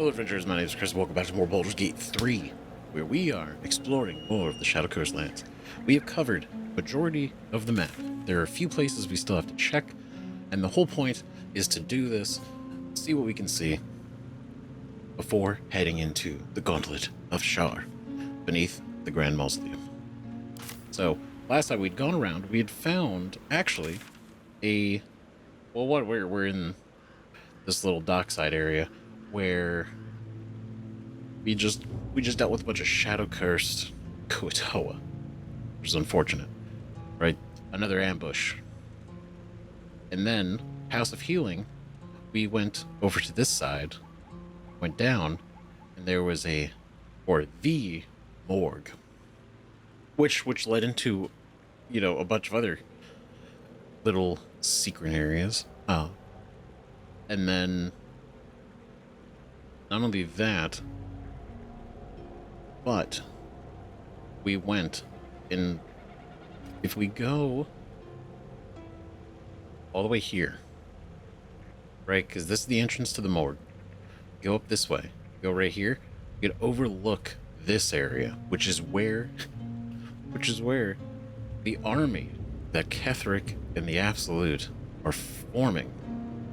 Hello adventurers, my name is Chris, welcome back to more Baldur's Gate 3, where we are exploring more of the Shadow Coast lands. We have covered majority of the map. There are a few places we still have to check, and the whole point is to do this, see what we can see, before heading into the Gauntlet of Shar, beneath the Grand Mausoleum. So, last time we'd gone around, we had found, actually, we're in this little dockside area, where we just dealt with a bunch of shadow-cursed Kuatoa, which is unfortunate, right? Another ambush. And then, House of Healing, we went over to this side, went down, and there was the morgue, which led into, a bunch of other little secret areas. And then, not only that, but we went in. If we go all the way here, right? Because this is the entrance to the morgue. Go up this way. Go right here. You can overlook this area, which is where the army that Ketheric and the Absolute are forming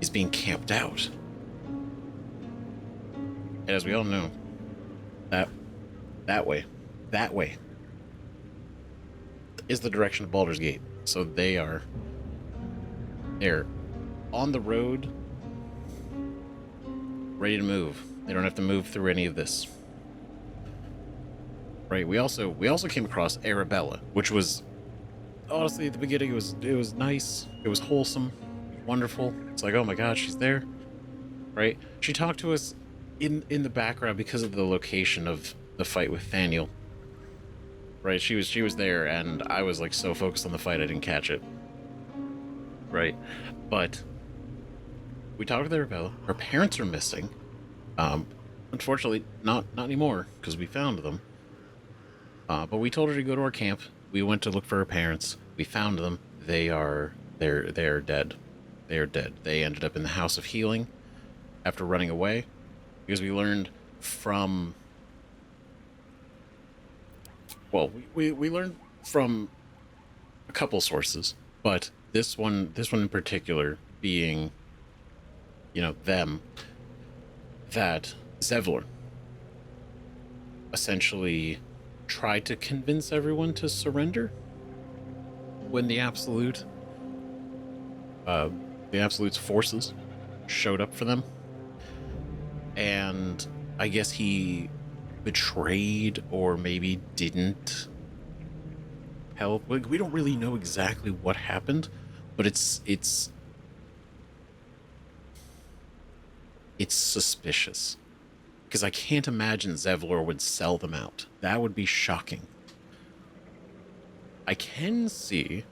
is being camped out. And as we all know, that way is the direction of Baldur's Gate. So they're on the road, ready to move. They don't have to move through any of this. Right, we also came across Arabella, which was honestly at the beginning it was nice, it was wholesome, wonderful. It's like, oh my god, she's there. Right? She talked to us in the background because of the location of the fight with Thaniel. Right, she was there, and I was like so focused on the fight I didn't catch it. Right, but we talked with Arabella. Her parents are missing. Unfortunately, not anymore because we found them. But we told her to go to our camp. We went to look for her parents. We found them. They're dead. They are dead. They ended up in the House of Healing after running away. Because we learned from... Well, we learned from a couple sources, but this one in particular being, them, that Zevlor essentially tried to convince everyone to surrender when the Absolute's forces showed up for them. And I guess he betrayed or maybe didn't help. Like, we don't really know exactly what happened, but it's suspicious. Because I can't imagine Zevlor would sell them out. That would be shocking. I can see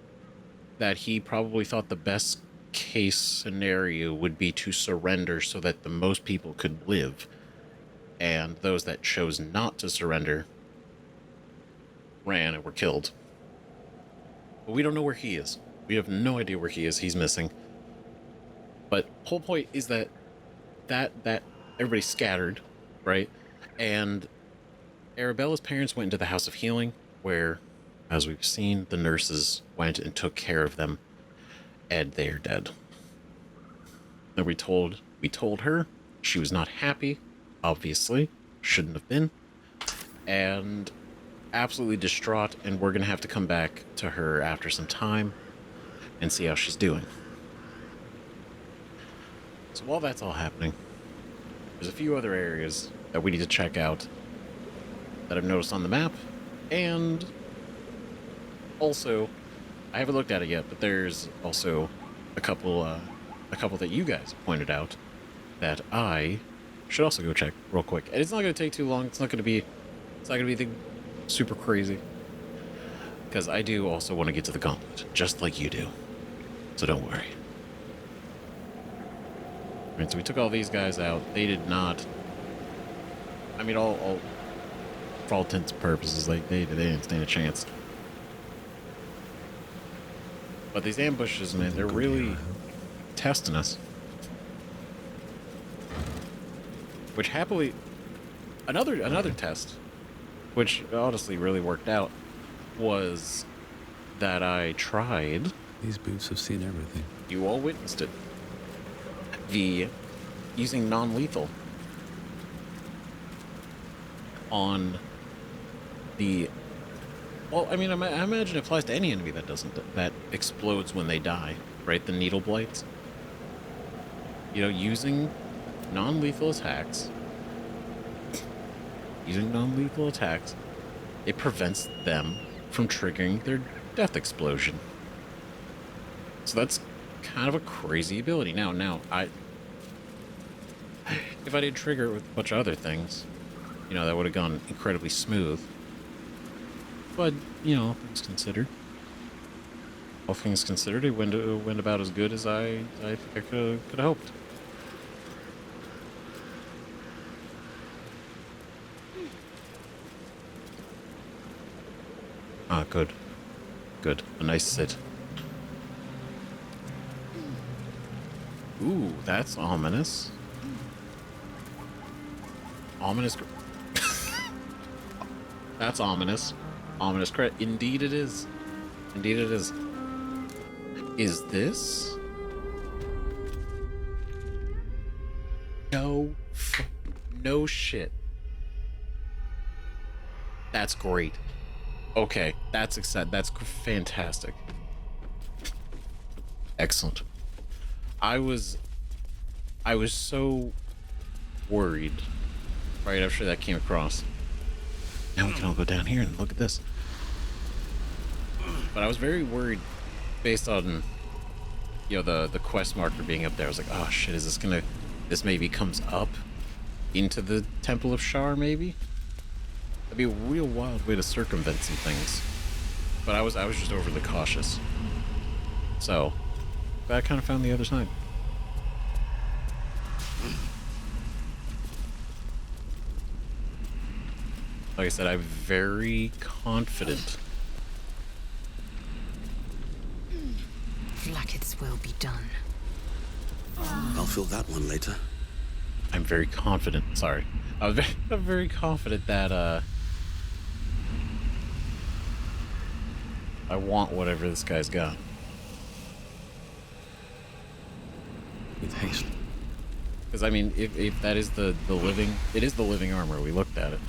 that he probably thought the best case scenario would be to surrender so that the most people could live, and those that chose not to surrender ran and were killed. But we don't know where he is. We have no idea where he is. He's missing. But whole point is that everybody scattered, right? And Arabella's parents went into the House of Healing, where, as we've seen, the nurses went and took care of them, and they're dead. And we told her. She was not happy, obviously. Shouldn't have been. And absolutely distraught, and we're going to have to come back to her after some time and see how she's doing. So while that's all happening, there's a few other areas that we need to check out that I've noticed on the map, and also, I haven't looked at it yet, but there's also a couple that you guys pointed out that I should also go check real quick. And it's not going to take too long. It's not going to be anything super crazy, because I do also want to get to the Gauntlet, just like you do. So don't worry. Alright, so we took all these guys out. They did not... I mean, all for all intents and purposes, like, they didn't stand a chance. But these ambushes, man, they're really testing us. which happily, another test, which honestly really worked out, was that I tried. These boots have seen everything. You all witnessed it. The using non-lethal on the. Well, I mean, I imagine it applies to any enemy that explodes when they die, right? The needle blights. You know, using non-lethal attacks. It prevents them from triggering their death explosion. So that's kind of a crazy ability. Now, if I did trigger it with a bunch of other things, you know, that would have gone incredibly smooth. But, you know, all things considered, it went about as good as I could have hoped. Ah, good. A nice sit. Ooh, that's ominous. That's ominous. Ominous crit. Indeed it is. Is this? No shit. That's great. Okay, that's exciting. That's fantastic. Excellent. I was so worried right after that came across. Now we can all go down here and look at this. But I was very worried based on, you know, the quest marker being up there. I was like, oh shit, is this maybe comes up into the Temple of Shar, maybe? That'd be a real wild way to circumvent some things. But I was just overly cautious. So, but I kind of found the other side. Like I said, I'm very confident. Like its will be done. I'll fill that one later. I'm very confident. Sorry. I'm very confident that, I want whatever this guy's got. With haste. Because, I mean, if that is the living... It is the living armor. We looked at it.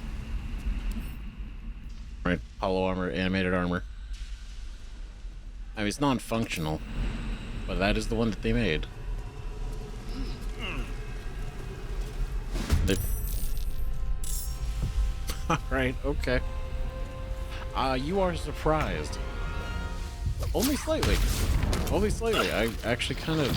Right? Hollow armor, animated armor. I mean, it's non-functional. But that is the one that they made. Alright, okay. You are surprised. Only slightly. I actually kind of...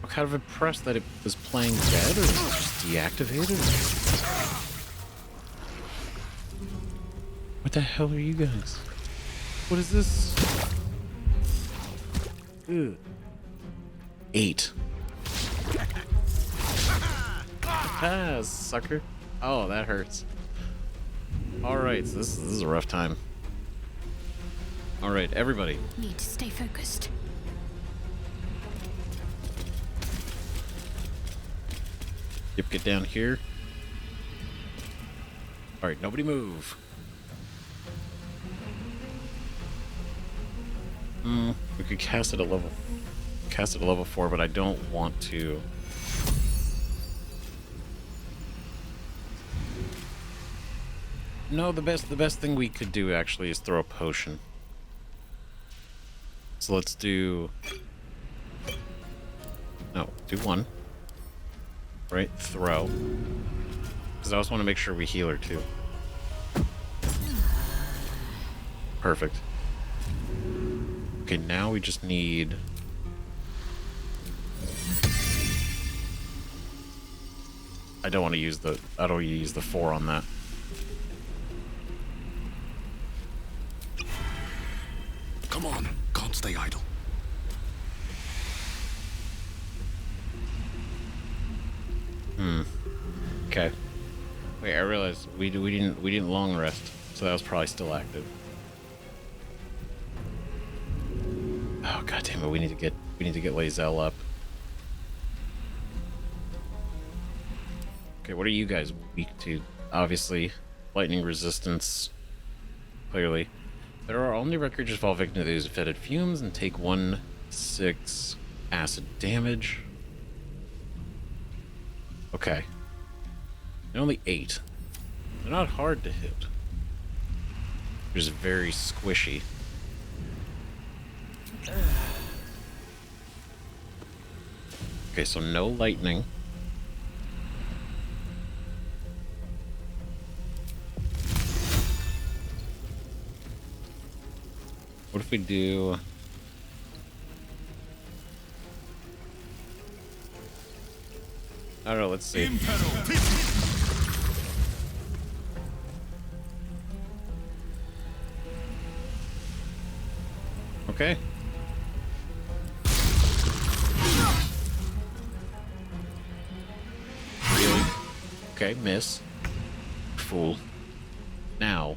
I'm kind of impressed that it was playing dead, or was it just deactivated? What the hell are you guys? What is this? Ugh. 8. Ah, sucker. Oh, that hurts. Alright, so this is a rough time. Alright, everybody. Need to stay focused. Yep, get down here. Alright, nobody move. We could cast it at level 4, but I don't want to. No, the best thing we could do actually is throw a potion. So let's do... No, do 1. Right? Throw. Because I also want to make sure we heal her too. Perfect. Okay, now we just need... I don't want to use the 4 on that. Come on, can't stay idle. Okay. Wait, I realized we didn't long rest, so that was probably still active. Oh god damn it, we need to get Lae'zel up. Okay, what are you guys weak to? Obviously, lightning resistance. Clearly. There are only records fall victim to these fetid fumes and take 1/6 acid damage. Okay. And only 8. They're not hard to hit. They're just very squishy. Okay, so no lightning. What if we do... I don't know, let's see. Okay. Really? Okay, miss. Fool. Now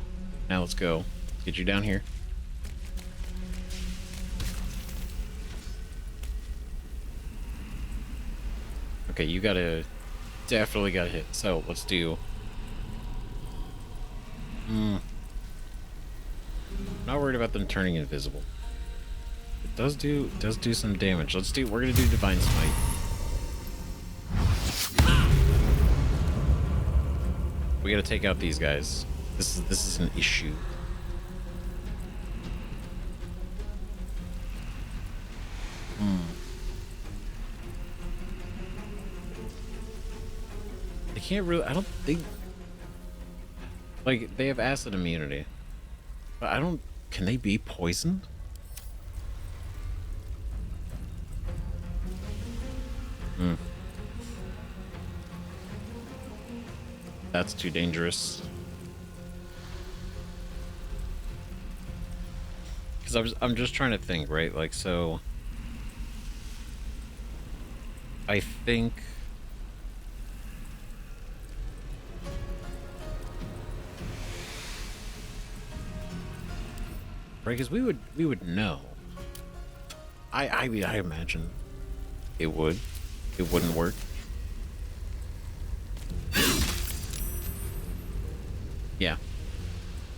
let's go. Get you down here. Okay, you definitely gotta hit. So let's do. Not worried about them turning invisible. It does do some damage. We're gonna do Divine Smite. We gotta take out these guys. This is an issue. They can't really. I don't think. Like, they have acid immunity. But I don't. Can they be poisoned? That's too dangerous. Because I'm just trying to think, right? Like, so I think right, because we would know. I mean, I imagine it wouldn't work. Yeah,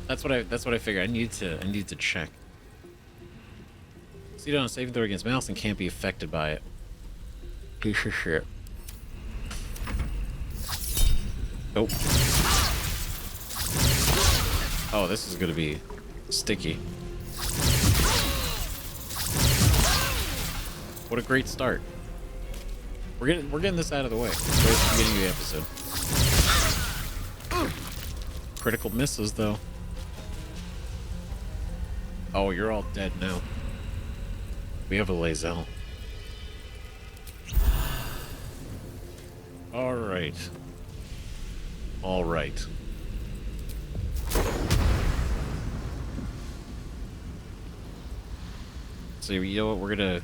that's what I figured. I need to check. Succeed on a saving throw against mouse and can't be affected by it. Piece of shit. Nope. Oh, this is gonna be sticky. What a great start. We're getting this out of the way. Right at the beginning of the episode. Critical misses, though. Oh, you're all dead now. We have a Lae'zel. Alright. Alright. So, you know what? We're gonna...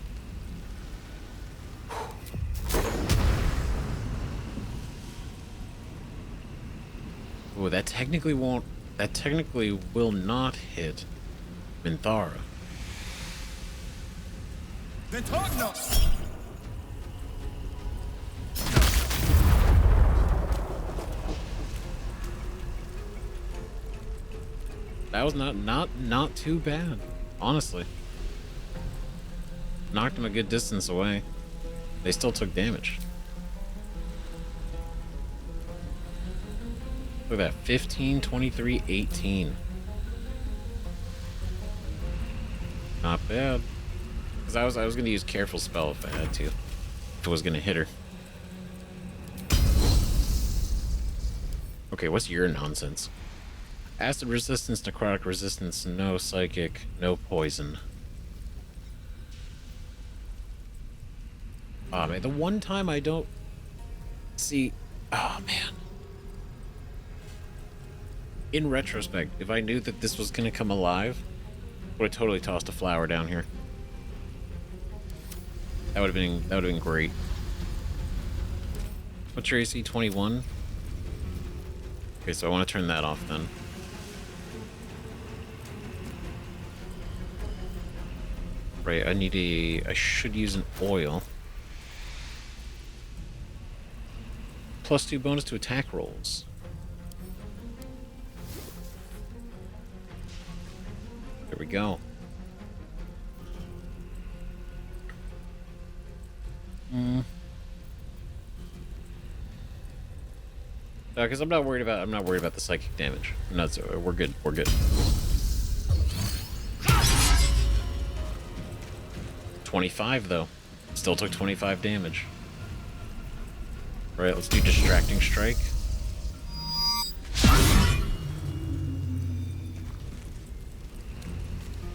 Oh, that technically won't... That technically will not hit Minthara. That was not too bad, honestly. Knocked him a good distance away. They still took damage. Look at that, 15, 23, 18. Not bad. Because I was going to use Careful Spell if I had to. If it was going to hit her. Okay, what's your nonsense? Acid resistance, necrotic resistance, no psychic, no poison. Oh man, the one time I don't see... Oh man. In retrospect, if I knew that this was going to come alive, I would have totally tossed a flower down here. That would have been great. What's your AC? 21? Okay, so I want to turn that off then. Right, I should use an oil. +2 bonus to attack rolls. There we go. Because I'm not worried about the psychic damage. No, we're good. We're good. 25 though. Still took 25 damage. All right, let's do distracting strike.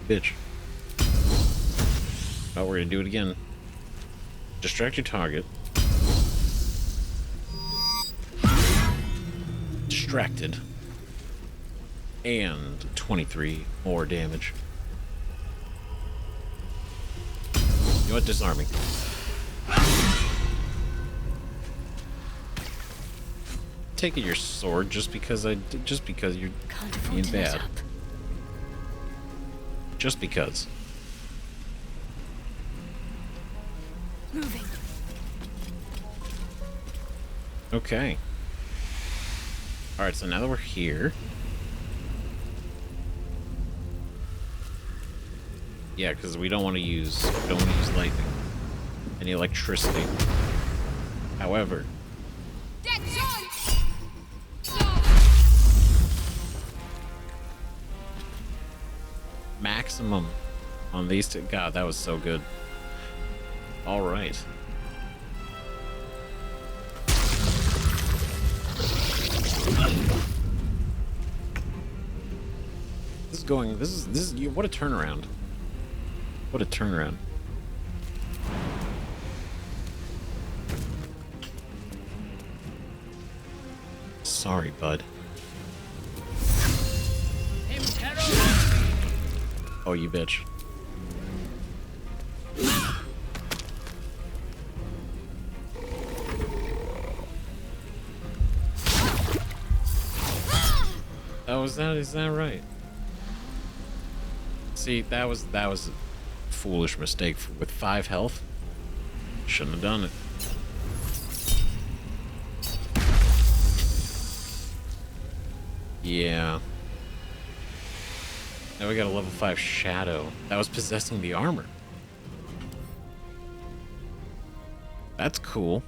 Bitch. Oh, we're gonna do it again. Distract your target. Distracted. And 23 more damage. You know what? Disarming. Taking your sword just because you're being bad. Just because. Moving. Okay. All right. So now that we're here. Yeah, because we don't want to use lightning, any electricity. However, maximum on these two. God, that was so good. All right. This is what a turnaround. What a turnaround. Sorry, bud. Oh, you bitch. Oh, is that right? See, that was a foolish mistake with 5 health. Shouldn't have done it. Yeah. Now we got a level 5 shadow. That was possessing the armor. That's cool.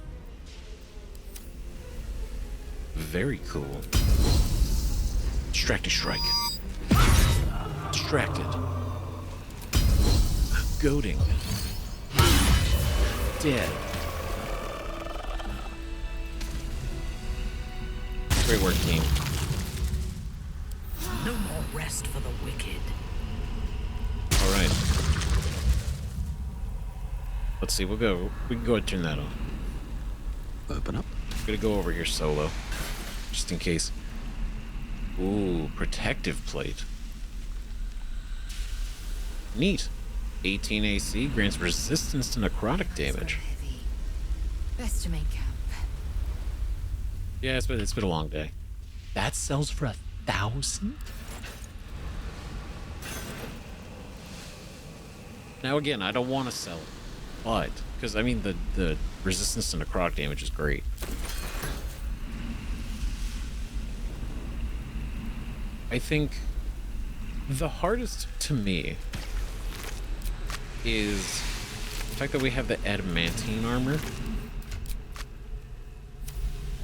Very cool. Distracting strike. Distracted. Goading. Dead. Great work, team. No more rest for the wicked. All right. Let's see. We can go ahead and turn that on. Open up. I'm gonna go over here solo, just in case. Ooh, protective plate. Neat. 18 AC grants resistance to necrotic damage. So heavy. Best to make camp. Yeah, it's been a long day. That sells for 1,000. Now again, I don't want to sell it, but because I mean the resistance to necrotic damage is great. I think the hardest to me is the fact that we have the adamantine armor.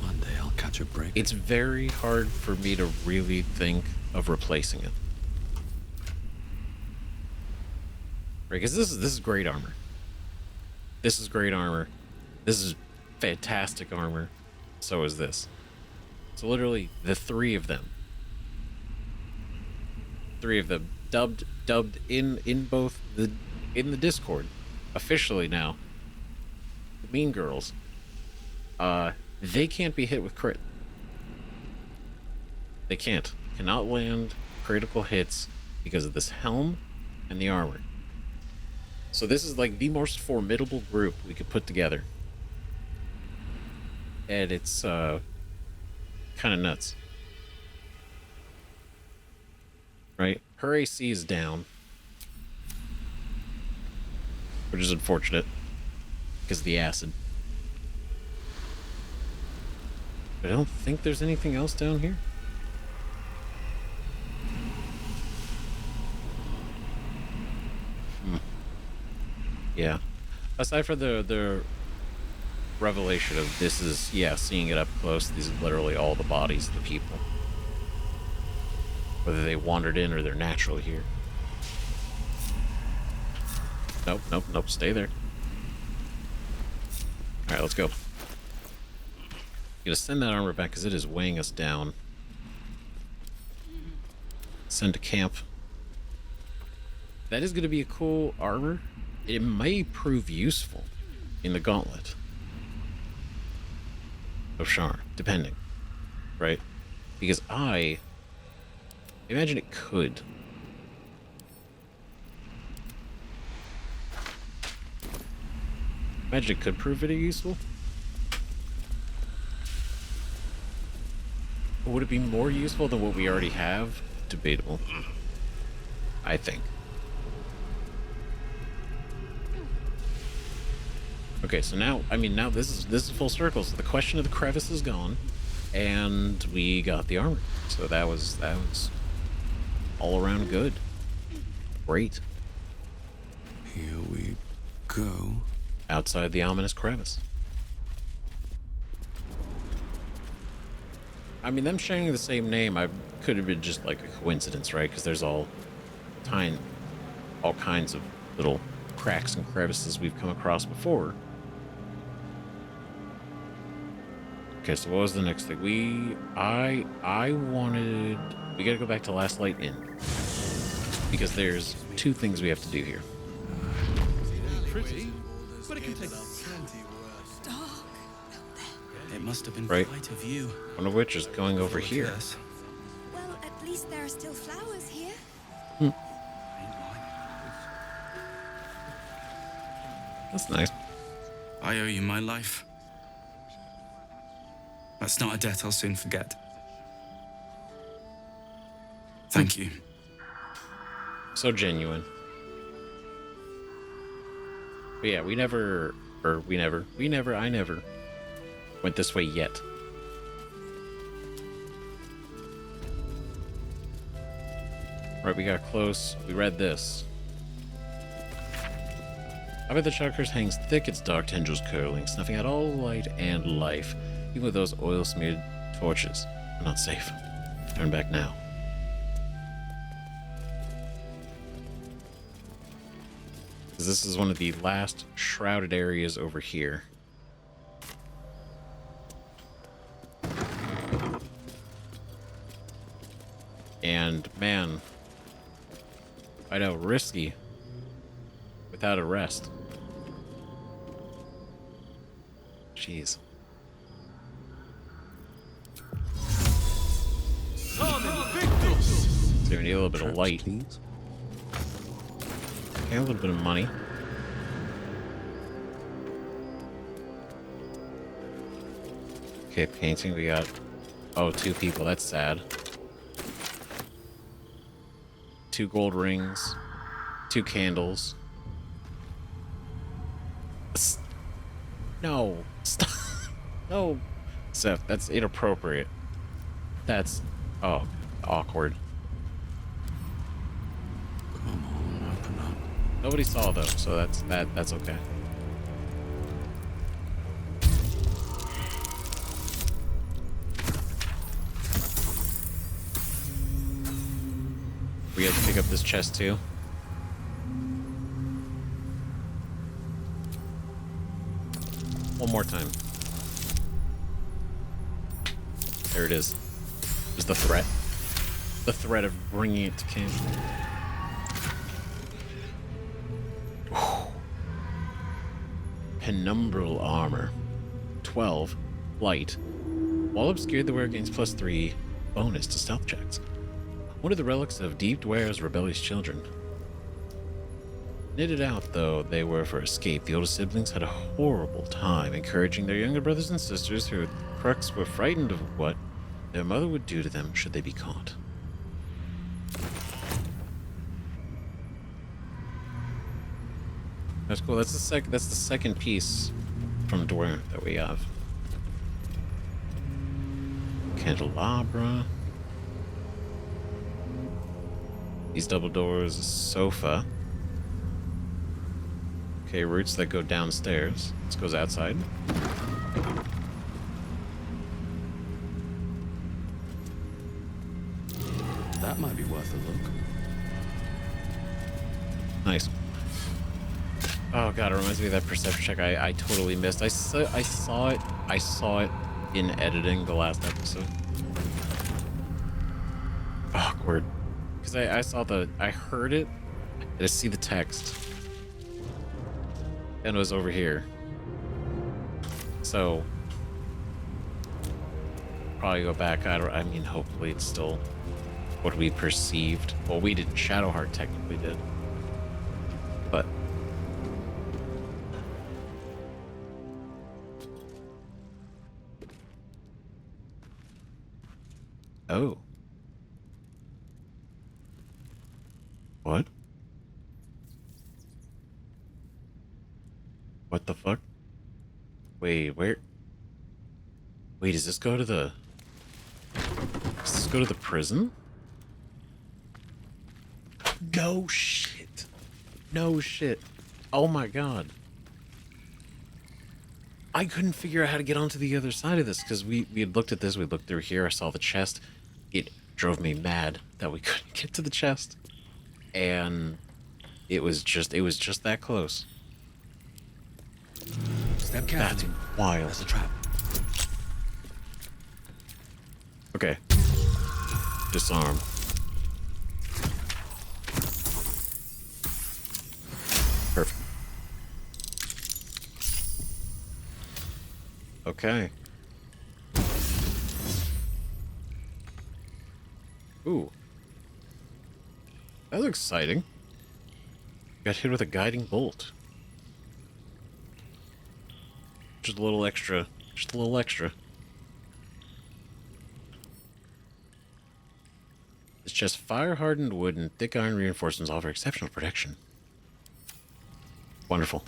One day I'll catch a break. It's very hard for me to really think of replacing it. Right, because this is great armor. This is great armor. This is fantastic armor. So is this. So literally the three of them. Dubbed in both in the Discord officially now. The Mean Girls. They can't be hit with crit. They cannot land critical hits because of this helm and the armor. So this is like the most formidable group we could put together. And it's kind of nuts. Right? Her AC is down. Which is unfortunate. Because of the acid. I don't think there's anything else down here. Yeah. Aside from the revelation of this is, yeah, seeing it up close, these are literally all the bodies of the people. Whether they wandered in or they're natural here. Nope, nope, nope, stay there. Alright, let's go. Gonna send that armor back because it is weighing us down. Send to camp. That is gonna be a cool armor. It may prove useful in the Gauntlet of Shar, depending, right? Because I imagine it could. Imagine it could prove it useful. But would it be more useful than what we already have? Debatable. I think. Okay, so now, I mean, now this is full circle. So the question of the crevice is gone, and we got the armor. So that was all around good. Great. Here we go. Outside the ominous crevice. I mean, them sharing the same name, I could have been just like a coincidence, right? Because there's all kinds of little cracks and crevices we've come across before. Okay, so what was the next thing? We gotta go back to Last Light Inn. Because there's two things we have to do here. Pretty, but it can take It must have been Right. quite a view. One of which is going over here. Yes. Well, at least there are still flowers here. That's nice. I owe you my life. That's not a debt I'll soon forget. Thank you. So genuine. But yeah, I never went this way yet. Right, we got close. We read this. I bet the chakras hangs thick, its dark tendrils curling, snuffing out all light and life. Even with those oil-smeared torches, we're not safe. Turn back now. Because this is one of the last shrouded areas over here. And man, I know, risky without a rest. Jeez. So we need a little bit of light. Please. Okay, a little bit of money. Okay, painting, we got... Oh, 2 people, that's sad. 2 gold rings. 2 candles. No. Stop. No. Seth, that's inappropriate. That's... Oh, awkward. Come on, open up. Nobody saw though, so that's okay. We have to pick up this chest too. One more time. There it is. Is the threat. The threat of bringing it to camp. Penumbral armor. 12. Light. While obscured, the wearer gains +3 bonus to stealth checks. One of the relics of Deep Dware's rebellious children. Knitted out though they were for escape, the oldest siblings had a horrible time encouraging their younger brothers and sisters who, crux, were frightened of what their mother would do to them should they be caught. That's cool. That's the second piece from Dware that we have. Candelabra. These double doors, a sofa. Okay, roots that go downstairs. This goes outside. That might be worth a look. Nice. Oh god, it reminds me of that perception check I totally missed. I saw it in editing the last episode. Awkward. Because I heard it, and I see the text. And it was over here. So probably go back. I mean, hopefully it's still what we perceived. Well, we didn't. Shadowheart technically did. But oh. What? What the fuck? Wait, where? Wait, does this go to the... Does this go to the prison? No shit. No shit. Oh my god. I couldn't figure out how to get onto the other side of this because we had looked at this, we looked through here, I saw the chest. It drove me mad that we couldn't get to the chest. And it was just that close. Step That's carefully. wild. That's a trap. Okay. Disarm. Perfect. Okay. Ooh. That looks exciting. Got hit with a guiding bolt. Just a little extra. Just a little extra. It's just fire-hardened wood and thick iron reinforcements offer exceptional protection. Wonderful.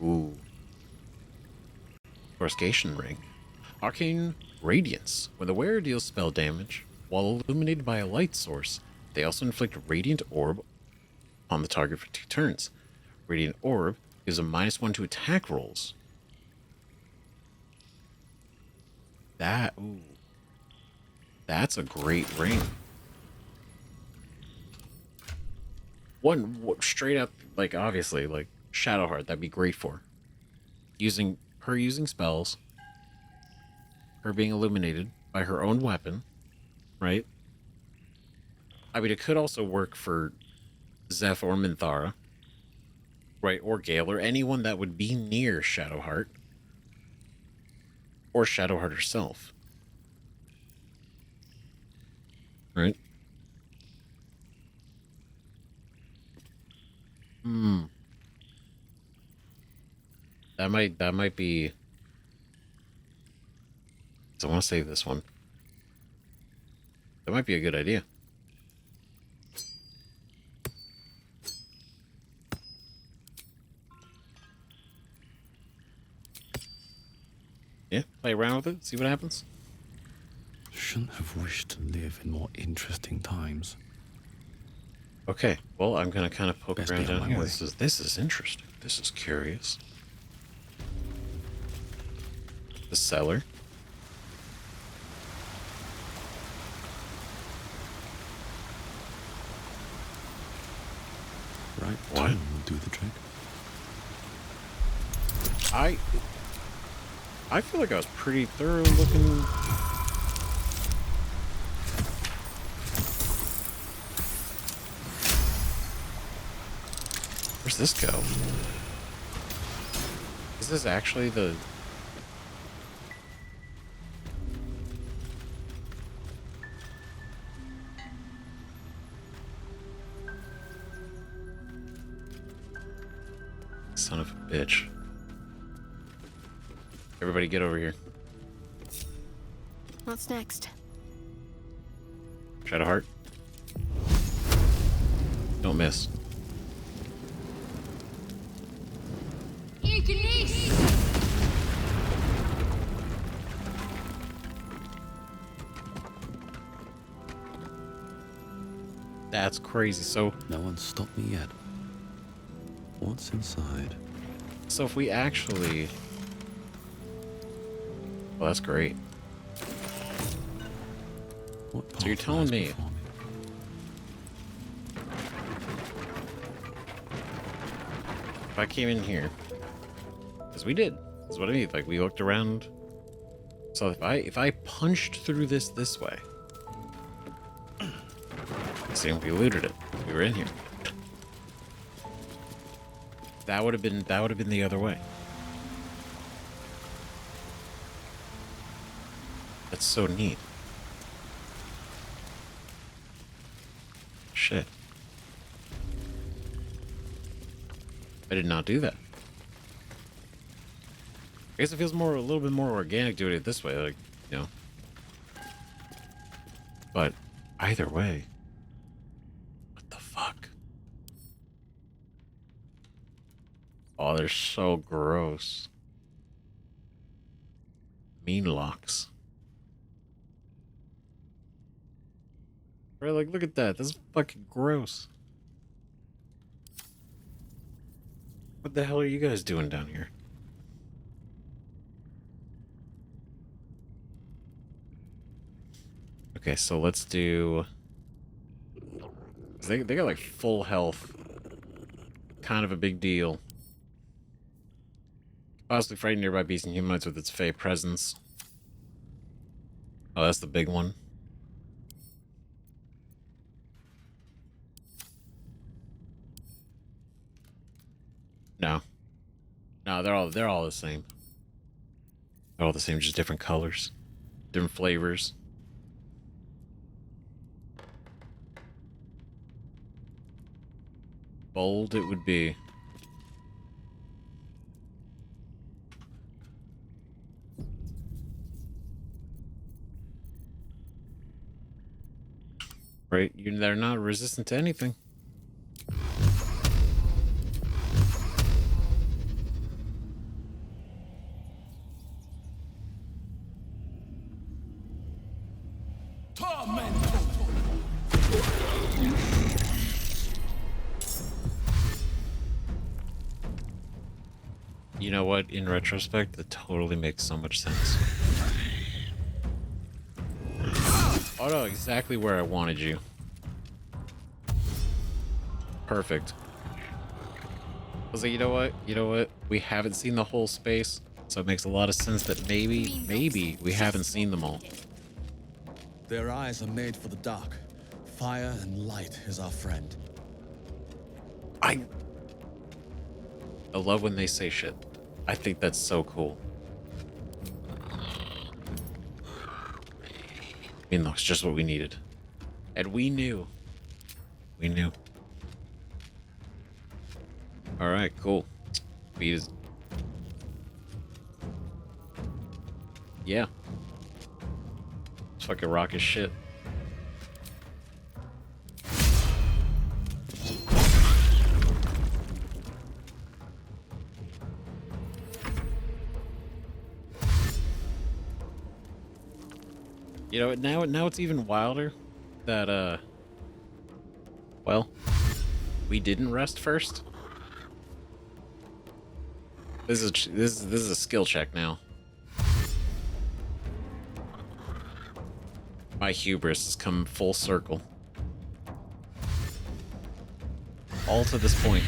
Ooh. Coruscation ring. Arcane radiance. When the wearer deals spell damage, while illuminated by a light source, they also inflict a radiant orb on the target for 2 turns. Radiant orb gives a -1 to attack rolls. Ooh. That's a great ring. One straight up, like, obviously, like, Shadowheart, that'd be great for. Using spells, her being illuminated by her own weapon, right? I mean, it could also work for Zeph or Minthara, right? Or Gale, or anyone that would be near Shadowheart. Or Shadowheart herself. Right? That might be... So I want to save this one. That might be a good idea. Yeah, play around with it, see what happens. Shouldn't have wished to live in more interesting times. Okay, well, I'm gonna kind of poke Best around be on down my here. way. This is interesting. This is curious. The cellar. Right? What? Tone will do the trick. I feel like I was pretty thorough looking. Where's this go? Is this actually the... Son of a bitch. Everybody get over here. What's next? Shadowheart. Don't miss. That's crazy. So No one stopped me yet. What's inside? if we actually... Well, that's great. What So you're path telling lies me... before If I came in here... Because we did. That's what I mean. Like, we looked around. So if I punched through this way... See, we looted it. We were in here. That would have been the other way. That's so neat. Shit. I did not do that. I guess it feels a little bit more organic doing it this way, like, you know. But either way, what the fuck? Oh, they're so gross. Mean locks. Right, like, look at that. That's fucking gross. What the hell are you guys doing down here? Okay, so let's do... They got, like, full health. Kind of a big deal. Possibly frighten nearby beasts and humanoids with its fey presence. Oh, that's the big one. No. No, they're all the same. They're all the same, just different colors. Different flavors. Bold it would be. Right? They're not resistant to anything. You know what? In retrospect, that totally makes so much sense. Oh no, exactly where I wanted you. Perfect. I was like, you know what? You know what? We haven't seen the whole space, so it makes a lot of sense that maybe we haven't seen them all. Their eyes are made for the dark. Fire and light is our friend. I love when they say shit. I think that's so cool. I mean, that's just what we needed. And we knew. We knew. Alright, cool. Beat is... Yeah. It's fucking rock as shit. You know, now it's even wilder that, well, we didn't rest first. This is a skill check now. My hubris has come full circle. All to this point.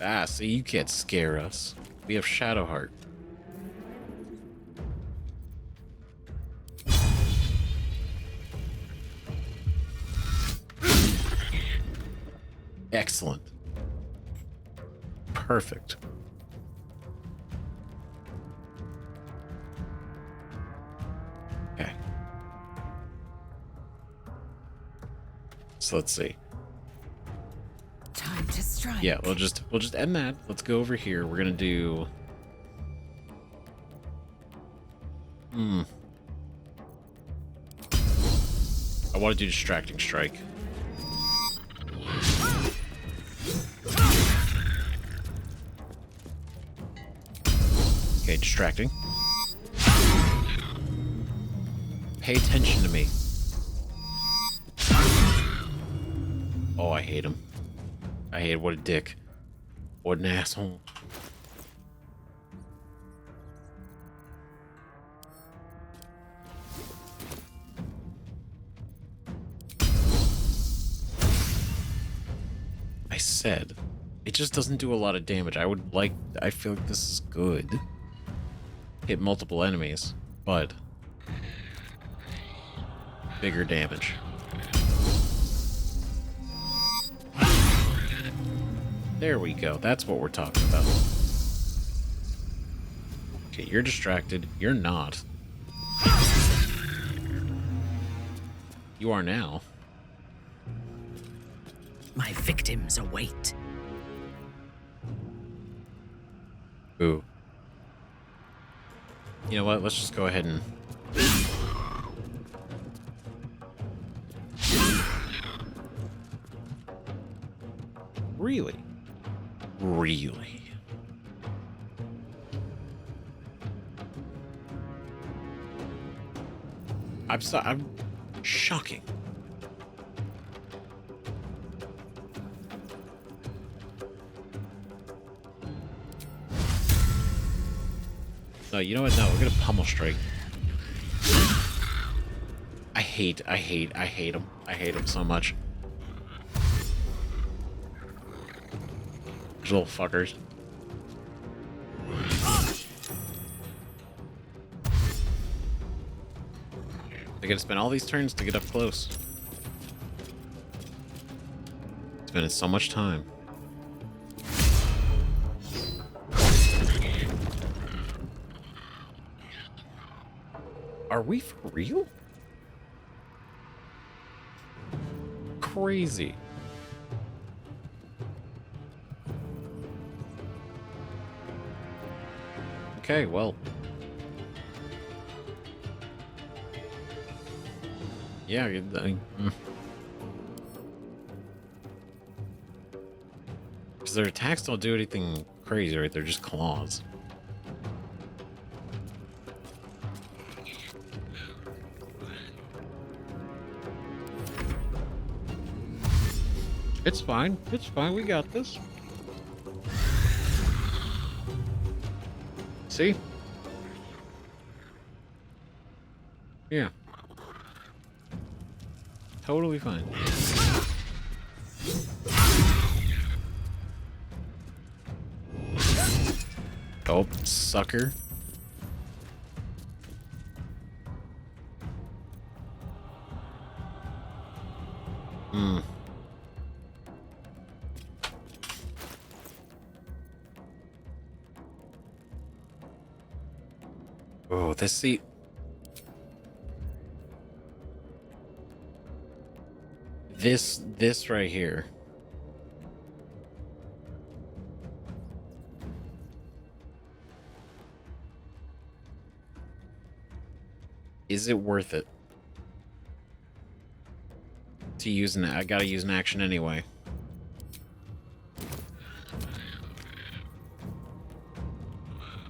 Ah, see, you can't scare us. We have Shadowheart. Excellent. Perfect. Okay. So let's see. Time to strike. Yeah, we'll just end that. Let's go over here. We're gonna do. I want to do distracting strike. Okay, distracting. Pay attention to me. Oh, I hate him. I hate what a dick. What an asshole. I said, it just doesn't do a lot of damage. I feel like this is good. Hit multiple enemies, but bigger damage. There we go. That's what we're talking about. Okay, you're distracted. You're not. You are now. My victims await. Ooh. You know what? Let's just go ahead and... Really? Really? I'm shocking. No, you know what? No, we're gonna pummel strike. I hate him. I hate him so much. These little fuckers. They gotta spend all these turns to get up close. Spending so much time. Are we for real? Crazy. Okay, well. Yeah, because their attacks don't do anything crazy, right? They're just claws. It's fine. It's fine. We got this. See? Yeah. Totally fine. Oh, sucker. Oh, this seat. This right here. Is it worth it? To use an, I gotta use an action anyway.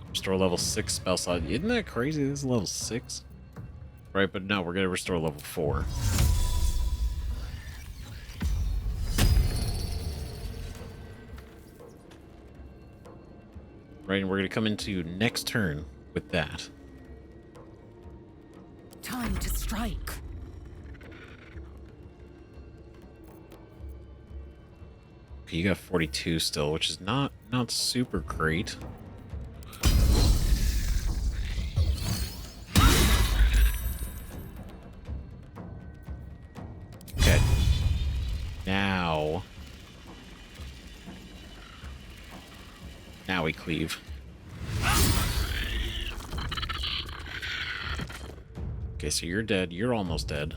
Restore level 6 spell slot. Isn't that crazy? This is level 6. Right, but no, we're gonna restore level 4. Right, and we're gonna come into next turn with that. Time to strike. Okay, you got 42 still, which is not super great. Okay. Now we cleave. Okay, so you're dead. You're almost dead.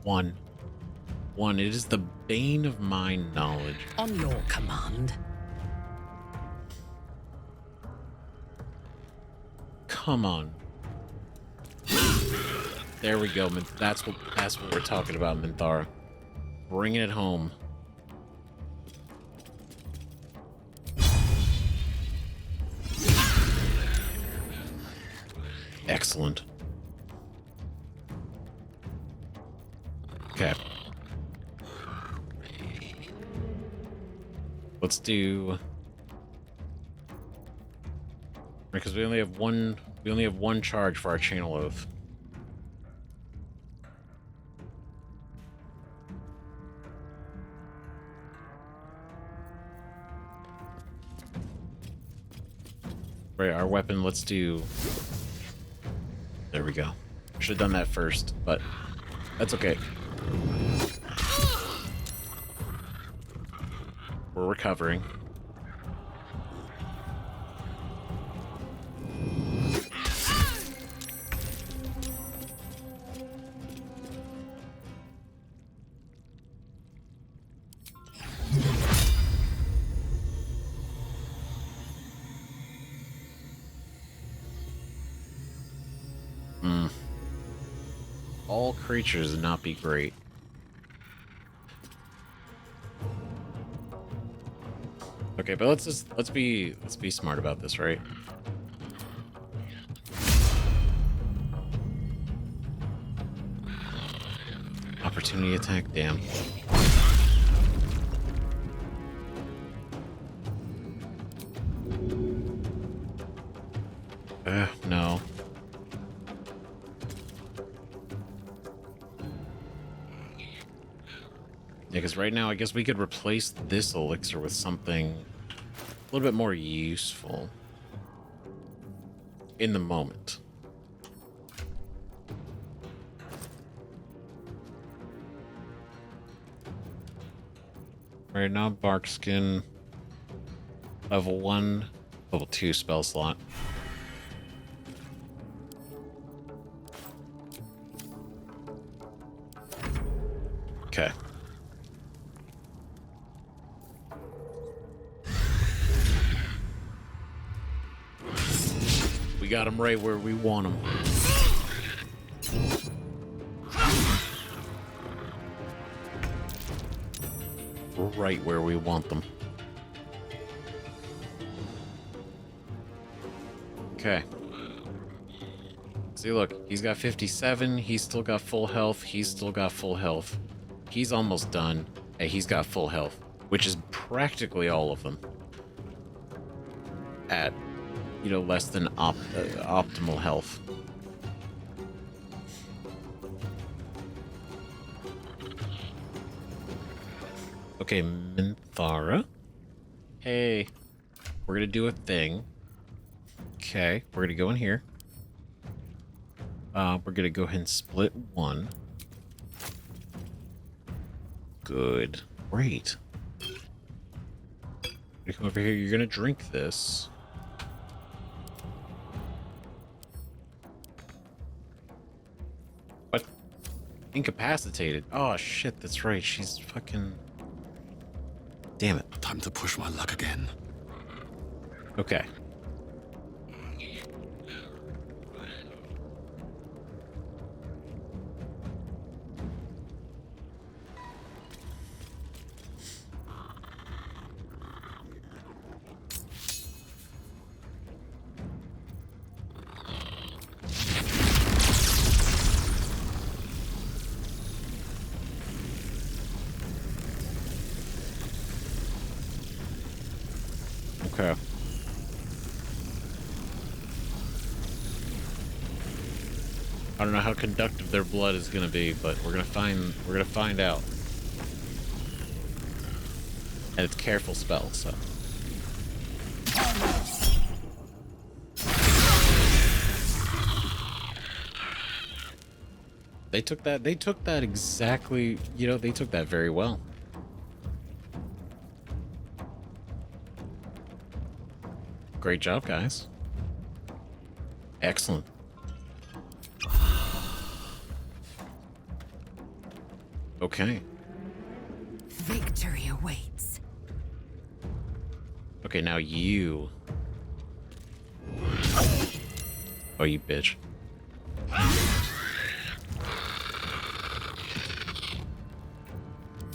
One. It is the bane of my knowledge. On your command. Come on. There we go. That's what we're talking about, Minthara. Bringing it home. Excellent. Okay. Let's do... Because we only have one charge for our channel oath. Right, our weapon, let's do... There we go. Should have done that first, but that's okay. We're recovering. All creatures would not be great. Okay, but let's be smart about this, right? Opportunity attack, damn. No. Yeah, because right now, I guess we could replace this elixir with something a little bit more useful in the moment. Right now, bark skin, level 1, level 2 spell slot. Okay. We got him right where we want him. Right where we want them. Okay. See, look, he's got 57. He's still got full health. He's still got full health. He's almost done. And he's got full health, which is practically all of them. At, you know, less than optimal health. Okay, Minthara. Hey, we're gonna do a thing. Okay, we're gonna go in here. We're gonna go ahead and split one. Good. Great. You come over here, you're gonna drink this. What? Incapacitated. Oh shit, that's right. She's fucking... Damn it. Time to push my luck again. Okay. Okay. I don't know how conductive their blood is gonna be, but we're gonna find out. And it's careful spell, so. They took that exactly, you know, they took that very well. Great job, guys. Excellent. Okay. Victory awaits. Okay, now you. Oh, you bitch.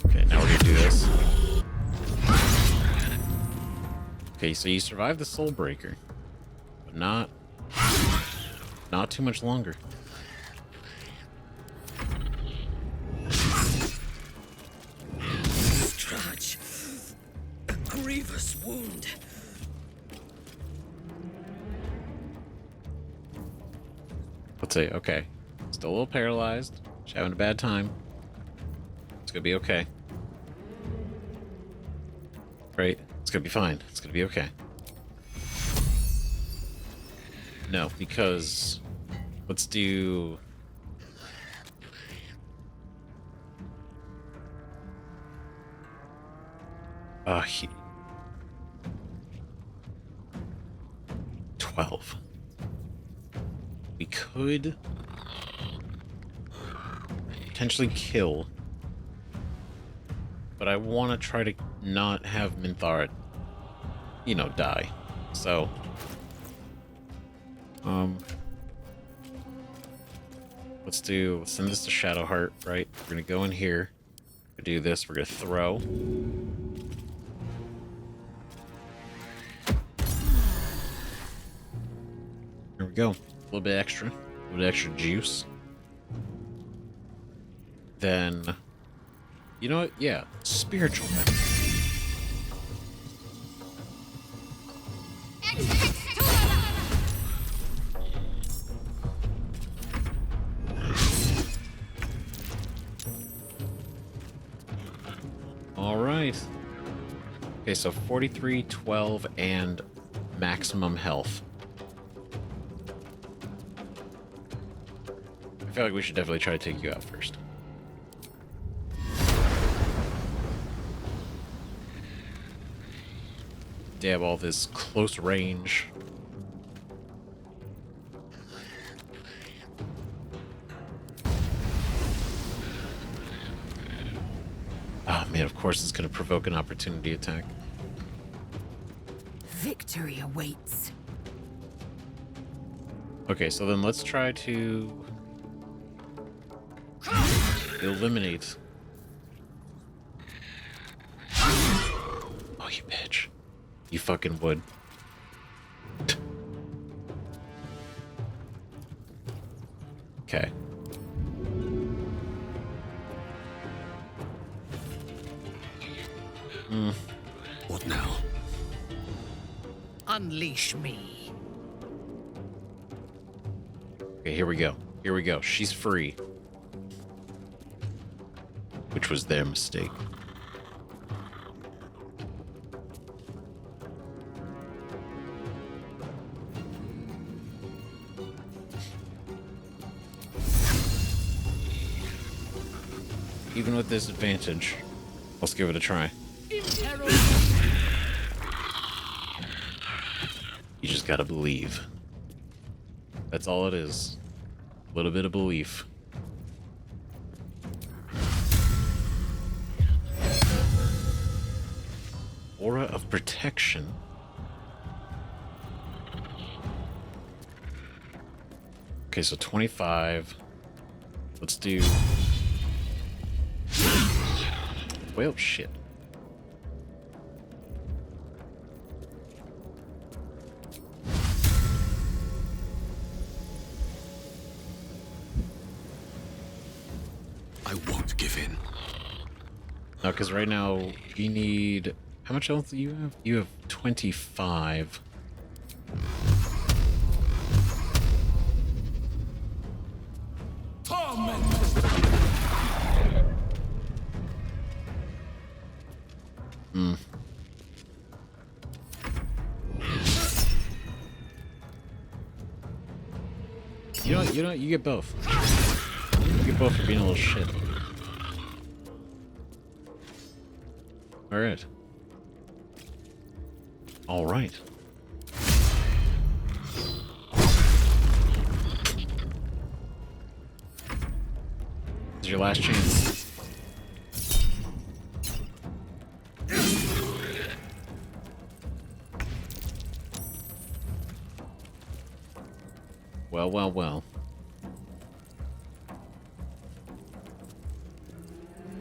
Okay, now we're gonna do this. Okay, so you survived the Soul Breaker, but not Not too much longer. Trudge. A grievous wound. Let's see. Okay. Still a little paralyzed. She's having a bad time. It's gonna be okay. Right? It's gonna be fine. It's gonna be okay. No, because let's do... he... 12. We could potentially kill, but I want to try to not have Minthara, you know, die. So, let's send this to Shadowheart, right? We're gonna go in here, we do this, we're gonna throw. There we go. A little bit extra juice. Then, you know what? Yeah, spiritual weapon. All right. Okay, so 43, 12, and maximum health. I feel like we should definitely try to take you out first. Dab all this close range. Oh man, of course it's going to provoke an opportunity attack. Victory awaits. Okay, so then let's try to eliminate. Oh, you bitch. You fucking would. Okay. What now? Unleash me. Okay, here we go. Here we go. She's free. Which was their mistake. Even with this advantage, let's give it a try. You just gotta believe. That's all it is. A little bit of belief. Aura of protection. Okay, so 25. Let's do... Well, shit. I won't give in. No, because right now we need... How much health do you have? You have 25. You know what? You get both. You get both for being a little shit. Alright. Alright. This is your last chance. Well, well, well.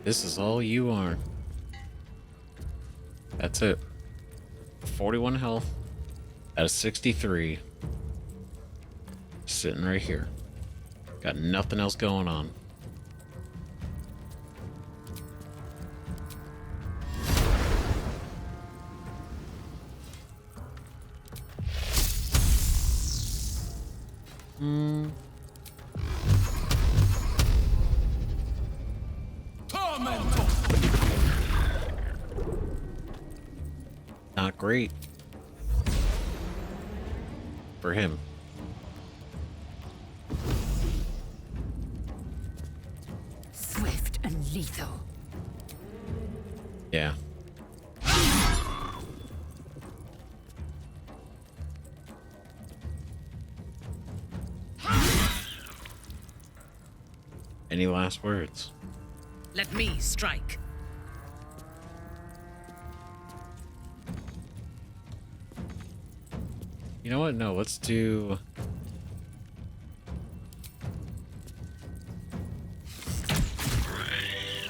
This is all you are. That's it. 41 health out of 63. sitting right here. Got nothing else going on. Not great. For him. Swift and lethal. Yeah. Any last words? Let me strike. You know what? No, let's do...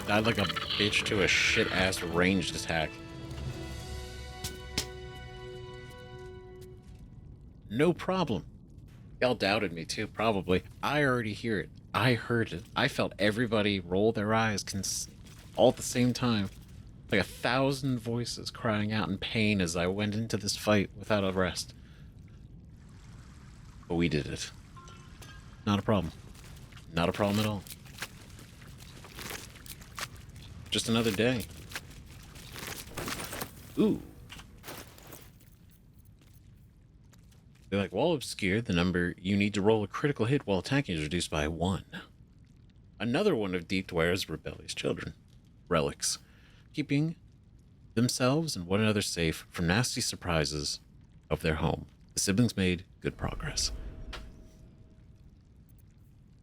Died like a bitch to a shit-ass ranged attack. No problem. Y'all doubted me too, probably. I already hear it. I heard it. I felt everybody roll their eyes all at the same time. Like 1,000 voices crying out in pain as I went into this fight without a rest. But we did it. Not a problem. Not a problem at all. Just another day. Ooh. They're like, while obscure, the number you need to roll a critical hit while attacking is reduced by 1. Another one of Deep Dwere's rebellious children. Relics. Keeping themselves and one another safe from nasty surprises of their home. The siblings made good progress.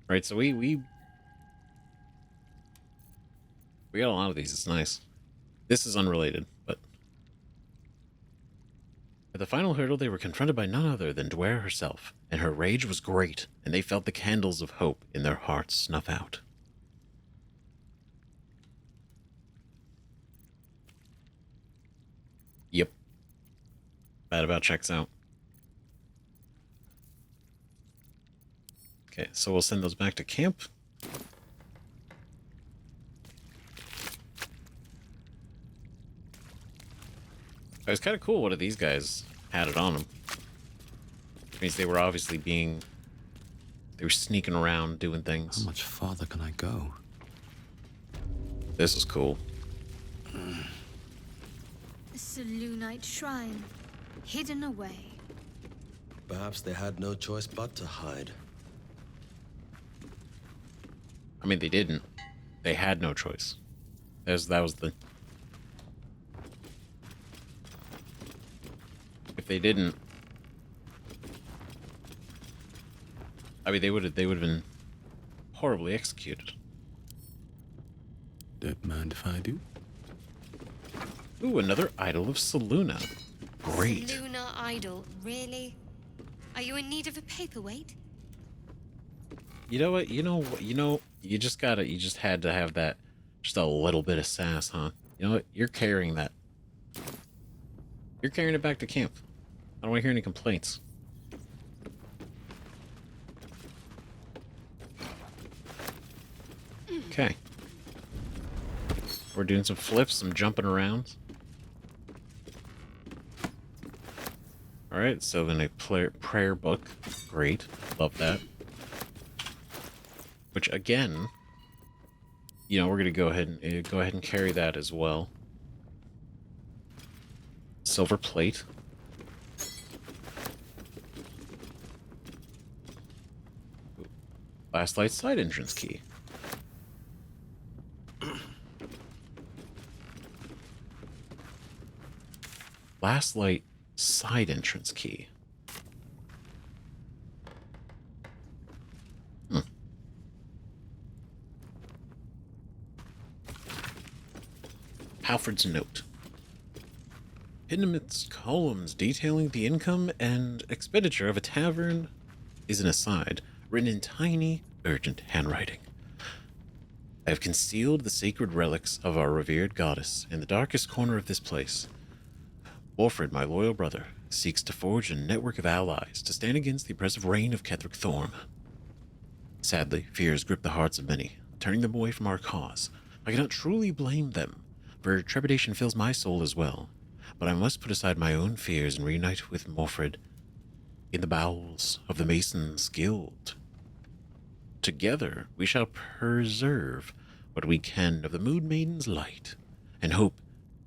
Right, so we got a lot of these. It's nice. This is unrelated, but at the final hurdle, they were confronted by none other than Dwere herself, and her rage was great, and they felt the candles of hope in their hearts snuff out. Yep. Bad about checks out. Okay, so we'll send those back to camp. It was kind of cool one of these guys had it on them. It means they were obviously they were sneaking around doing things. How much farther can I go? This is cool. A Selûnite shrine, hidden away. Perhaps they had no choice but to hide. I mean, they didn't. They had no choice. That was the... If they didn't... I mean, they would have been horribly executed. Don't mind if I do. Ooh, another idol of Selûna. Great. Lunar idol, really? Are you in need of a paperweight? You know what? You just had to have that, just a little bit of sass, huh? You know what? You're carrying that. You're carrying it back to camp. I don't want to hear any complaints. Okay. We're doing some flips, some jumping around. Alright, so then a prayer book. Great. Love that. Which, again, you know, we're going to go ahead and carry that as well. Silver plate. Last light side entrance key. Last light side entrance key. Halford's note. Hidden amidst columns detailing the income and expenditure of a tavern is an aside, written in tiny, urgent handwriting. I have concealed the sacred relics of our revered goddess in the darkest corner of this place. Wolfred, my loyal brother, seeks to forge a network of allies to stand against the oppressive reign of Ketheric Thorm. Sadly, fears grip the hearts of many, turning them away from our cause. I cannot truly blame them, for trepidation fills my soul as well. But I must put aside my own fears and reunite with Morfred in the bowels of the Masons' Guild. Together, we shall preserve what we can of the Moon Maiden's light, and hope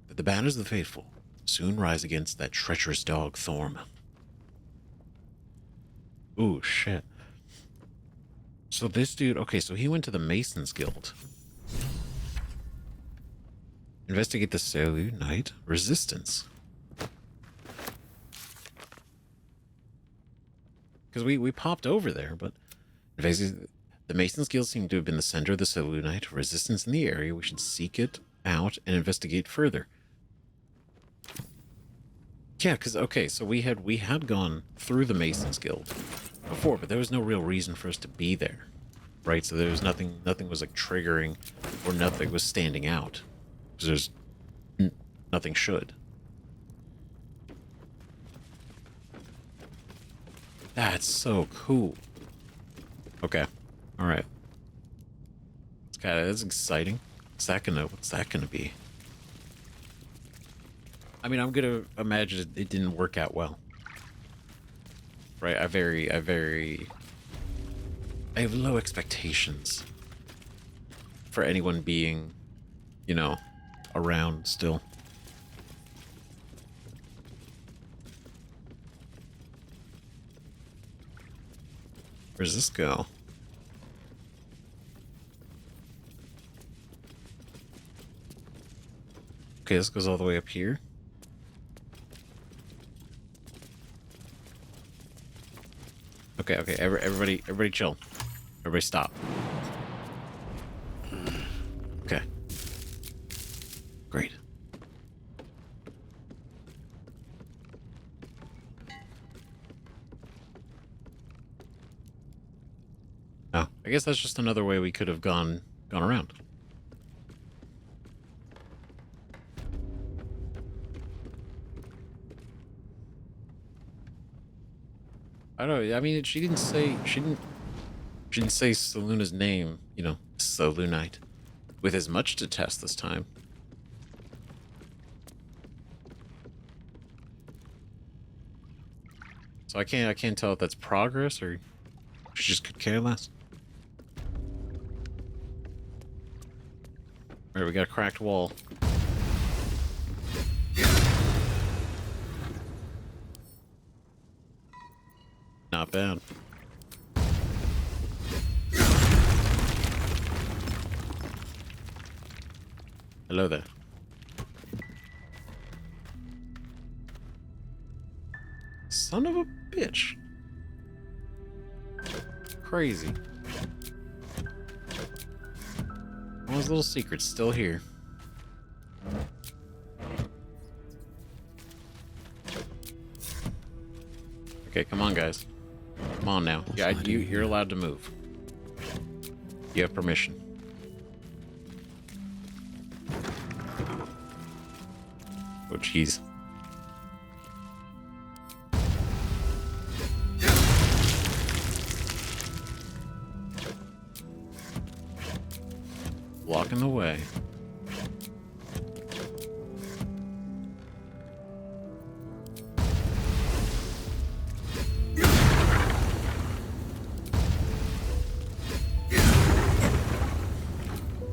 that the banners of the faithful soon rise against that treacherous dog, Thorm. Ooh, shit. So this dude, okay, so he went to the Masons Guild. Investigate the Selûnite resistance. Because we popped over there, but the Masons Guild seemed to have been the center of the Selûnite resistance in the area. We should seek it out and investigate further. Yeah, because, okay, so we had gone through the Masons Guild before, but there was no real reason for us to be there, right? So there was nothing was like triggering, or nothing was standing out, because there's nothing should. That's so cool. Okay, all right. That's exciting. What's that gonna be? I mean, I'm gonna imagine it didn't work out well. Right, I have low expectations for anyone being, you know, around still. Where's this go? Okay, this goes all the way up here. Okay, everybody chill. Everybody stop. Okay. Great. Oh, I guess that's just another way we could have gone around. I don't know. I mean, she didn't say Selûne's name, you know, Selûnite, with as much to test this time. So I can't tell if that's progress or she just could care less. All right, we got a cracked wall. Not bad. Hello there. Son of a bitch. Crazy. All those little secrets still here. Okay, come on, guys. Come on now. Yeah, you're allowed to move. You have permission. Oh, jeez. Blocking the way.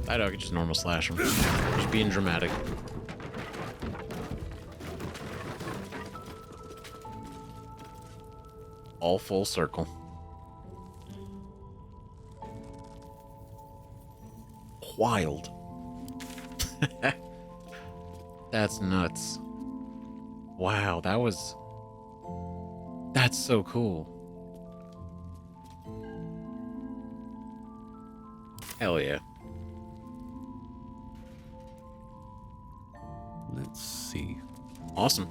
I could just normal slash him. Just being dramatic. All full circle. Wild. That's nuts. Wow, that's so cool. Hell yeah. Let's see. Awesome.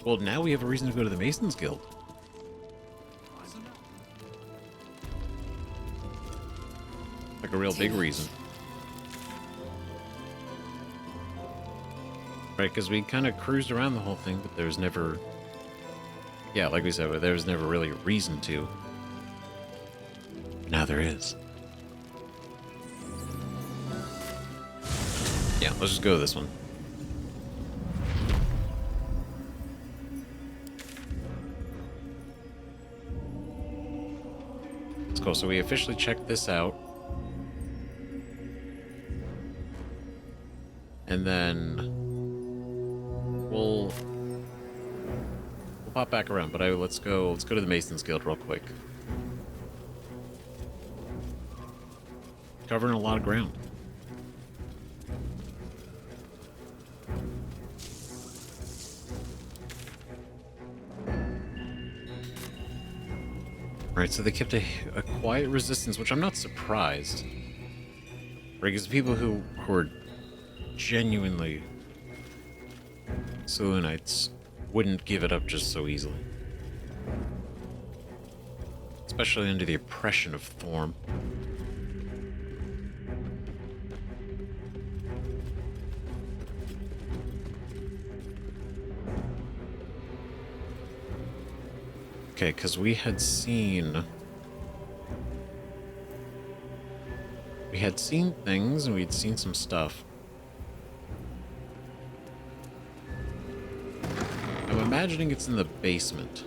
Well, now we have a reason to go to the Masons Guild. Like a real big reason. Right, because we kind of cruised around the whole thing, but there was never... Yeah, like we said, there was never really a reason to. But now there is. Yeah, let's just go with this one. That's cool. So we officially checked this out. And then we'll pop back around, but let's go to the Masons Guild real quick. Covering a lot of ground. Right, so they kept a quiet resistance, which I'm not surprised. Right, because people who are genuinely Selenites wouldn't give it up just so easily. Especially under the oppression of Thorm. Okay, because we had seen things and we'd seen some stuff. I'm imagining it's in the basement.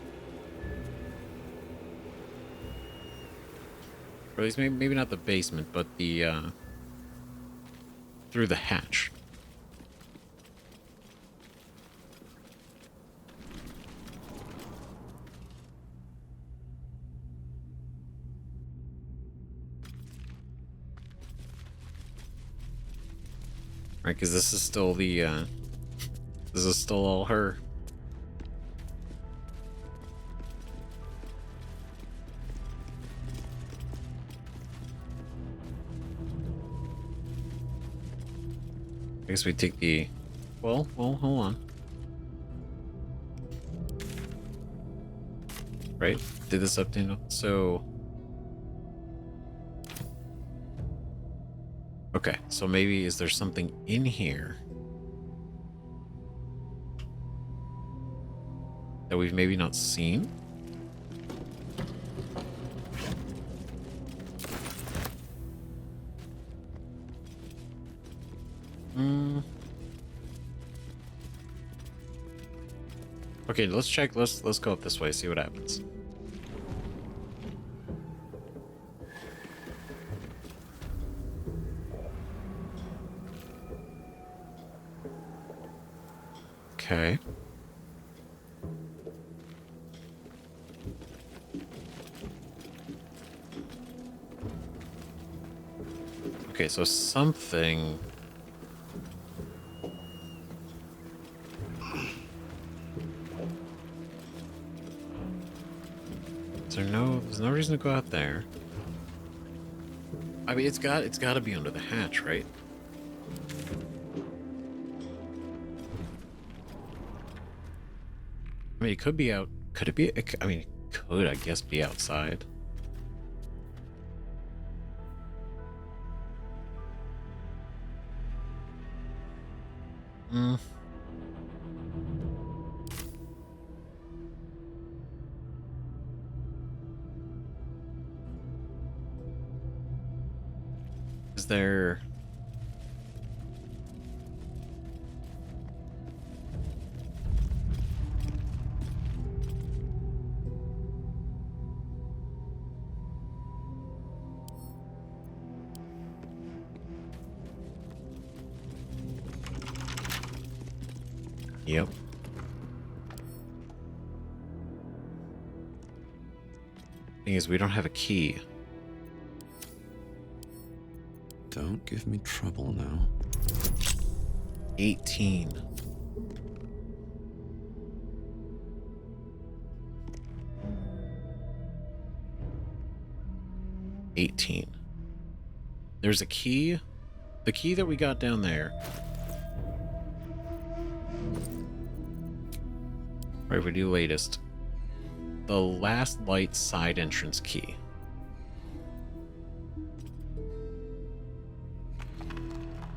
Or at least maybe not the basement, but the through the hatch. Right, because this is still the, this is still all her. I guess we take the, well, hold on. Right, did this update, so... Okay, so maybe is there something in here that we've maybe not seen? Okay, let's check. Let's go up this way, see what happens. Okay. Okay, so something... There's no reason to go out there. I mean, it's got to be under the hatch, right? I mean, it could be out. Could it be? I mean, it could, I guess, be outside. Is there... Yep. Thing is, we don't have a key. Don't give me trouble now. 18. There's a key. The key that we got down there. Right, we do latest. The last light side entrance key.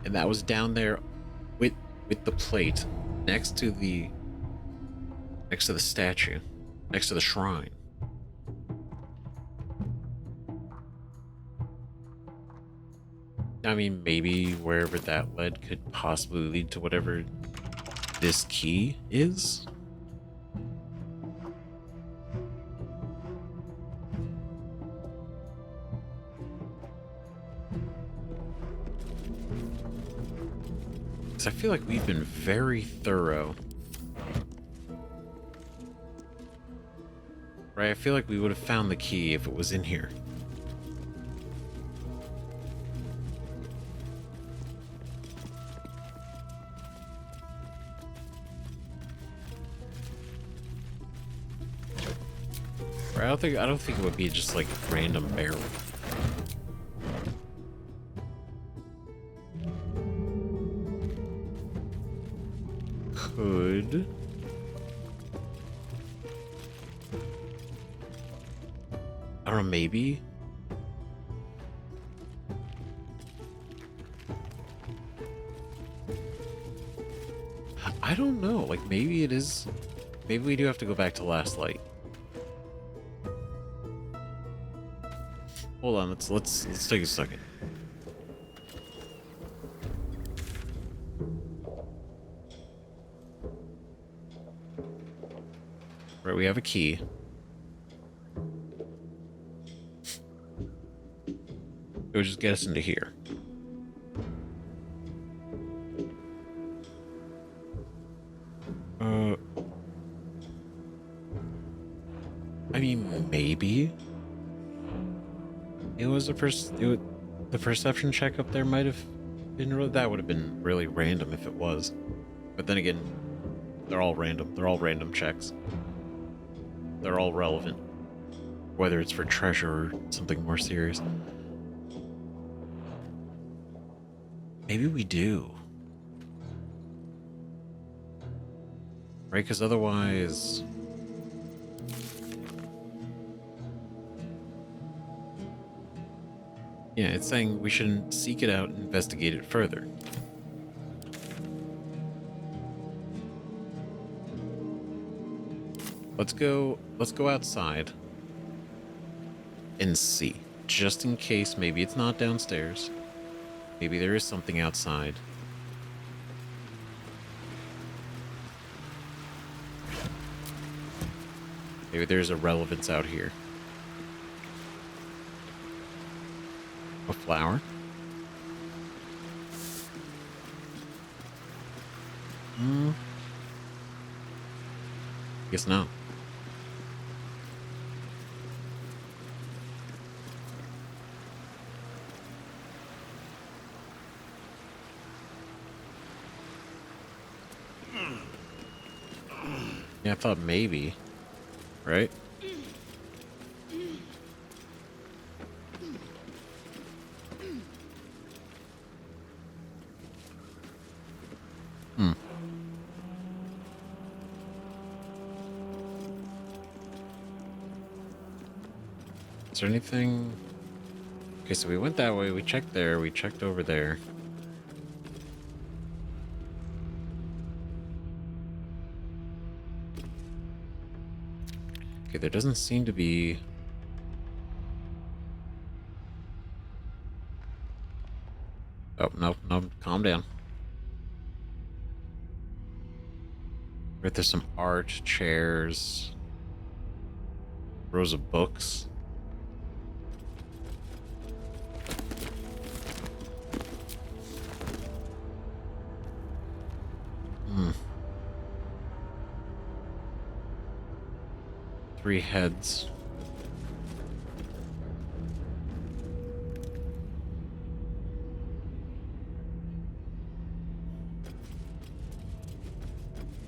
And that was down there with the plate next to the statue, next to the shrine. I mean, maybe wherever that led could possibly lead to whatever this key is. Because I feel like we've been very thorough. Right? I feel like we would have found the key if it was in here. Right? I don't think it would be just like a random barrel. Could. I don't know, maybe. I don't know. Like, maybe it is. Maybe we do have to go back to Last Light. Hold on. Let's take a second. Right, we have a key. It would just get us into here. I mean, maybe it was the perception check up there might have been that would have been really random if it was. But then again, they're all random. They're all random checks. They're all relevant, whether it's for treasure or something more serious. Maybe we do. Right? Because otherwise... Yeah, it's saying we shouldn't seek it out and investigate it further. Let's go outside and see. Just in case maybe it's not downstairs. Maybe there is something outside. Maybe there's a relevance out here. A flower? Guess no. Yeah, I thought maybe, right? Is there anything? Okay, so we went that way, we checked there, we checked over there. Okay, there doesn't seem to be... Oh, no, calm down. Right, there's some art, chairs, rows of books. Three heads.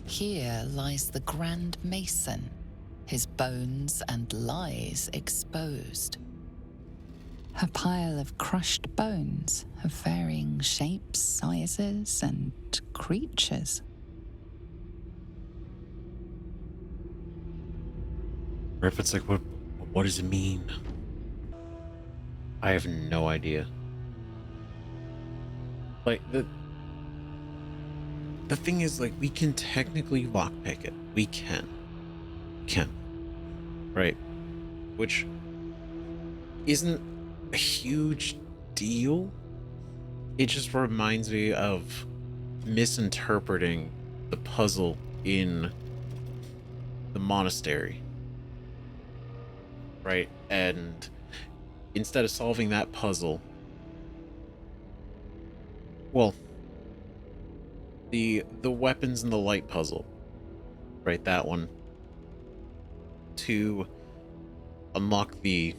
Here lies the Grand Mason, his bones and lies exposed. A pile of crushed bones of varying shapes, sizes, and creatures. If it's like, what does it mean? I have no idea. Like, the thing is, like, we can technically lockpick it. We can. Right? Which isn't a huge deal. It just reminds me of misinterpreting the puzzle in the monastery. Right? And instead of solving that puzzle, well, the weapons and the light puzzle, right? That one, to unlock the,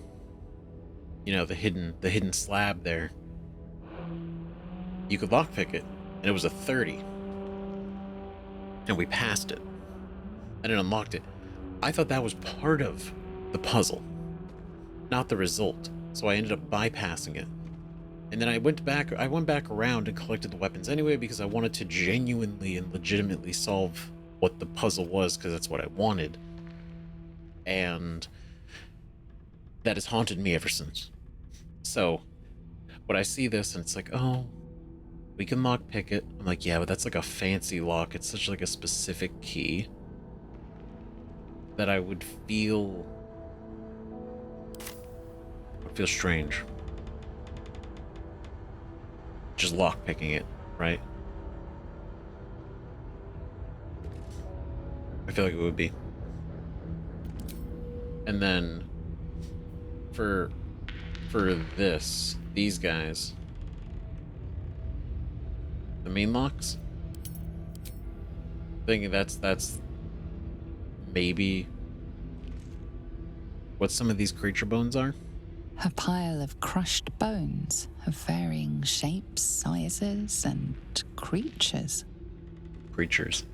you know, the hidden slab there, you could lockpick it, and it was a 30, and we passed it, and it unlocked it. I thought that was part of the puzzle, not the result, so I ended up bypassing it. And then I went back around and collected the weapons anyway, because I wanted to genuinely and legitimately solve what the puzzle was, because that's what I wanted. And that has haunted me ever since. So when I see this and it's like, oh, we can lockpick it, I'm like, yeah, but that's like a fancy lock. It's such like a specific key that I would feel strange just lockpicking it, right? I feel like it would be. And then for these guys, the main locks, thinking that's maybe what some of these creature bones are. A pile of crushed bones of varying shapes, sizes, and creatures. Creatures.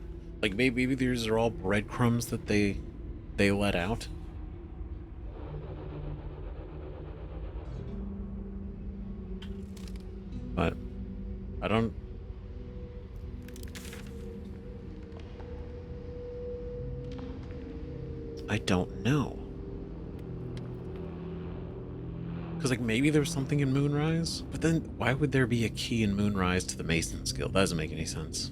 Like maybe these are all breadcrumbs that they let out. But I don't know. Because, like, maybe there's something in Moonrise, but then why would there be a key in Moonrise to the Mason's Guild? That doesn't make any sense.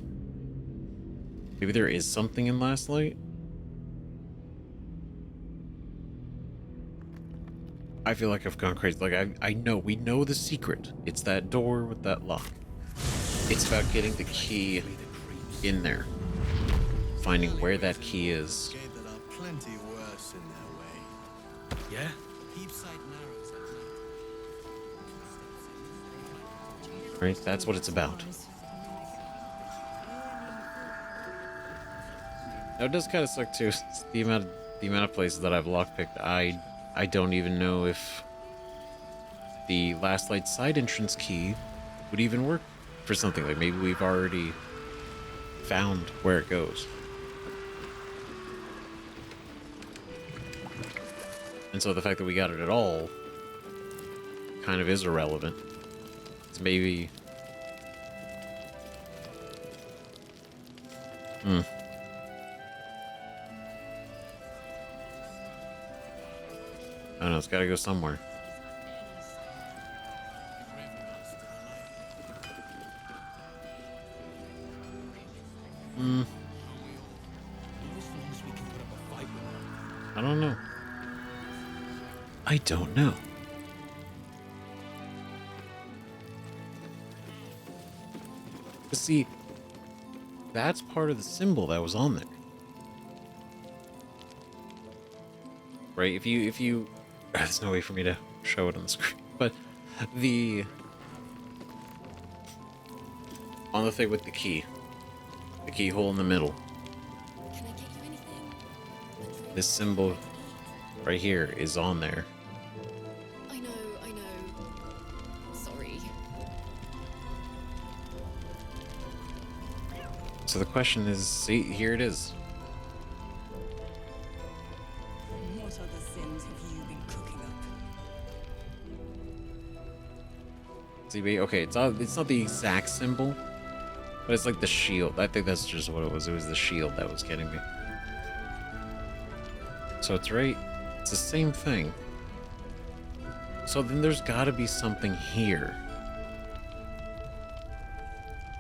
Maybe there is something in Last Light? I feel like I've gone crazy. Like, I know, we know the secret. It's that door with that lock. It's about getting the key in there. Finding where that key is. Yeah? Right? That's what it's about. Now, it does kind of suck too. The amount of places that I've lockpicked. I don't even know if the Last Light side entrance key would even work for something. Like maybe we've already found where it goes. And so the fact that we got it at all kind of is irrelevant. It's maybe... I don't know, it's gotta go somewhere. I don't know. I don't know. But see, that's part of the symbol that was on there. Right? If you there's no way for me to show it on the screen, but on the thing with the keyhole in the middle, Can I get you anything? this symbol right here is on there. I know. Sorry. So the question is, see, here it is. What other sins have you been cooking up? See, okay, it's not the exact symbol, but it's like the shield. I think that's just what it was. It was the shield that was getting me. So it's right. It's the same thing. So then there's got to be something here.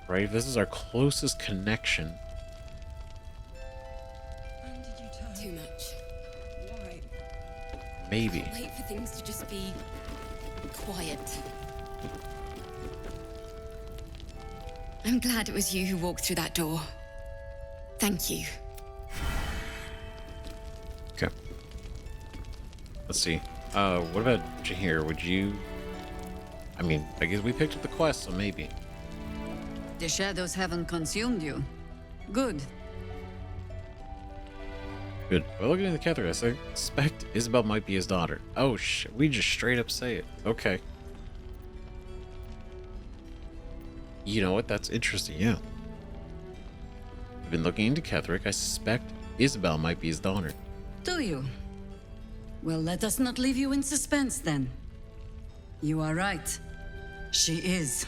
right? If this is our closest connection, When did you turn? Too much. Why? maybe. Wait for things to just be quiet. I'm glad it was you who walked through that door. Thank you. Okay. Let's see. What about Jahir? Would you... I mean, I guess we picked up the quest, so maybe. The shadows haven't consumed you. Good. Good. Well, looking at the Catholic, I suspect Isabel might be his daughter. Oh, shit. We just straight up say it. Okay. You know what? That's interesting, yeah. I've been looking into Ketherick. I suspect Isabel might be his daughter. Do you? Well, let us not leave you in suspense then. You are right. She is.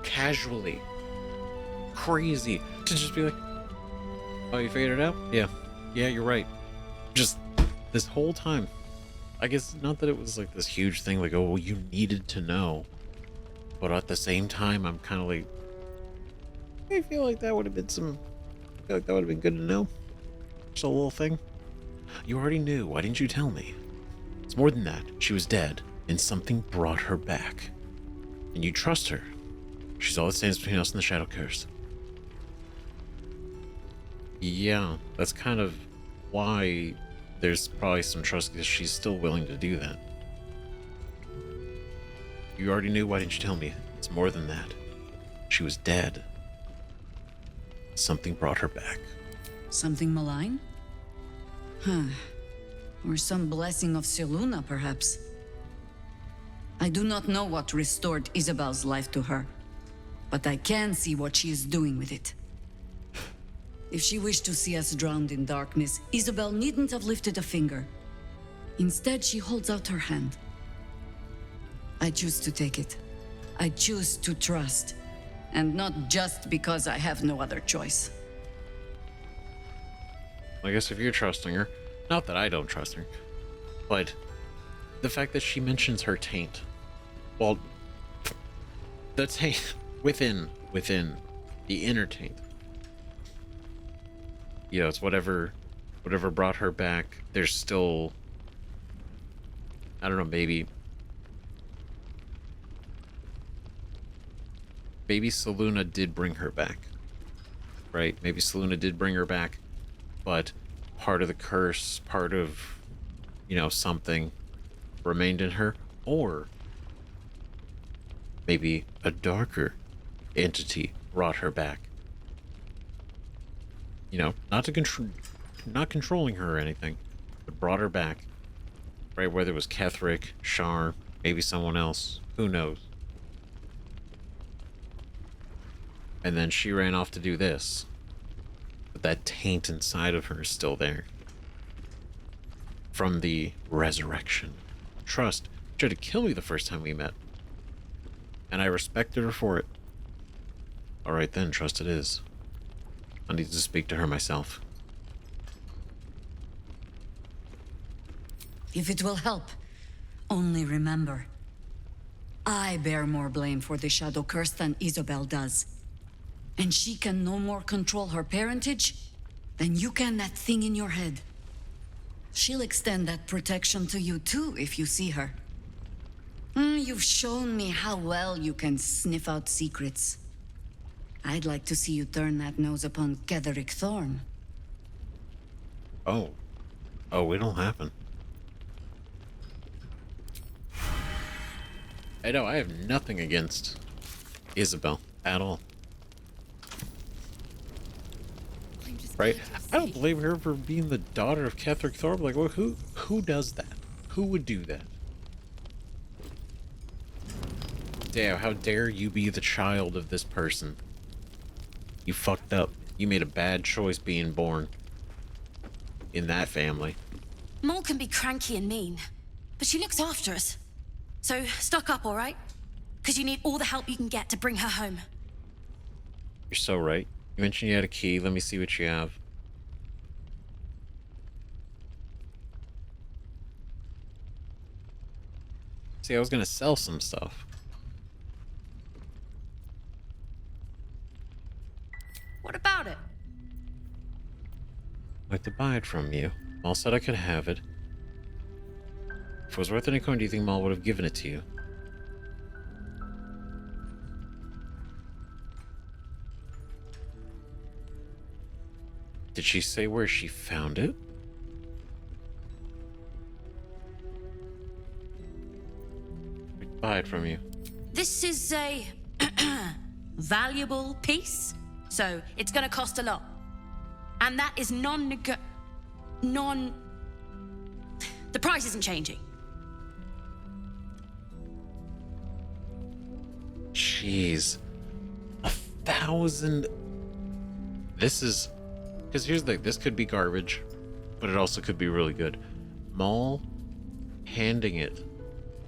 Casually. Crazy. To just be like, oh, you figured it out? Yeah. Yeah, you're right. Just this whole time. I guess not that it was like this huge thing, like, oh, well, you needed to know. But at the same time, I'm kind of like, I feel like that would have been I feel like that would have been good to know. Just a little thing. You already knew. Why didn't you tell me? It's more than that. She was dead, and something brought her back. And you trust her. She's all that stands between us and the Shadow Curse. Yeah, that's kind of why there's probably some trust, because she's still willing to do that. You already knew. Why didn't you tell me? It's more than that. She was dead. Something brought her back. Something malign? Huh. Or some blessing of Seluna, perhaps. I do not know what restored Isabel's life to her, but I can see what she is doing with it. If she wished to see us drowned in darkness, Isabel needn't have lifted a finger. Instead, she holds out her hand. I choose to take it. I choose to trust. And not just because I have no other choice. I guess if you're trusting her, not that I don't trust her, but the fact that she mentions her taint, well, the taint within the inner taint, you know, it's whatever brought her back. There's still, I don't know, maybe Seluna did bring her back, right? Maybe Seluna did bring her back, but part of the curse, part of, you know, something remained in her, or maybe a darker entity brought her back. You know, not controlling her or anything, but brought her back, right? Whether it was Ketherick, Shar, maybe someone else, who knows? And then she ran off to do this. But that taint inside of her is still there. From the resurrection. Trust. She tried to kill me the first time we met. And I respected her for it. Alright then, trust it is. I need to speak to her myself. If it will help, only remember, I bear more blame for the Shadow Curse than Isabel does. And she can no more control her parentage than you can that thing in your head. She'll extend that protection to you too if you see her. You've shown me how well you can sniff out secrets. I'd like to see you turn that nose upon Ketherick Thorn. Oh, it'll happen. I know, I have nothing against Isabel at all. Right? I don't blame her for being the daughter of Ketherick Thorn. Like, well, who does that? Who would do that? Damn, how dare you be the child of this person? You fucked up. You made a bad choice being born in that family. Mol can be cranky and mean, but she looks after us. So, stock up, alright? Because you need all the help you can get to bring her home. You're so right. You mentioned you had a key. Let me see what you have. See, I was gonna sell some stuff. What about it? I'd like to buy it from you. Maul said I could have it. If it was worth any coin, do you think Maul would have given it to you? Did she say where she found it? I'd buy it from you. This is a valuable piece, so it's gonna cost a lot. And that is The price isn't changing. Jeez. 1,000. This is... Because here's the thing. This could be garbage, but it also could be really good. Maul handing it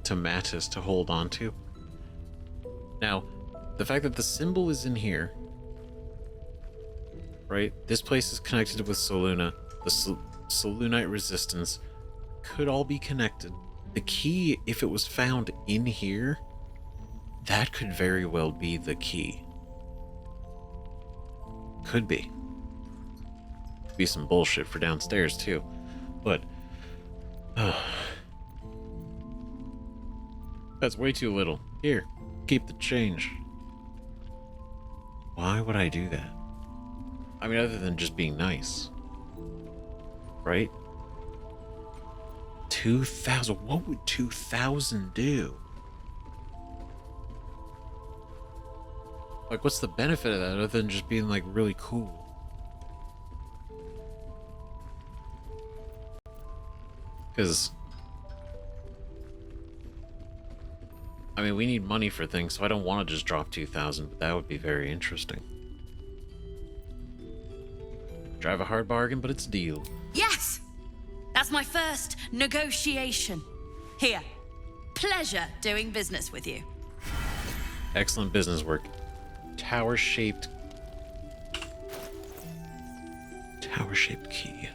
to Mattis to hold on to. Now, the fact that the symbol is in here, right? This place is connected with Soluna. The Solunite resistance could all be connected. The key, if it was found in here, that could very well be the key. Could be. Be some bullshit for downstairs too, but that's way too little. Here, keep the change. Why would I do that? I mean, other than just being nice, right? 2,000. What would 2,000 do? Like, what's the benefit of that other than just being like really cool? Because, I mean, we need money for things, so I don't want to just drop 2,000, but that would be very interesting. Drive a hard bargain, but it's a deal. Yes! That's my first negotiation. Here. Pleasure doing business with you. Excellent business work. Tower-shaped key.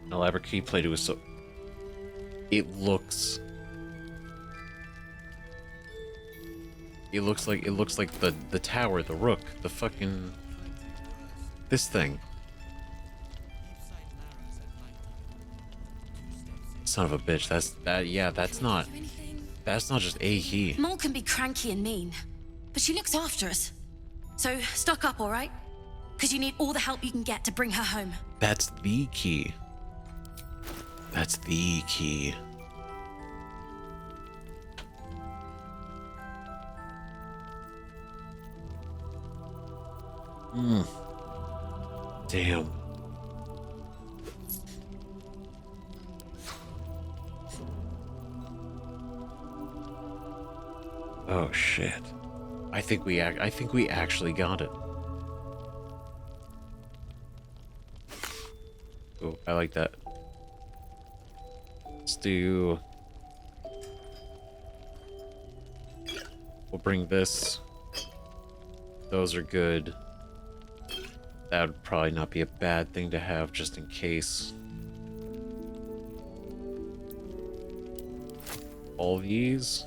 An elaborate key plated with so... It looks like the tower, the rook, the fucking... This thing. Son of a bitch, that's not just a key. Maul can be cranky and mean, but she looks after us. So stock up, all right? Because you need all the help you can get to bring her home. That's the key. That's the key. Damn. Oh shit. I think we actually got it. Oh, I like that. Let's do... We'll bring this. Those are good. That would probably not be a bad thing to have just in case. All these.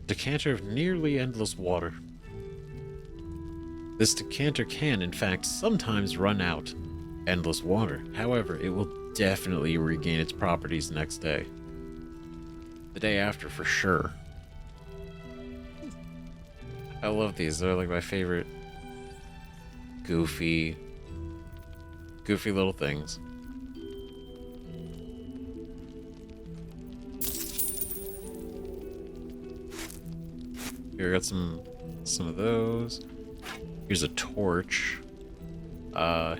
Decanter of nearly endless water. This decanter can, in fact, sometimes run out endless water. However, it will definitely regain its properties the next day. The day after, for sure. I love these. They're like my favorite goofy little things. Here, I got some of those. Here's a torch. Put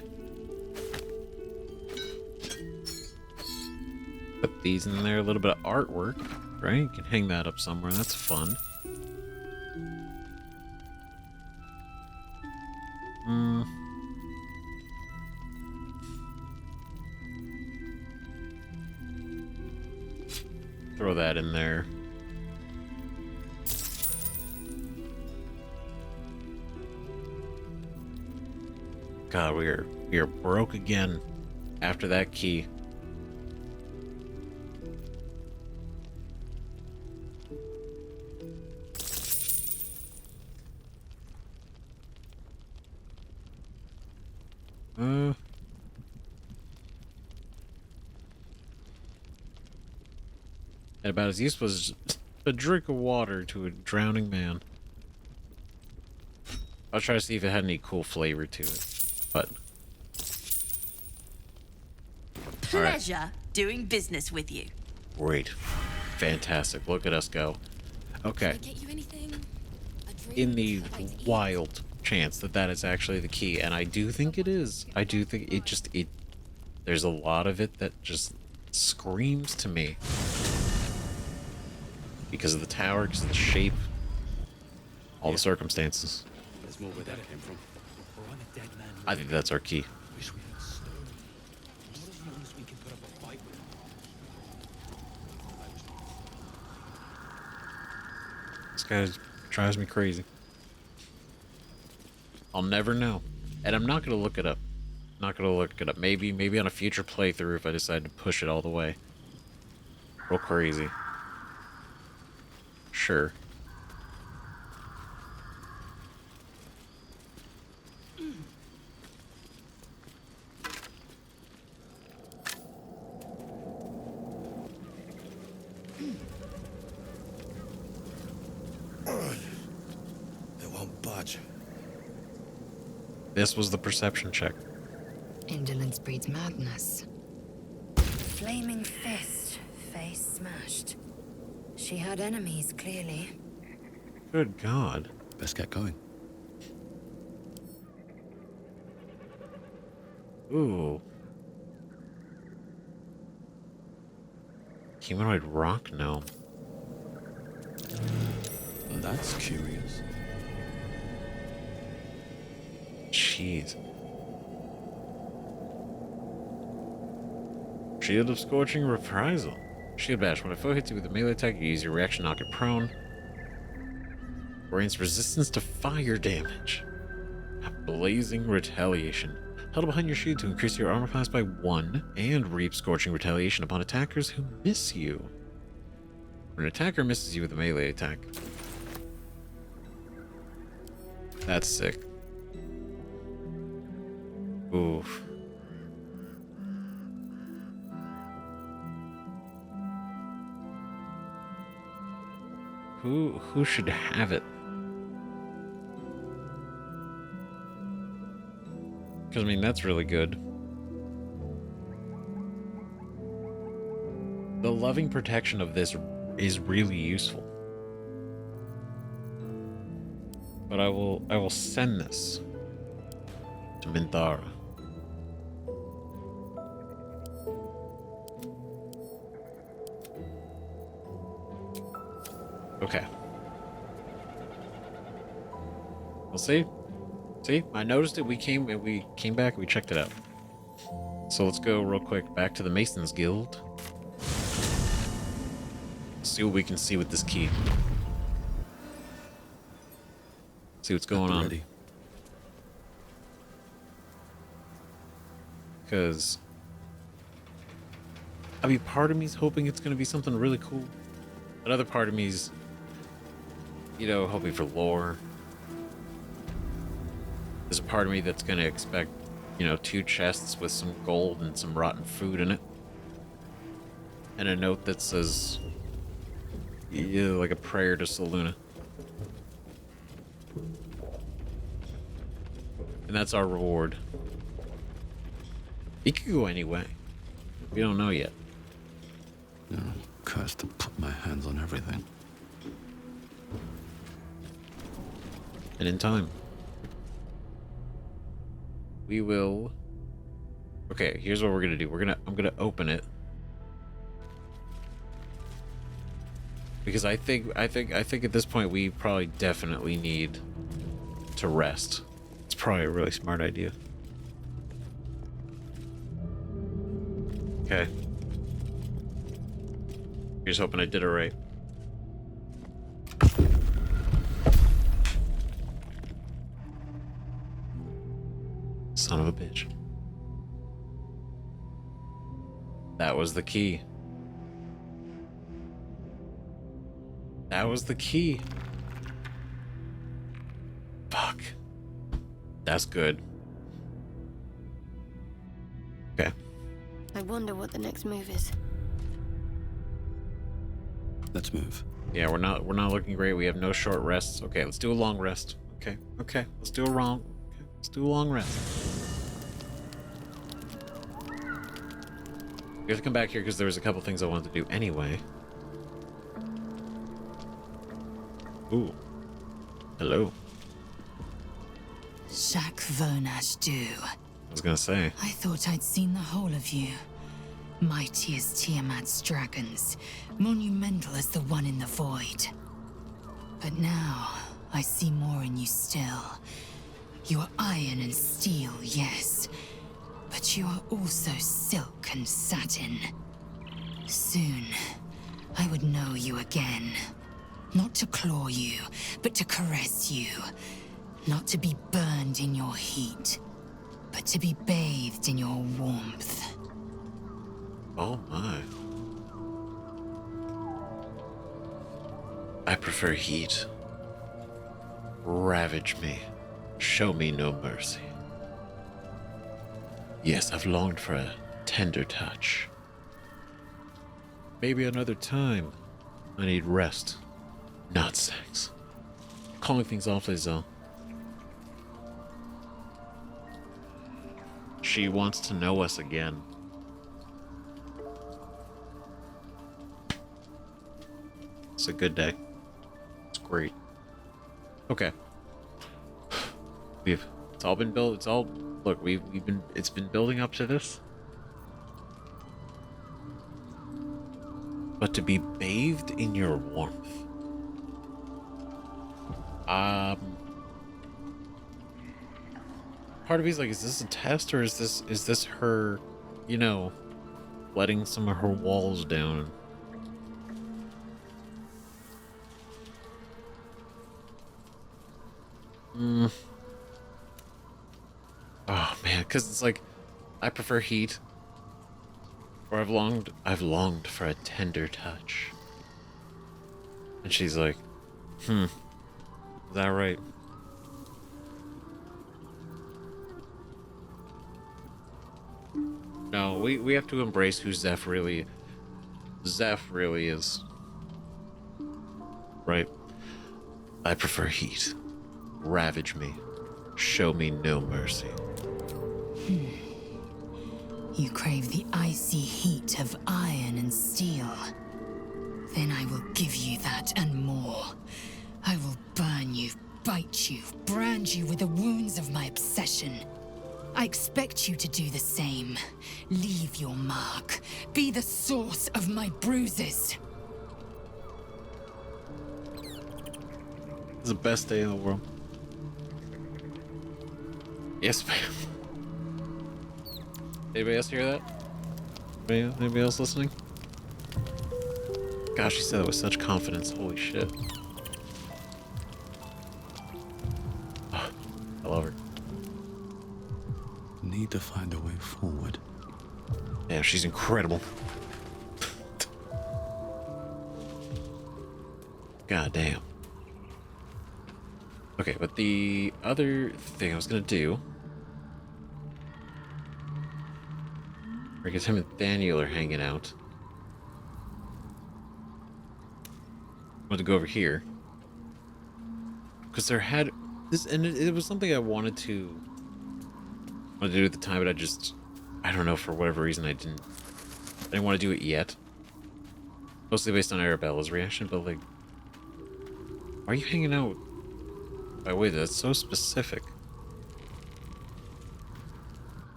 these in there. A little bit of artwork, right? You can hang that up somewhere. That's fun. Throw that in there. God, we are broke again after that key. And about as useful as a drink of water to a drowning man. I'll try to see if it had any cool flavor to it, but... Pleasure doing business with you. Great. Fantastic. Look at us go. Okay. Can I get you anything? A drink? In the Something to eat? wild chance that that is actually the key, and I do think it is. I do think it there's a lot of it that just screams to me. Because of the tower, because of the shape, all the circumstances. There's more where that came from. We're on a dead man. I think that's our key. Wish we had stone. Not as long as we can put up a fight with. This guy drives me crazy. I'll never know. And I'm not going to look it up. Not going to look it up. Maybe on a future playthrough if I decide to push it all the way. Real crazy. Sure. They won't budge. This was the perception check. Indolence breeds madness. Flaming fist, face smashed. She had enemies, clearly. Good God. Best get going. Ooh. Humanoid rock gnome. That's curious. Jeez. Shield of Scorching Reprisal. Shield Bash. When a foe hits you with a melee attack, you use your reaction to knock it prone. Grants resistance to fire damage. Blazing Retaliation. Held behind your shield to increase your armor class by 1 and reap Scorching Retaliation upon attackers who miss you. When an attacker misses you with a melee attack. That's sick. Oof. Who should have it? Because, I mean, that's really good. The loving protection of this is really useful. But I will send this to Minthara. Okay. We'll see. See, I noticed it. We came back. We checked it out. So let's go real quick back to the Masons Guild. See what we can see with this key. See what's going on. Ready. Because I mean, part of me's hoping it's going to be something really cool. Another part of me's, you know, hoping for lore. There's a part of me that's going to expect, you know, 2 chests with some gold and some rotten food in it. And a note that says, yeah, like a prayer to Selûne. And that's our reward. It could go any way. We don't know yet. No, cursed to put my hands on everything. And in time. We will. Okay, here's what we're gonna do. I'm gonna open it. Because I think at this point we probably definitely need to rest. It's probably a really smart idea. Okay. Here's hoping I did it right. son of a bitch. That was the key. That was the key. Fuck. That's good. Okay. I wonder what the next move is. Let's move. Yeah, we're not looking great. We have no short rests. Okay, let's do a long rest. Okay, let's do a long rest. We have to come back here because there was a couple things I wanted to do anyway. Ooh. Hello. Jacques Vernache do. I was gonna say. I thought I'd seen the whole of you. Mighty as Tiamat's dragons, monumental as the one in the void. But now, I see more in you still. You are iron and steel, yes. But you are also silk and satin. Soon, I would know you again. Not to claw you, but to caress you. Not to be burned in your heat, but to be bathed in your warmth. Oh my. I prefer heat. Ravage me. Show me no mercy. Yes, I've longed for a tender touch. Maybe another time. I need rest, not sex. Calling things off is she wants to know us again. It's a good day. It's great. Okay. It's all been built. It's all, look, it's been building up to this. But to be bathed in your warmth. Part of me's like, is this a test or is this her, you know, letting some of her walls down? Oh man, because it's like, I prefer heat, or I've longed for a tender touch. And she's like, is that right? No, we have to embrace who Zeph really is. Right? I prefer heat. Ravage me. Show me no mercy. You crave the icy heat of iron and steel. Then I will give you that and more. I will burn you, bite you, brand you with the wounds of my obsession. I expect you to do the same. Leave your mark. Be the source of my bruises. It's the best day in the world. Yes, ma'am. Anybody else hear that? Anybody else listening? Gosh, she said it with such confidence. Holy shit. Oh, I love her. Need to find a way forward. Yeah, she's incredible. God damn. Okay, but the other thing I was gonna do, because him and Daniel are hanging out. I'm going to go over here. Because there had this, and it was something I wanted to do at the time, but I don't know, for whatever reason I didn't want to do it yet. Mostly based on Arabella's reaction, but like, why are you hanging out? By the way, that's so specific.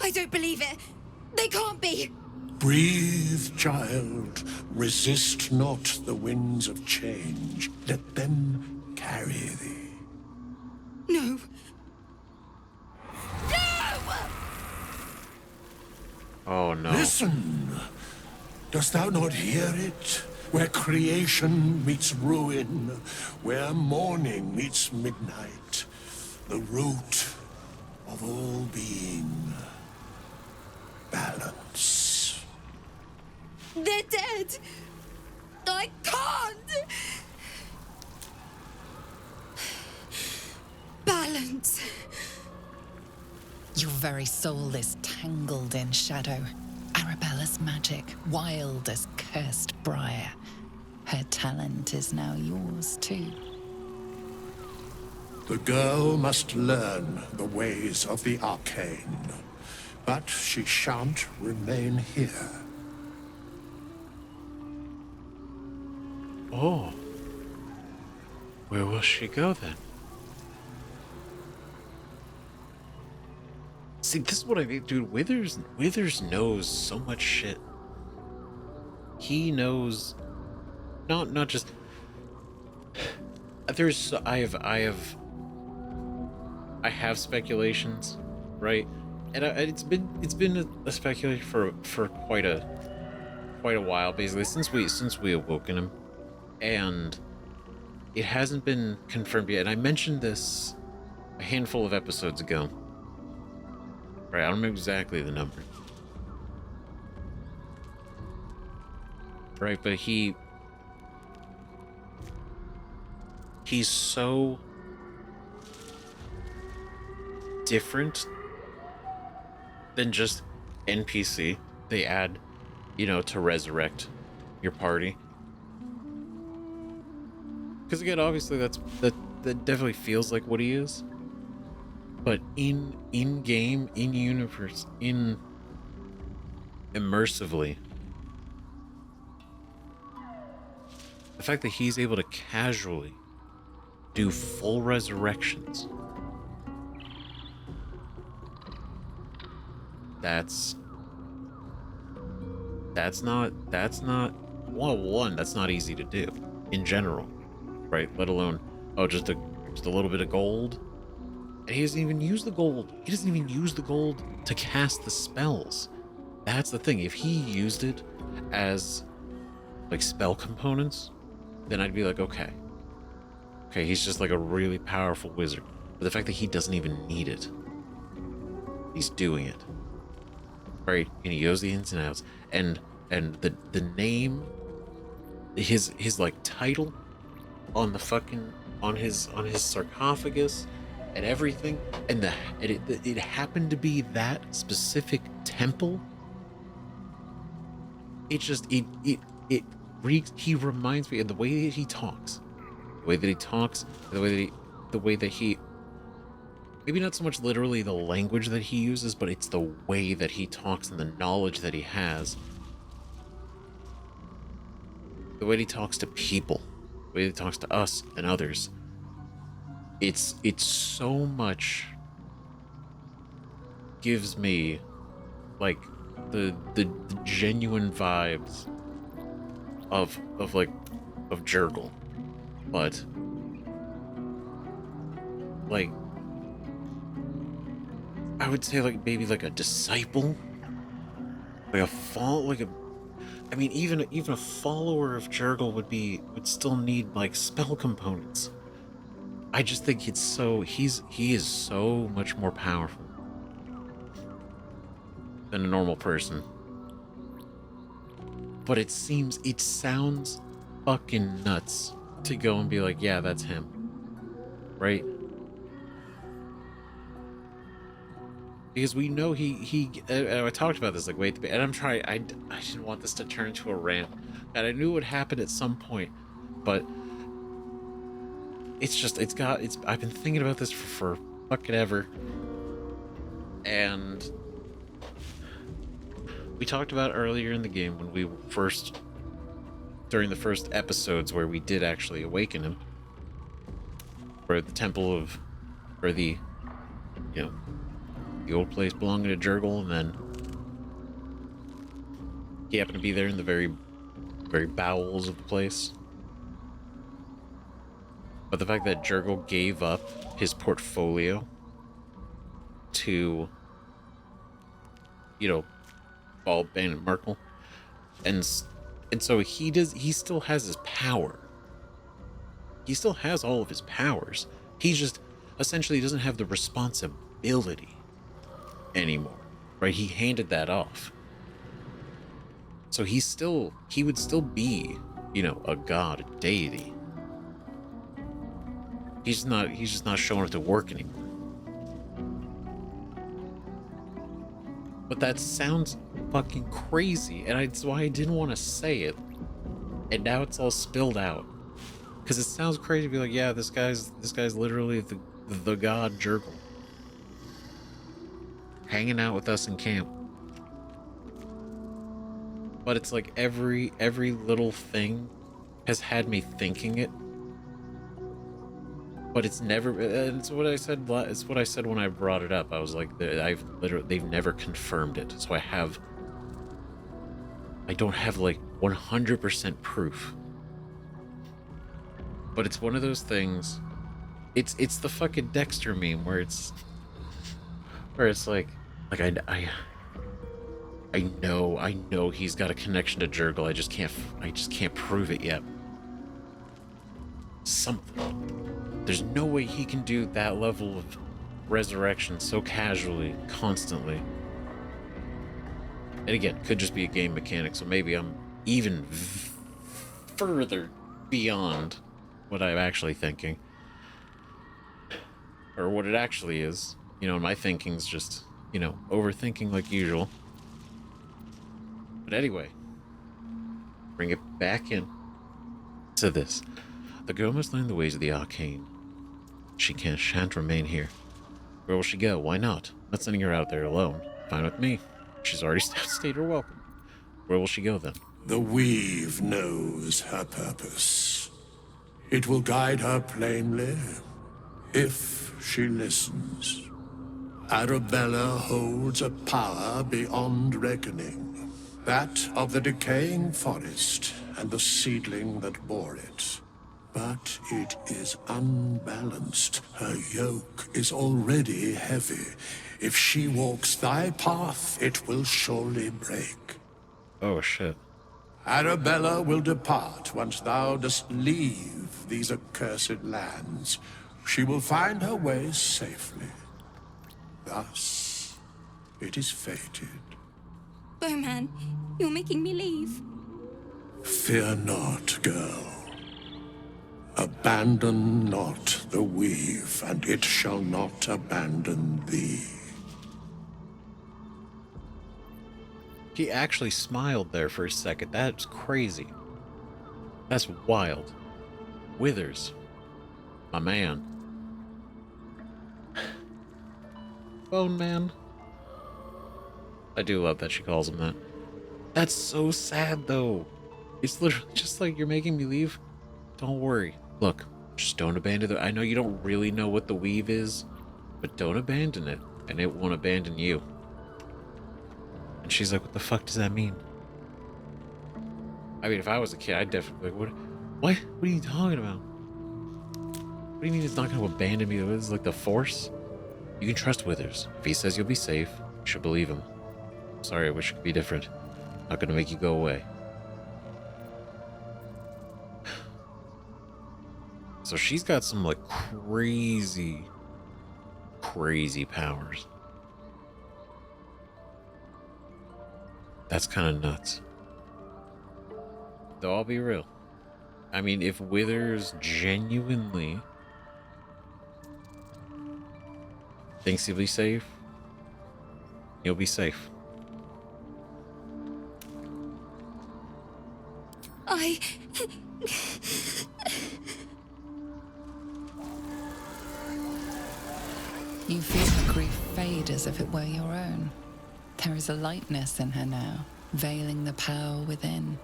I don't believe it. They can't be. Breathe, child. Resist not the winds of change. Let them carry thee. No. Oh no. Listen! Dost thou not hear it? Where creation meets ruin, where morning meets midnight, the root of all being. Balance. They're dead! I can't! Balance. Your very soul is tangled in shadow. Arabella's magic, wild as cursed briar. Her talent is now yours too. The girl must learn the ways of the arcane, but she shan't remain here. Oh. Where will she go then? See, this is what I mean, dude. Withers knows so much shit. He knows not just I have speculations, right? And it's been a speculation for quite a while, basically since we awoken him, and it hasn't been confirmed yet. And I mentioned this a handful of episodes ago. Right, I don't remember exactly the number. Right, but he's so different than just NPC they add, to resurrect your party. Because again, obviously that definitely feels like what he is. But in game, in universe, immersively, the fact that he's able to casually do full resurrections, that's not that's not easy to do in general, right? Let alone just a little bit of gold. And he doesn't even use the gold. He doesn't even use the gold to cast the spells. That's the thing. If he used it as like spell components, then I'd be like, okay, he's just like a really powerful wizard. But the fact that he doesn't even need it, he's doing it, right? And he knows the ins and outs. And the name, his like title on the fucking on his sarcophagus. And everything, and it happened to be that specific temple. It just he reminds me of the way that he talks, the way that he maybe not so much literally the language that he uses, but it's the way that he talks and the knowledge that he has, the way he talks to people, the way he talks to us and others. It's so much gives me like the genuine vibes of Jurgle, but like I would say like maybe like a disciple, like a I mean even a follower of Jurgle would still need like spell components. I just think he is so much more powerful than a normal person. But it sounds fucking nuts to go and be like, yeah, that's him. Right? Because we know I talked about this like way at the and I didn't want this to turn into a rant. And I knew it would happen at some point, but I've been thinking about this for fucking ever. And we talked about earlier in the game when we during the first episodes where we did actually awaken him, where the temple of, or the old place belonging to Jurgle, and then he happened to be there in the very, very bowels of the place. But the fact that Jurgle gave up his portfolio to, Baldbane and Merkel, and so he still has his power. He still has all of his powers. He just essentially doesn't have the responsibility anymore, right? He handed that off. So he would still be, you know, a god, a deity. He's just not showing up to work anymore. But that sounds fucking crazy, and that's why I didn't want to say it. And now it's all spilled out. Because it sounds crazy to be like, yeah, this guy's literally the god Jurgle. Hanging out with us in camp. But it's like every little thing has had me thinking it. But it's never, it's what I said when I brought it up. I was like, they've never confirmed it. So I don't have like 100% proof. But it's one of those things, it's the fucking Dexter meme where it's like I know he's got a connection to Jurgle. I just can't prove it yet. Something. There's no way he can do that level of resurrection so casually, constantly. And again, could just be a game mechanic, so maybe I'm even further beyond what I'm actually thinking. Or what it actually is. You know, my thinking's just, you know, overthinking like usual. But anyway, bring it back in to this. The girl must learn the ways of the arcane. She shan't remain here. Where will she go? Why not? Not sending her out there alone. Fine with me. She's already stated her welcome. Where will she go then? The weave knows her purpose. It will guide her plainly, if she listens. Arabella holds a power beyond reckoning. That of the decaying forest and the seedling that bore it. But it is unbalanced. Her yoke is already heavy. If she walks thy path, it will surely break. Oh, shit. Arabella will depart once thou dost leave these accursed lands. She will find her way safely. Thus, it is fated. Bowman, you're making me leave. Fear not, girl. Abandon not the weave, and it shall not abandon thee. He actually smiled there for a second. That's crazy. That's wild. Withers. My man. Bone Man. I do love that she calls him that. That's so sad, though. It's literally just like, you're making me leave. Don't worry. Look, just don't abandon it. I know you don't really know what the weave is, but don't abandon it, and it won't abandon you. And she's like, what the fuck does that mean? I mean, if I was a kid, I'd definitely be like, what are you talking about? What do you mean it's not going to abandon me? It's like the Force? You can trust Withers. If he says you'll be safe, you should believe him. Sorry, I wish it could be different. Not going to make you go away. So she's got some, like, crazy powers. That's kind of nuts. Though I'll be real. I mean, if Withers genuinely thinks he'll be safe, he'll be safe. You feel her grief fade as if it were your own. There is a lightness in her now, veiling the power within,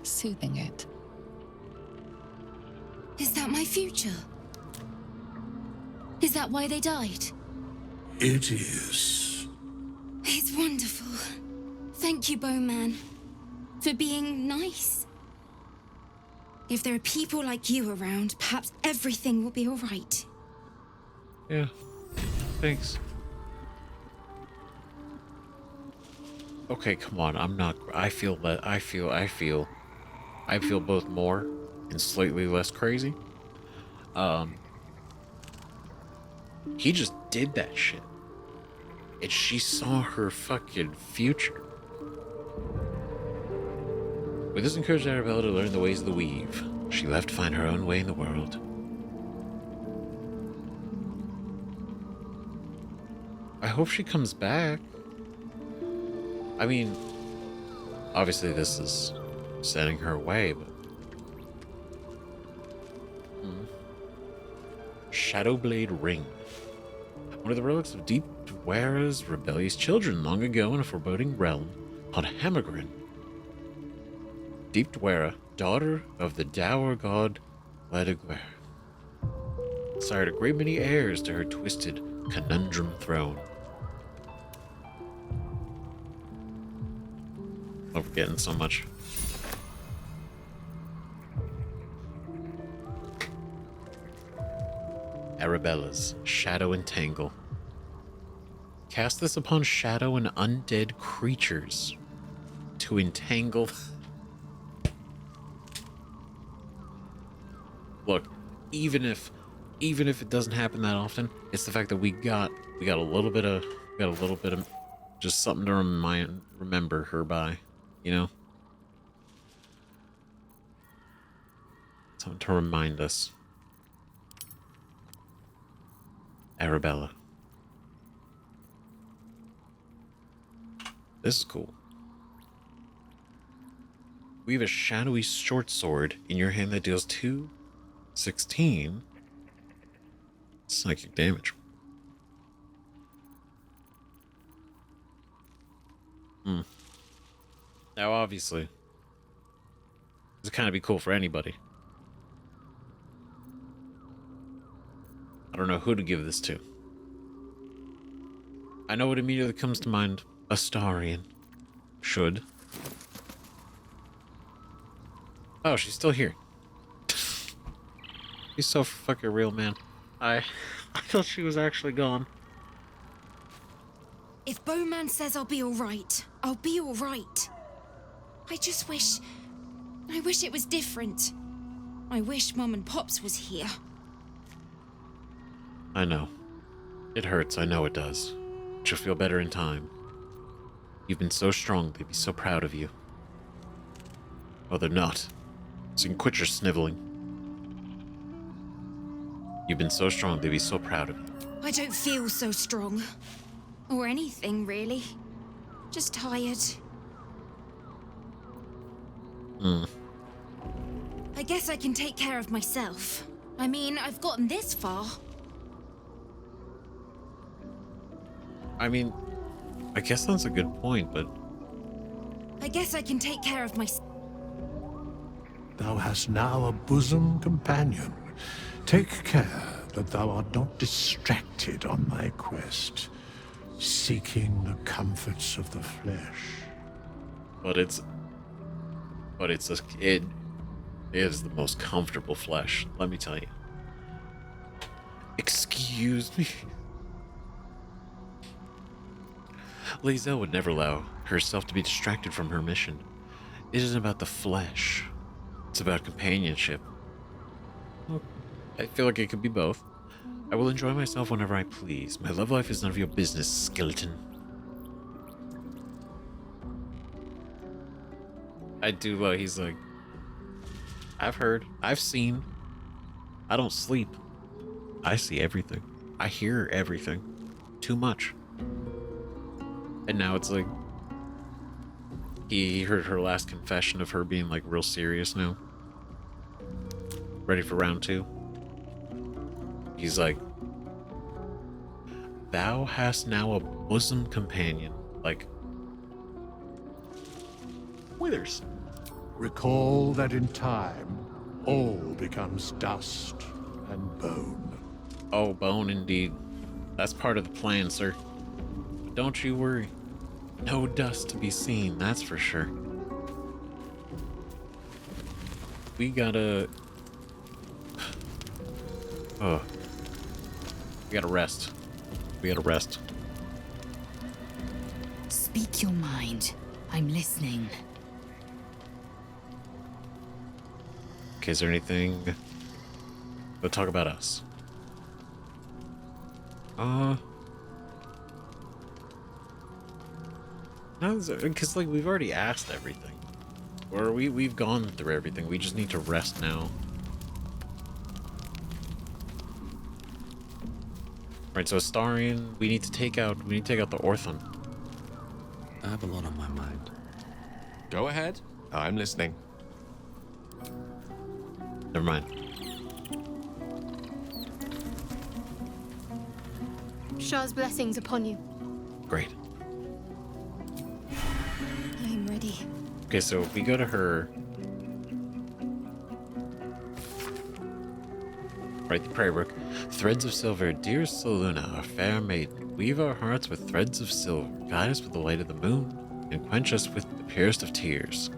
soothing it. Is that my future? Is that why they died? It is. It's wonderful. Thank you, Bowman, for being nice. If there are people like you around, perhaps everything will be all right. Yeah. Thanks. Okay, come on. I feel both more and slightly less crazy. He just did that shit. And she saw her fucking future. With this encouraged Arabella to learn the ways of the weave, she left to find her own way in the world. I hope she comes back. I mean, obviously this is setting her away, but... Shadowblade Ring. One of the relics of Deep Dwara's rebellious children long ago in a foreboding realm called Hammergren. Deep Dwara, daughter of the dour god Ladiguer, sired a great many heirs to her twisted conundrum throne. I'm forgetting so much. Arabella's Shadow Entangle. Cast this upon shadow and undead creatures to entangle. Look, even if it doesn't happen that often, it's the fact that we got a little bit of just something to remember her by, you know? Something to remind us. Arabella. This is cool. We have a shadowy short sword in your hand that deals 2d16 psychic damage. Now, obviously, this kind of be cool for anybody. I don't know who to give this to. I know what immediately comes to mind. Astarion. Should. Oh, she's still here. He's so fucking real, man. I thought she was actually gone. If Bowman says I'll be alright, I'll be alright. I wish it was different. I wish Mum and Pops was here. I know. It hurts, I know it does. But you'll feel better in time. You've been so strong, they'd be so proud of you. Oh, they're not. So you can quit your sniveling. You've been so strong, they'd be so proud of you. I don't feel so strong. Or anything, really. Just tired. I guess I can take care of myself. I mean, I've gotten this far. I mean, I guess that's a good point, but... I guess I can take care of myself. Thou hast now a bosom companion. Take care that thou art not distracted on thy quest, seeking the comforts of the flesh. it is the most comfortable flesh, let me tell you. Excuse me? Lae'zel would never allow herself to be distracted from her mission. It isn't about the flesh. It's about companionship. Well, I feel like it could be both. I will enjoy myself whenever I please. My love life is none of your business, skeleton. I do, he's like, I've heard, I've seen. I don't sleep. I see everything. I hear everything. Too much. And now it's like, he heard her last confession of her being like real serious now. Ready for round 2. He's like, thou hast now a bosom companion. Like, withers. Recall that in time, all becomes dust and bone. Oh, bone indeed. That's part of the plan, sir. But don't you worry. No dust to be seen, that's for sure. We gotta... Oh. We gotta rest. We gotta rest. Speak your mind. I'm listening. Okay, is there anything... Let's talk about us. No, because like we've already asked everything, or we've gone through everything. We just need to rest now. Right. So Astarion, we need to take out the Orthon. I have a lot on my mind. Go ahead. I'm listening. Never mind. Shar's blessings upon you. Great. I am ready. Okay, so if we go to her, right, the prayer book. Threads of silver, dearest Seluna, our fair maiden, weave our hearts with threads of silver, guide us with the light of the moon, and quench us with the purest of tears.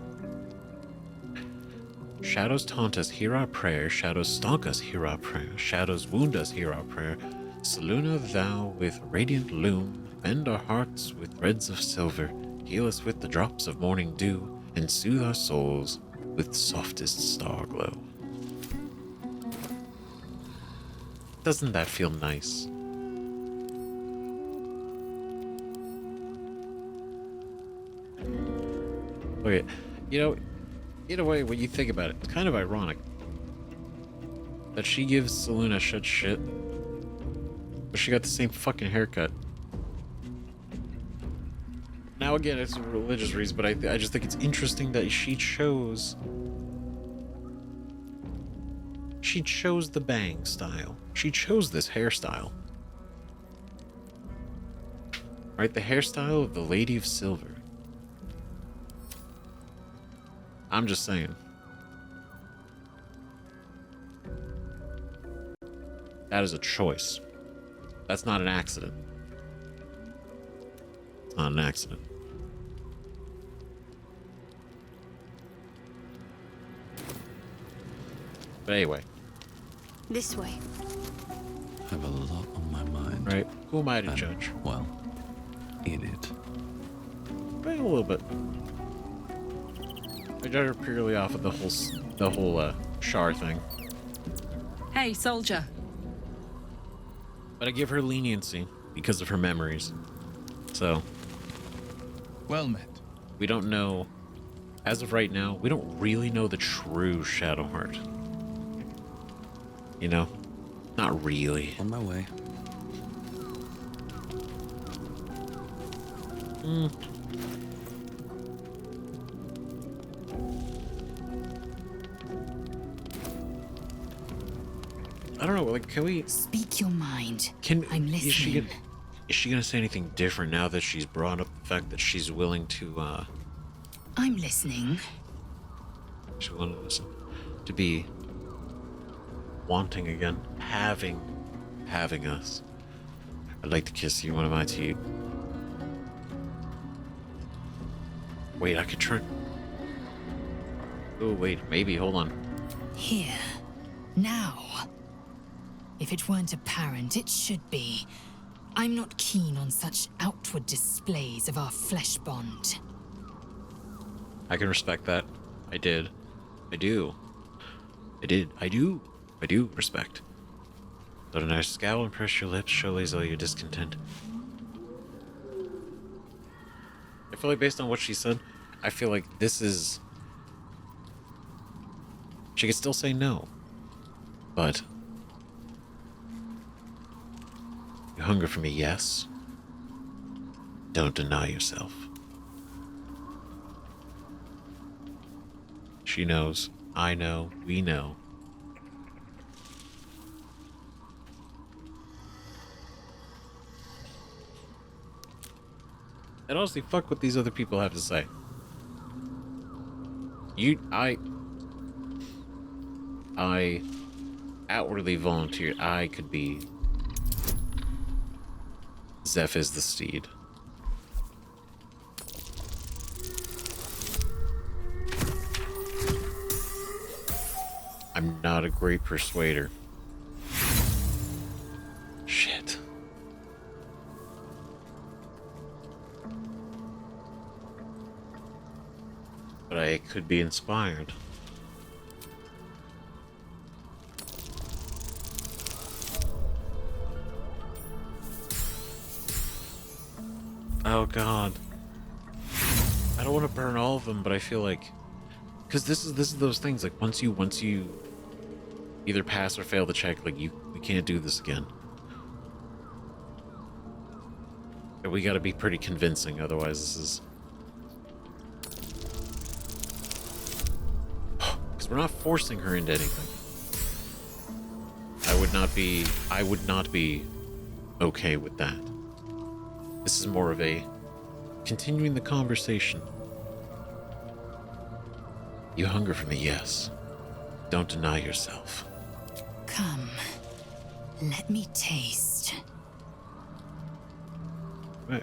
Shadows taunt us, hear our prayer. Shadows stalk us, hear our prayer. Shadows wound us, hear our prayer. Seluna, thou with radiant loom, bend our hearts with threads of silver, heal us with the drops of morning dew, and soothe our souls with softest star glow. Doesn't that feel nice? Okay, you know, in a way, when you think about it, it's kind of ironic that she gives Seluna such shit, but she got the same fucking haircut. Now again, it's a religious reason, but I just think it's interesting that she chose the bang style. She chose this hairstyle. Right, the hairstyle of the Lady of Silver. I'm just saying. That is a choice. That's not an accident. It's not an accident. But anyway. This way. I have a lot on my mind. Right. Who am I to judge? Well, in it. Right, a little bit. I judge her purely off of the whole Shar thing. Hey, soldier. But I give her leniency because of her memories. So. Well met. We don't know, as of right now, we don't really know the true Shadowheart. You know? Not really. On my way. I don't know, like, can we... Speak your mind. I'm listening. Is she gonna say anything different now that she's brought up the fact that she's willing to, I'm listening. she's willing to listen, to be wanting again, having us. I'd like to kiss you, one of my teeth. Wait, I could turn... Oh, wait, maybe, hold on. Here. Now. If it weren't apparent, it should be. I'm not keen on such outward displays of our flesh bond. I can respect that. I did. I do. I do respect. Let a nice scowl and press your lips, show all your discontent. I feel like based on what she said, I feel like this is... She could still say no. But... You hunger for me, yes? Don't deny yourself. She knows. I know. We know. And honestly, fuck what these other people have to say. I outwardly volunteered. I could be Zeph is the steed. I'm not a great persuader. Shit. But I could be inspired. Oh God. don't want to burn all of them, but I feel like, because this is those things like once you either pass or fail the check, like you can't do this again. And we got to be pretty convincing, otherwise this is. Because we're not forcing her into anything. I would not be okay with that. This is more of a continuing the conversation. You hunger for me, yes. Don't deny yourself. Come, let me taste. Right.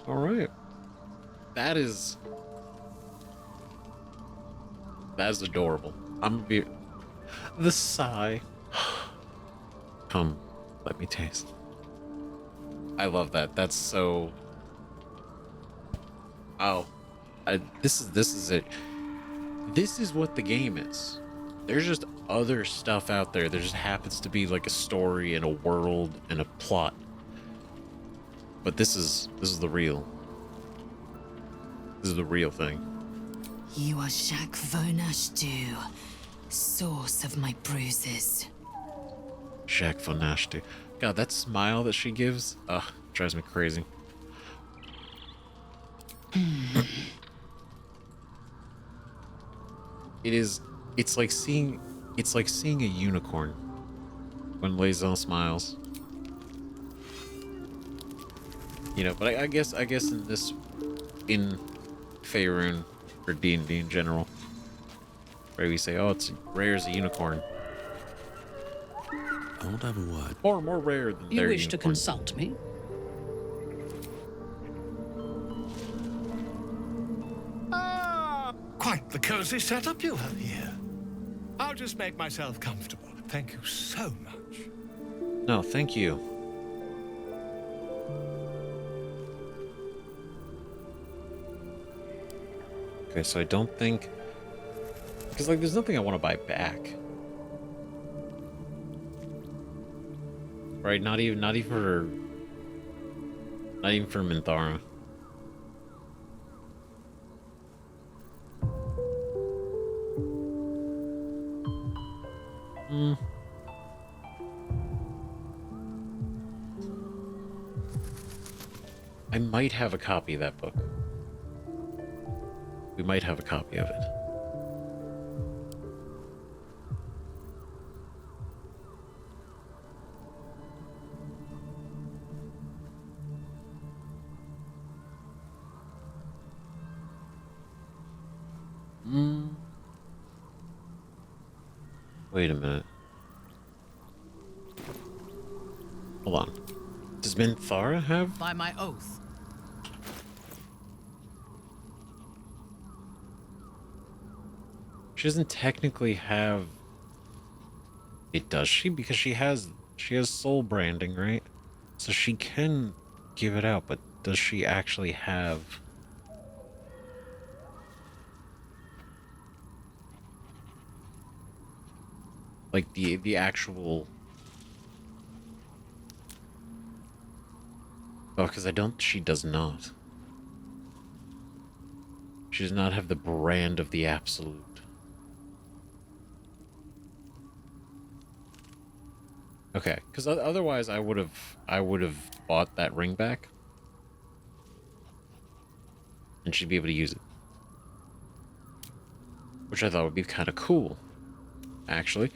All right. That's adorable. I'm gonna be the sigh. Come, let me taste. I love that. That's so. Oh, this is it. This is what the game is. There's just other stuff out there. There just happens to be like a story and a world and a plot. But this is the real. This is the real thing. You are Jacques Vonashtu, source of my bruises. Jacques Vonashtu. God, that smile that she gives, drives me crazy. It's like seeing a unicorn when Lae'zel smiles. You know, but I guess in Faerun or D&D in general, where we say, oh, it's rare as a unicorn. I want to have a word. Or more rare than You their wish to unicorn. consult me? Quite the cozy setup you have here. I'll just make myself comfortable. Thank you so much. No, thank you. Okay, so I don't think... Because, like, there's nothing I want to buy back. Right? Not even for Minthara. I might have a copy of that book. We might have a copy of it. Wait a minute. Hold on. Does Minthara have? By my oath. She doesn't technically have it, does she? Because she has soul branding, right? So she can give it out, but does she actually have like the actual? Oh, because she does not. She does not have the brand of the absolute. Okay, because otherwise I would have bought that ring back, and she'd be able to use it, which I thought would be kind of cool, actually.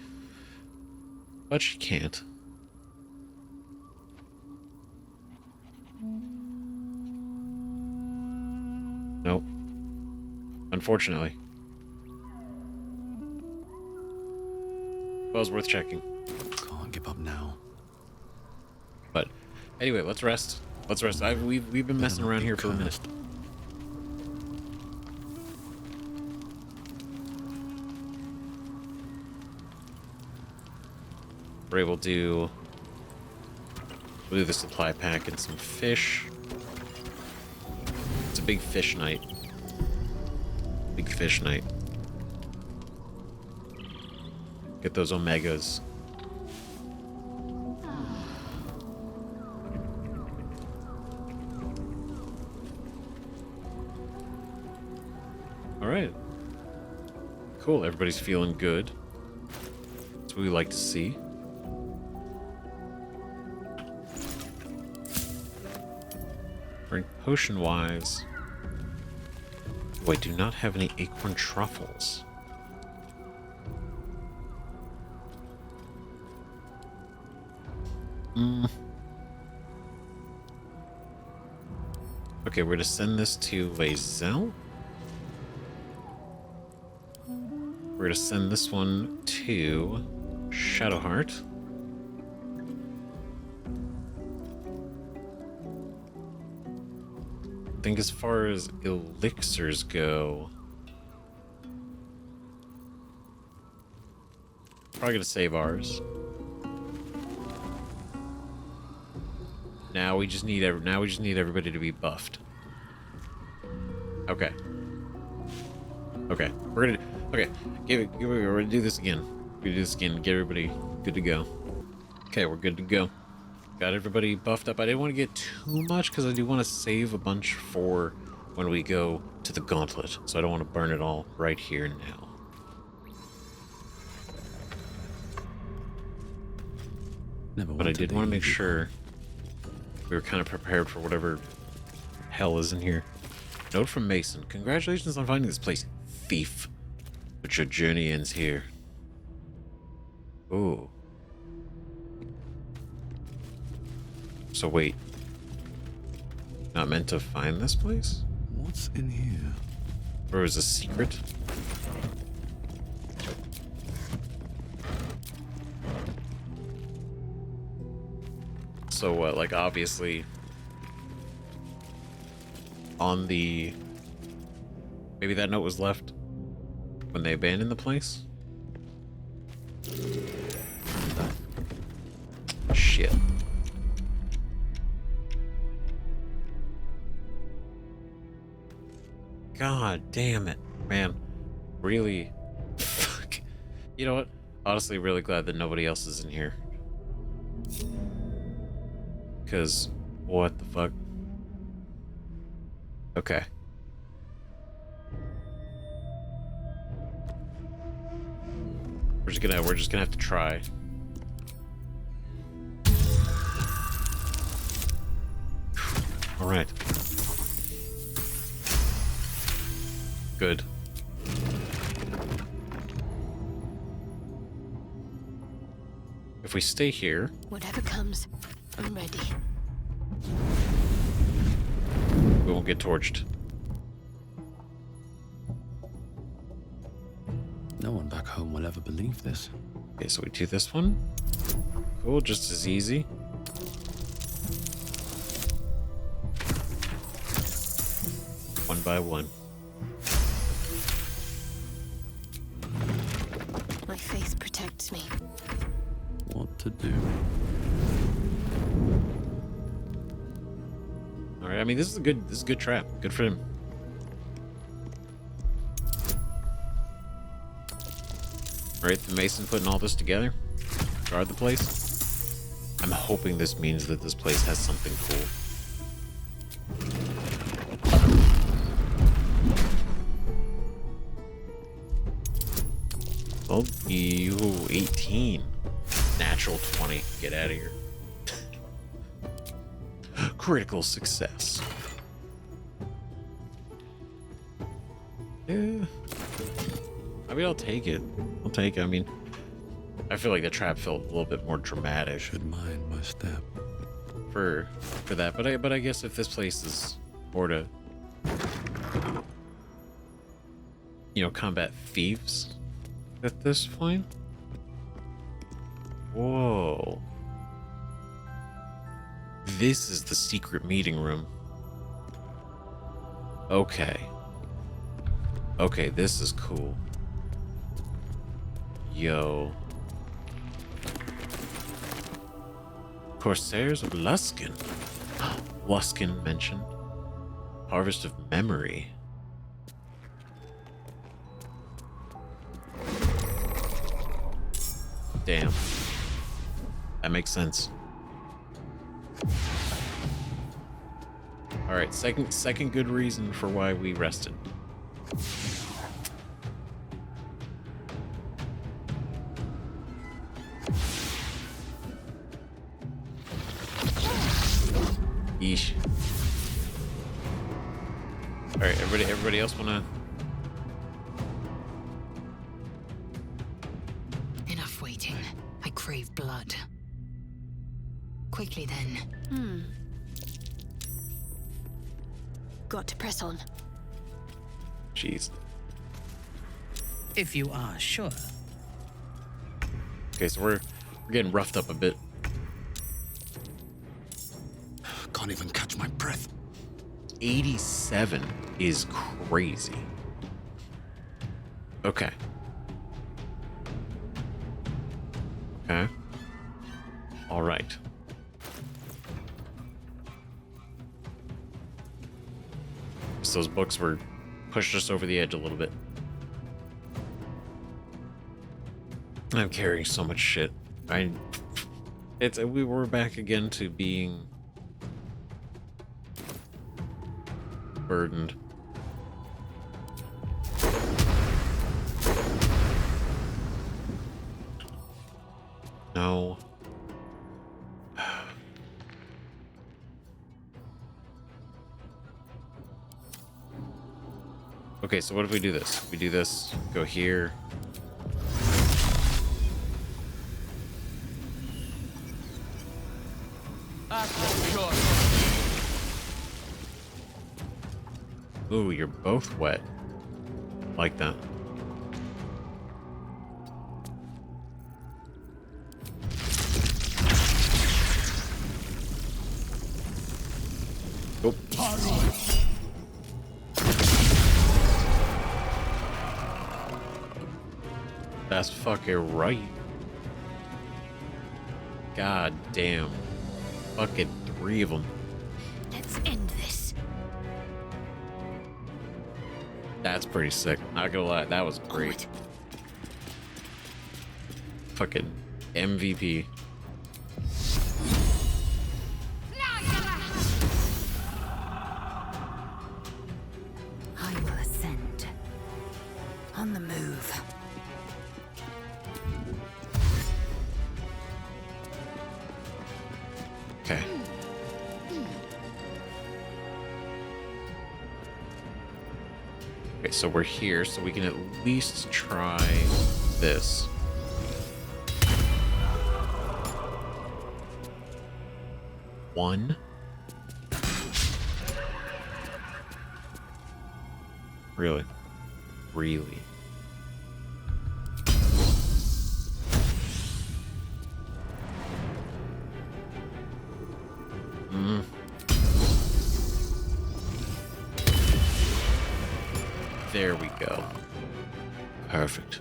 But she can't. Nope. Unfortunately. Well, it was worth checking. Can't give up now. But anyway, let's rest. Let's rest. We've been messing around here for a minute. We're able to do the supply pack and some fish. It's a big fish night. Big fish night. Get those omegas. All right. Cool. Everybody's feeling good. That's what we like to see. Right, potion-wise... Oh, I do not have any acorn truffles. Okay, we're gonna send this to Lae'zel. We're gonna send this one to Shadowheart. I think as far as elixirs go, probably gonna save ours. Now we just need everybody to be buffed. Okay. Okay. We're gonna do this again. We're gonna do this again. Get everybody good to go. Okay, we're good to go. Got everybody buffed up. I didn't want to get too much because I do want to save a bunch for when we go to the Gauntlet. So I don't want to burn it all right here and now. But I did want to make sure we were kind of prepared for whatever hell is in here. Note from Mason. Congratulations on finding this place, thief. But your journey ends here. Ooh. So wait. Not meant to find this place? What's in here? Or is a secret? So what, like obviously on the... Maybe that note was left when they abandoned the place? Shit. God damn it, man. Really? Fuck. You know what? Honestly, really glad that nobody else is in here. Because, what the fuck? Okay. We're just gonna have to try. All right. Good. If we stay here... Whatever comes, I'm ready. We won't get torched. No one back home will ever believe this. Okay, so we do this one. Cool, just as easy. One by one. My faith protects me. What to do? All right, I mean, this is a good trap. Good for him. All right, the Mason putting all this together. Guard the place. I'm hoping this means that this place has something cool. Well, you 18. Natural 20. Get out of here. Critical success. Yeah. I mean, I'll take it. I'll take it. I mean, I feel like the trap felt a little bit more dramatic. Should mind my step. For that, but I guess if this place is more to, you know, combat thieves at this point. Whoa. This is the secret meeting room. Okay. Okay, this is cool. Yo. Corsairs of Luskan. Luskan mentioned. Harvest of Memory. damn. That makes sense. All right, second good reason for why we rested. Yeesh. All right, everybody else wanna? Enough waiting. I crave blood. Quickly then. Got to press on. Jeez. If you are sure. Okay, so we're getting roughed up a bit. Can't even catch my breath. 87 is crazy. Okay. Okay. All right. So those books were pushed us over the edge a little bit. I'm carrying so much shit. We were back again to being burdened. No. Okay, so what if we do this? We do this, go here. Ooh, you're both wet. Like that. Oh. That's fucking right. God damn. Fucking 3 of them. Let's end this. That's pretty sick. Not gonna lie, that was great. Fucking MVP. I will ascend. On the move. Okay. Okay, so we're here, so we can at least try this. One. Really? Really? There we go. Perfect.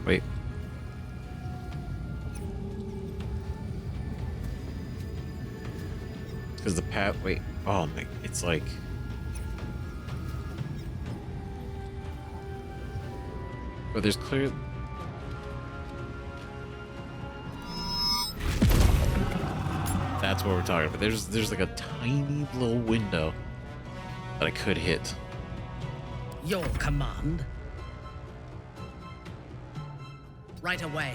Wait. Because the path, wait. Oh my, it's like. But there's clear. That's what we're talking about. There's like a tiny little window that I could hit. Your command. Right away.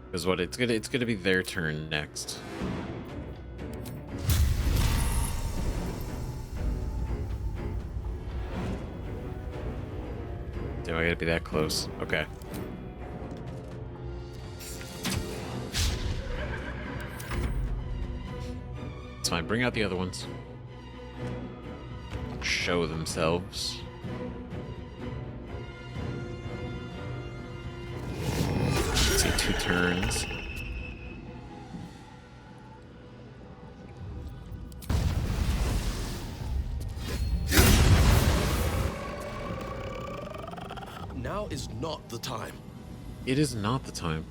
Because what it's gonna be their turn next. Damn, I gotta be that close. Okay. It's fine. Bring out the other ones. Show themselves. 2 turns. Now is not the time. It is not the time.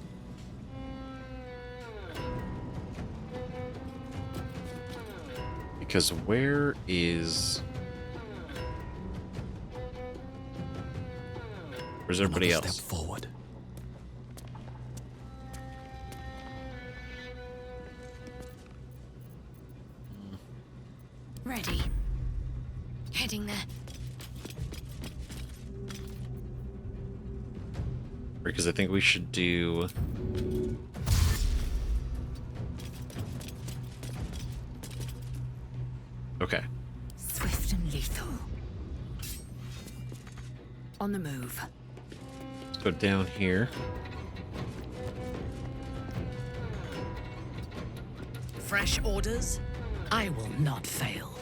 Because where's everybody else? Step forward. Ready. Heading there. Because I think we should do... Okay. Swift and lethal. On the move. Let's go down here. Fresh orders? I will not fail.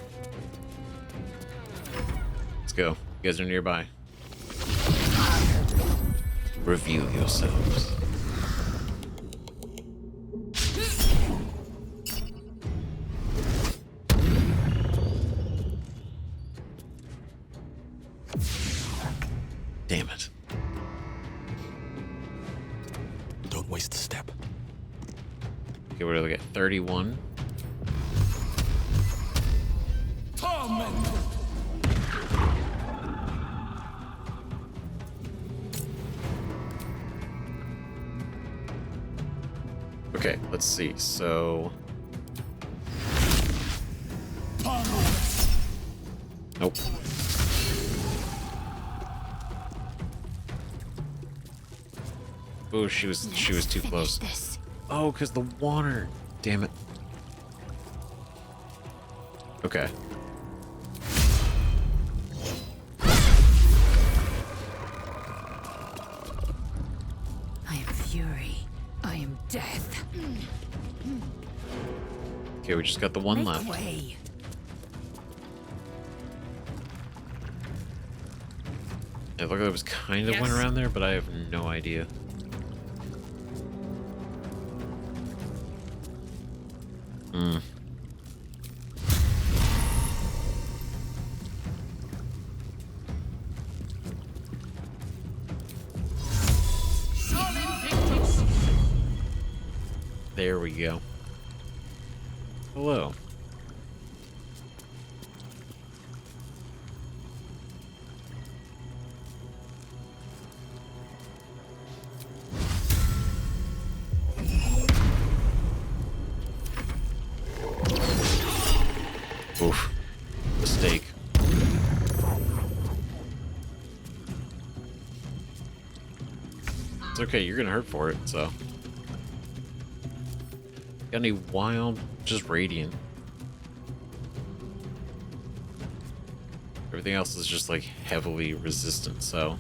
Let's go. You guys are nearby. Reveal yourselves. Damn it. Don't waste a step. Okay, what do we get? 31. Okay, let's see. So... Nope. Oh, she was too close. Oh, because the water. Damn it. Okay. I am fury. I am death. Okay, we just got the one left. Way. It looked like it was kind of went around there, but I have no idea. Hmm. There we go. Hello. Oof. Mistake. It's okay, you're gonna hurt for it, so. Got any wild, just radiant. Everything else is just like heavily resistant, so.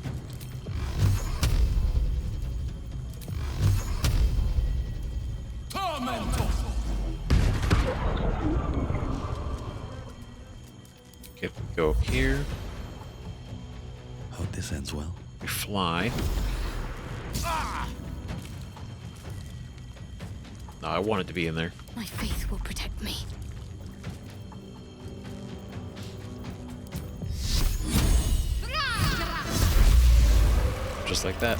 Okay, go up here. Hope this ends well. We fly. No, I wanted to be in there. My faith will protect me. Just like that.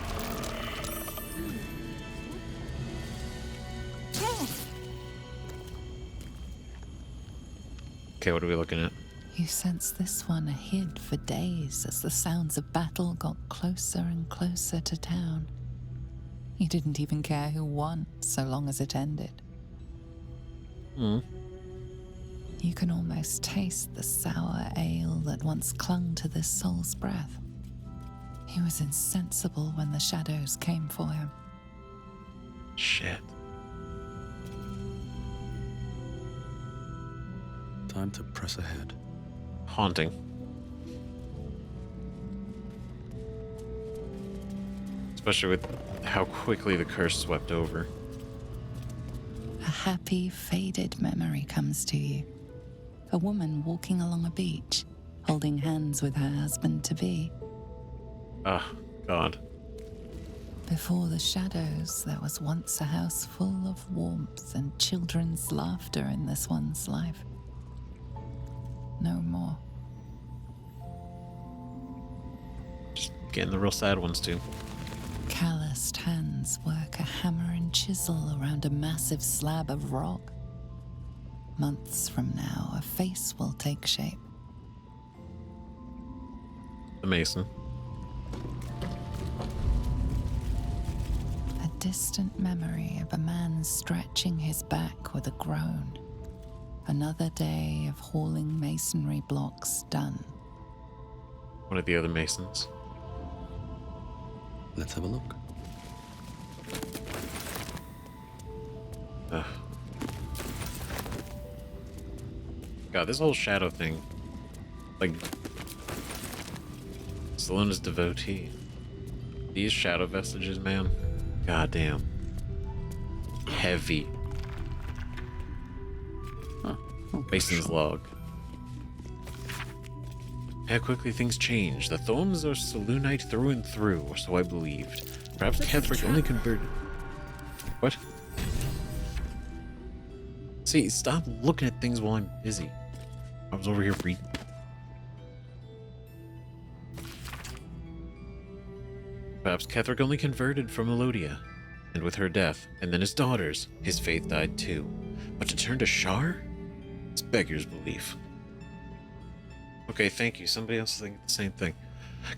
Okay, what are we looking at? You sensed this one hid for days as the sounds of battle got closer and closer to town. You didn't even care who won, so long as it ended. Hmm. You can almost taste the sour ale that once clung to this soul's breath. He was insensible when the shadows came for him. Shit. Time to press ahead. Haunting. Especially with how quickly the curse swept over. A happy, faded memory comes to you. A woman walking along a beach, holding hands with her husband-to-be. Ah, God. Before the shadows, there was once a house full of warmth and children's laughter in this one's life. No more. Just getting the real sad ones too. Calloused hands work a hammer and chisel around a massive slab of rock. Months from now, a face will take shape. The mason. A distant memory of a man stretching his back with a groan. Another day of hauling masonry blocks done. One of the other masons. Let's have a look. Ugh. God, this whole shadow thing. Like, Selena's devotee. These shadow vestiges, man. Goddamn. Heavy. Mason's log. How quickly things change. The Thoms are Selûnite through and through, or so I believed. Perhaps Ketheric only converted. What? See, stop looking at things while I'm busy. I was over here reading. Perhaps Ketheric only converted from Elodia, and with her death, and then his daughters, his faith died too. But to turn to Shar? It's beggar's belief. Okay, thank you. Somebody else is thinking the same thing.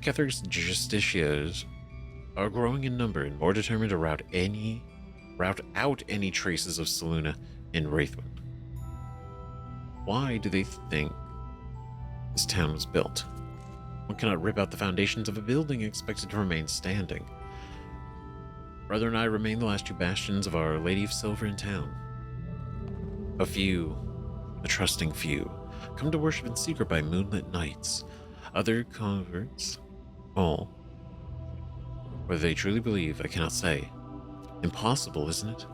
Ketheric's justiciars are growing in number and more determined to rout out any traces of Selûne in Wraithwind. Why do they think this town was built? One cannot rip out the foundations of a building and expect it to remain standing. Brother and I remain the last two bastions of Our Lady of Silver in town. A few, a trusting few, come to worship in secret by moonlit nights. Other converts, all. Whether they truly believe, I cannot say. Impossible, isn't it?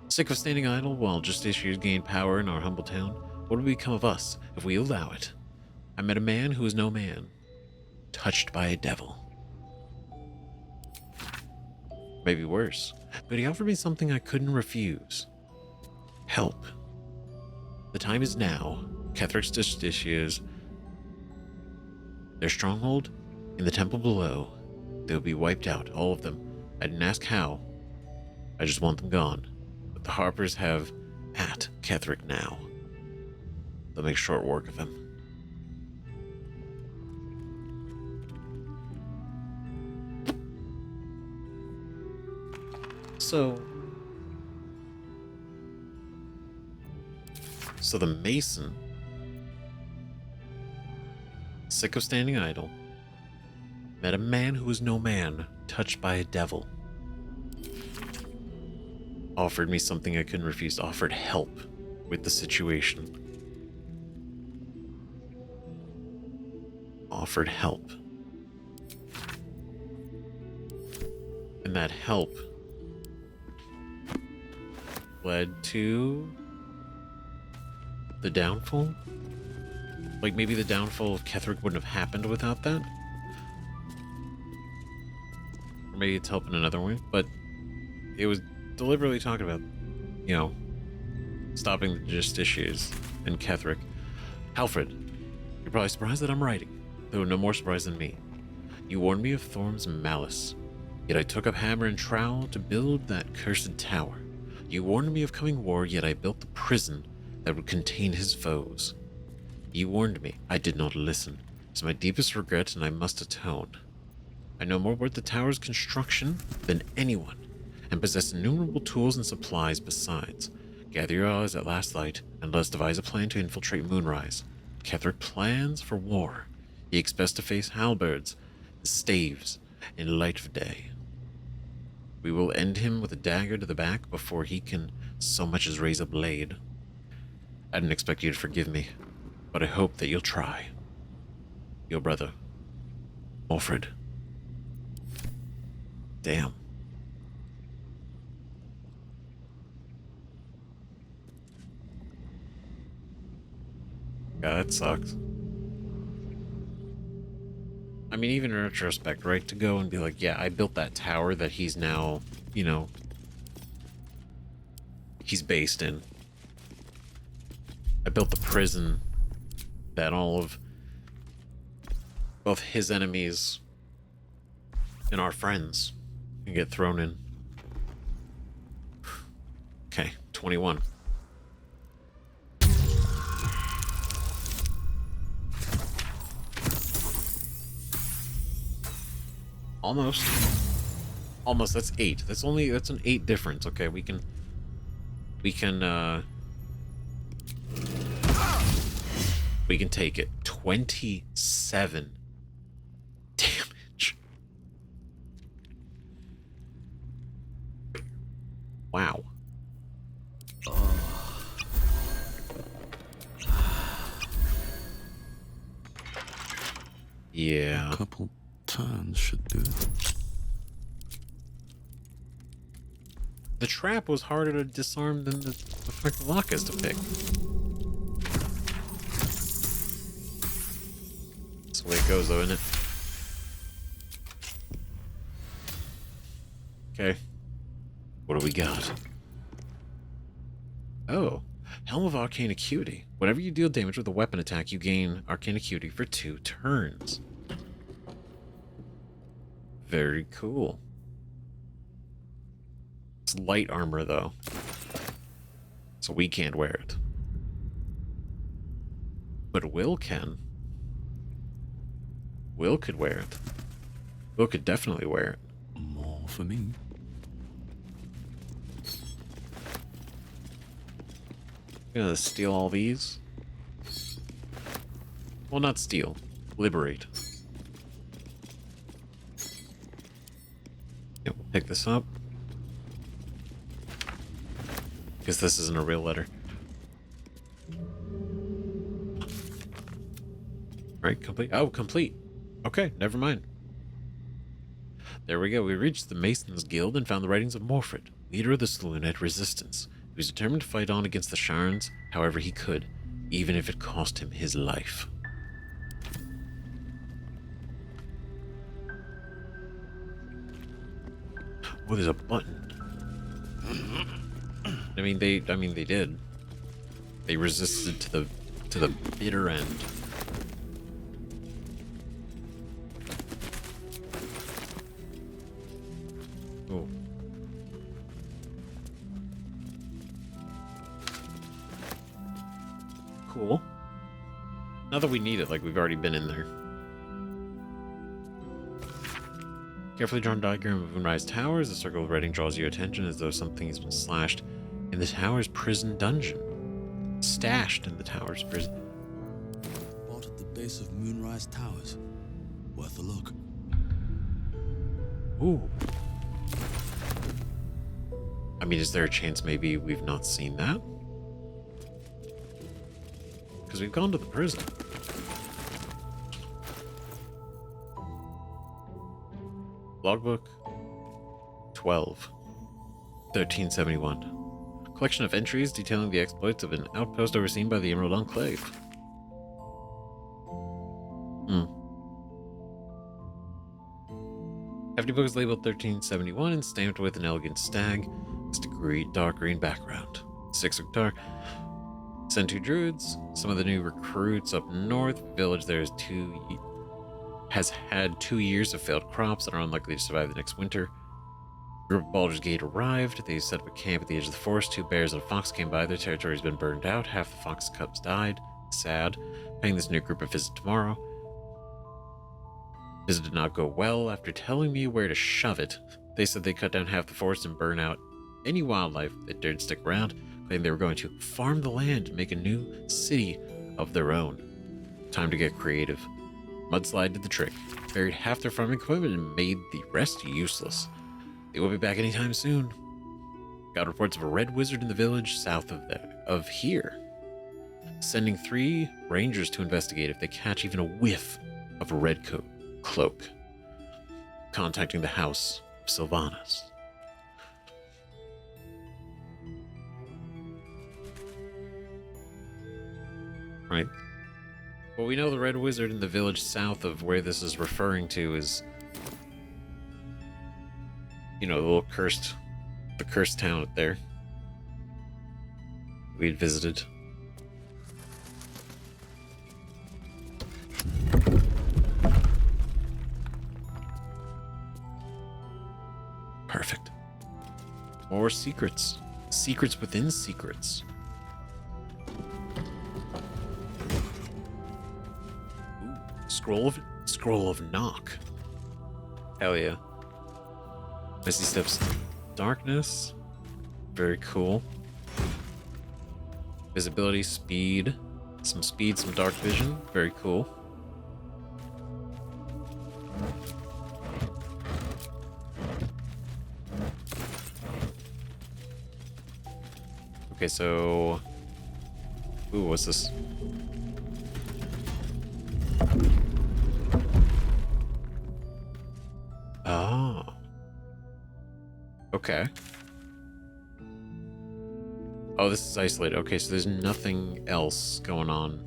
Sick of standing idle while justiciars gain power in our humble town? What will become of us if we allow it? I met a man who is no man, touched by a devil. Maybe worse, but he offered me something I couldn't refuse. Help. The time is now. Ketheric's justiciars, their stronghold in the temple below, they will be wiped out, all of them. I didn't ask how. I just want them gone. But the Harpers have at Ketheric now. They'll make short work of him. So the Mason, sick of standing idle, met a man who was no man, touched by a devil. Offered me something I couldn't refuse, offered help with the situation. Offered help. And that help led to the downfall? Like maybe the downfall of Ketheric wouldn't have happened without that? Or maybe it's helping another way, but it was deliberately talking about, you know, stopping the justiciars and Ketheric. Alfred, you're probably surprised that I'm writing, though no more surprised than me. You warned me of Thorm's malice, yet I took up hammer and trowel to build that cursed tower. You warned me of coming war, yet I built the prison that would contain his foes. You warned me. I did not listen. It's my deepest regret, and I must atone. I know more about the tower's construction than anyone, and possess innumerable tools and supplies besides. Gather your allies at last light, and let us devise a plan to infiltrate Moonrise. Ketheric plans for war. He expects to face halberds and staves in light of day. We will end him with a dagger to the back before he can so much as raise a blade. I didn't expect you to forgive me, but I hope that you'll try. Your brother, Alfred. Damn. God, that sucks. I mean, even in retrospect, right? To go and be like, yeah, I built that tower that he's now, you know, he's based in. I built the prison that all of both his enemies and our friends can get thrown in. Okay, 21. Almost. Almost, that's 8. That's an 8 difference. Okay, we can take it. 27 damage. Wow. Yeah. A couple turns should do it. The trap was harder to disarm than the fucking lock is to pick. That's the way it goes, though, isn't it? Okay. What do we got? Oh. Helm of Arcane Acuity. Whenever you deal damage with a weapon attack, you gain Arcane Acuity for 2 turns. Very cool. It's light armor, though. So we can't wear it. But Will can. Will could wear it. Will could definitely wear it. More for me. Gonna steal all these. Well, not steal. Liberate. Yep, we'll pick this up. Because this isn't a real letter. Right, complete. Oh, complete. Okay, never mind. There we go. We reached the Masons Guild and found the writings of Morfred, leader of the Selûnite resistance. He was determined to fight on against the Sharns however he could, even if it cost him his life. Oh, there's a button. I mean, they did. They resisted to the bitter end. Oh. Cool. Not that we need it, like we've already been in there. Carefully drawn diagram of Moonrise Towers. The circle of writing draws your attention as though something has been slashed in the tower's prison dungeon. Stashed in the tower's prison. Bought at the base of Moonrise Towers. Worth a look. Ooh. I mean, is there a chance maybe we've not seen that? Because we've gone to the prison. Logbook 12. 1371. Collection of entries detailing the exploits of an outpost overseen by the Emerald Enclave. Hefty book is labeled 1371 and stamped with an elegant stag. It's a dark green background. 6 Uktar. Send 2 druids. Some of the new recruits up north. Village there has had 2 years of failed crops and are unlikely to survive the next winter. Group of Baldur's Gate arrived. They set up a camp at the edge of the forest. 2 bears and a fox came by. Their territory has been burned out. Half the fox cubs died. Sad. Paying this new group a visit tomorrow. Visit did not go well. After telling me where to shove it, they said they'd cut down half the forest and burn out any wildlife that dared stick around, claiming they were going to farm the land and make a new city of their own. Time to get creative. Mudslide did the trick. Buried half their farming equipment and made the rest useless. They will be back anytime soon. Got reports of a red wizard in the village south of here. Sending 3 rangers to investigate if they catch even a whiff of a red cloak. Contacting the house of Sylvanas. Right. Well, we know the Red Wizard in the village south of where this is referring to is, you know, the cursed town up there we had visited. Perfect. More secrets. Secrets within secrets. Ooh, scroll of knock. Hell yeah. Misty Steps darkness. Very cool. Visibility, speed. Some speed, some dark vision. Very cool. Okay, so... Ooh, what's this? Oh. Okay. Oh, this is isolated. Okay, so there's nothing else going on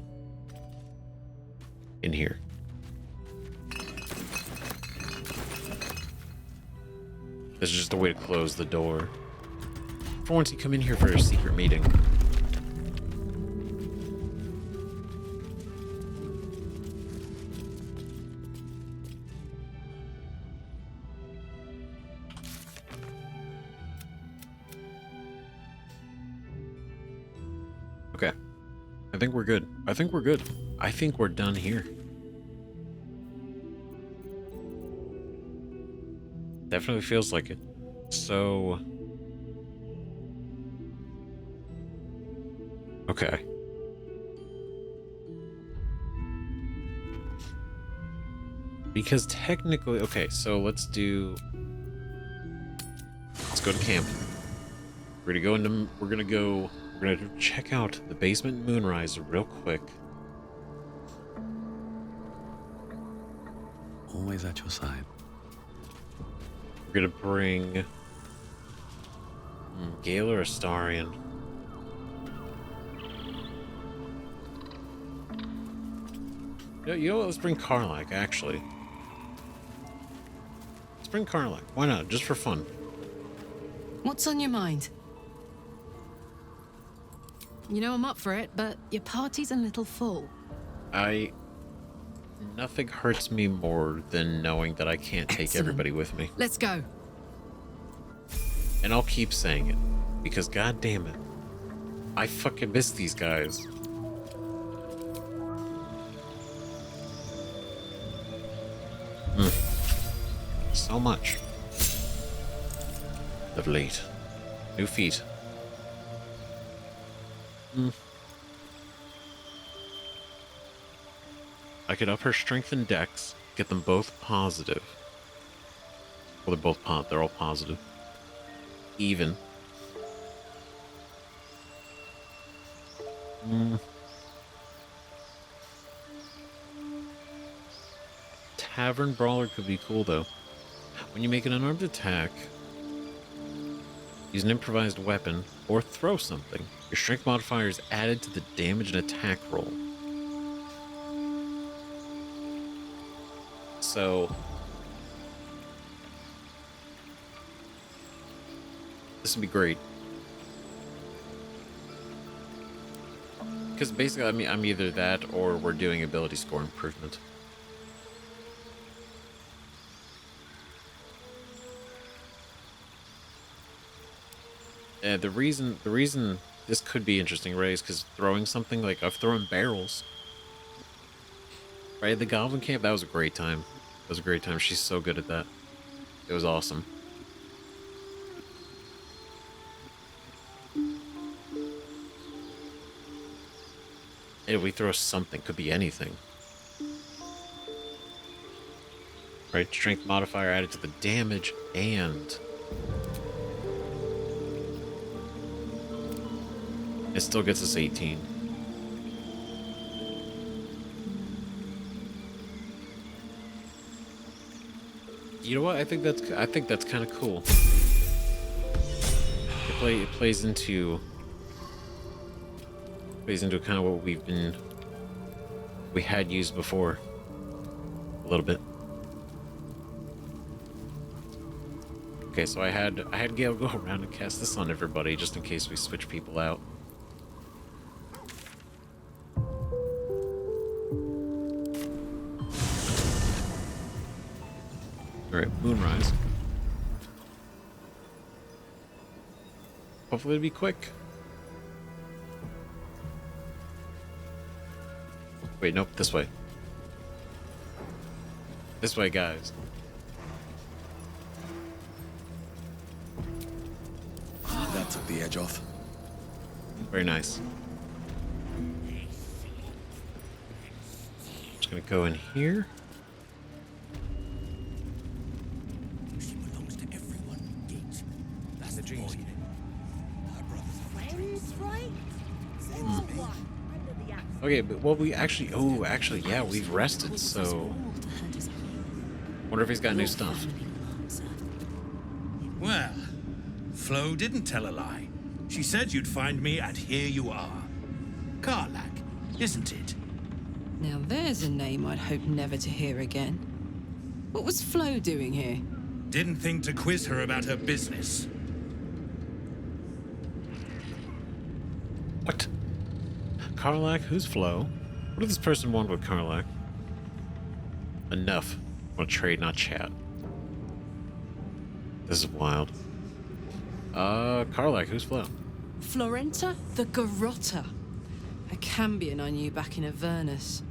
in here. This is just a way to close the door. For once you come in here for a secret meeting. Okay. I think we're good. I think we're good. I think we're done here. Definitely feels like it. So... Okay. Because technically, okay, so let's go to camp. We're gonna check out the basement in Moonrise real quick. Always at your side. We're gonna bring Gale or Astarion. You know what? Let's bring Karlach, actually. Let's bring Karlach. Why not? Just for fun. What's on your mind? You know I'm up for it, but your party's a little full. Nothing hurts me more than knowing that I can't take everybody with me. Let's go. And I'll keep saying it. Because god damn it. I fucking miss these guys. So much. Of late. New feet. I could up her strength and dex, get them both positive. Well, they're all positive. Even. Tavern Brawler could be cool, though. When you make an unarmed attack, use an improvised weapon, or throw something, your strength modifier is added to the damage and attack roll. So... this would be great. Because basically, I mean, I'm either that or we're doing ability score improvement. The reason this could be interesting, right, is because throwing something, like, I've thrown barrels. Right, the Goblin Camp, that was a great time. That was a great time. She's so good at that. It was awesome. And if we throw something, could be anything. Right, strength modifier added to the damage, and... it still gets us 18. You know what? I think that's kind of cool. It plays into kind of what we've been we had used before. A little bit. Okay, so I had Gale go around and cast this on everybody just in case we switch people out. Alright, Moonrise. Hopefully it'll be quick. Wait, nope, this way. This way, guys. That took the edge off. Very nice. Just gonna go in here. She belongs to everyone. Gate. That's the dream. Her brother's Friends, right? Say what? Under the axe. Okay, but well, actually, yeah, we've rested, so... Wonder if he's got new stuff. Well, Flo didn't tell a lie. She said you'd find me, and here you are. Karlach, isn't it? Now there's a name I'd hope never to hear again. What was Flo doing here? Didn't think to quiz her about her business. What? Karlach? Who's Flo? What does this person want with Karlach? Enough. I want to trade, not chat. This is wild. Karlach, who's Flo? Florenta the Garotta. A Cambion I knew back in Avernus.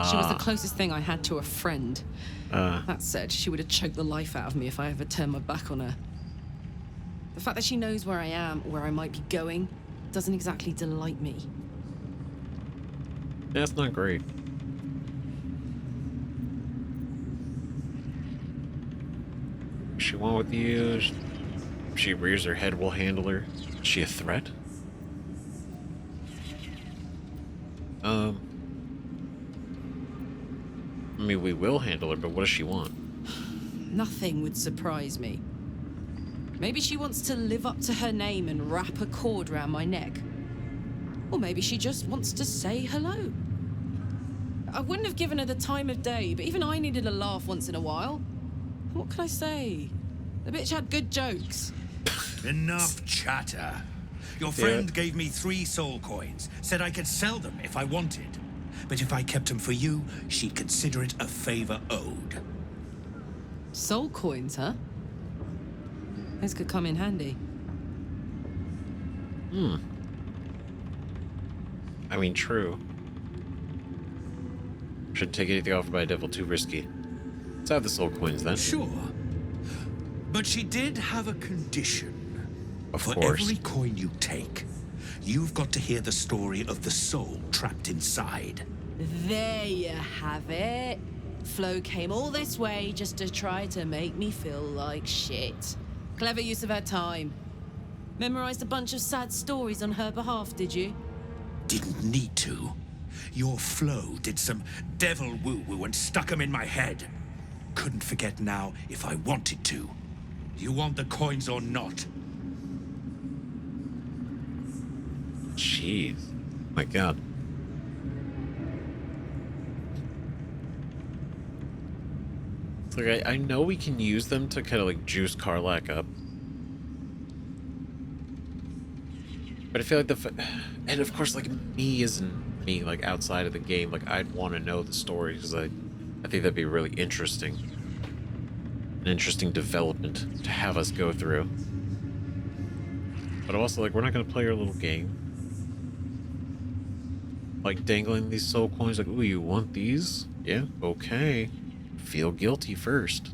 She was the closest thing I had to a friend. That said, she would have choked the life out of me if I ever turned my back on her. The fact that she knows where I am, where I might be going, doesn't exactly delight me. That's not great. She want with you? She rears her head, we'll handle her. Is she a threat? I mean, we will handle her, but what does she want? Nothing would surprise me. Maybe she wants to live up to her name and wrap a cord around my neck. Or maybe she just wants to say hello. I wouldn't have given her the time of day, but even I needed a laugh once in a while. What can I say? The bitch had good jokes. Enough chatter. Your friend gave me 3 soul coins, said I could sell them if I wanted. But if I kept them for you, she'd consider it a favor owed. Soul coins, huh? This could come in handy. I mean, true. Shouldn't take anything offered by a devil too risky. Let's have the soul coins then. Sure. But she did have a condition. Of For course. every coin you take, you've got to hear the story of the soul trapped inside. There you have it. Flo came all this way just to try to make me feel like shit. Clever use of her time. Memorized a bunch of sad stories on her behalf, did you? Didn't need to. Your Flo did some devil woo-woo and stuck 'em in my head. Couldn't forget now if I wanted to. You want the coins or not? Jeez. My god. It's like, I know we can use them to kind of like juice Karlach up. But I feel like and of course, like, me isn't me, like, outside of the game. Like, I'd want to know the story because I think that'd be really interesting. An interesting development to have us go through. But also, like, we're not going to play our little game. Like, dangling these soul coins, like, ooh, you want these? Yeah, okay. Feel guilty first.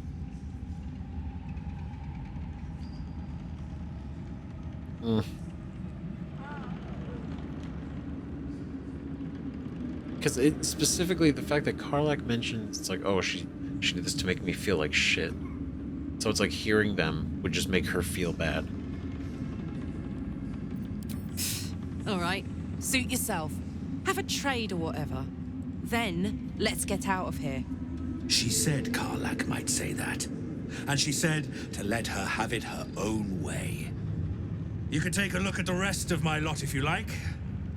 Because it specifically, the fact that Karlach mentions, it's like, oh, she did this to make me feel like shit. So it's like hearing them would just make her feel bad. All right, suit yourself. Have a trade or whatever. Then, let's get out of here. She said Karlach might say that. And she said to let her have it her own way. You can take a look at the rest of my lot if you like.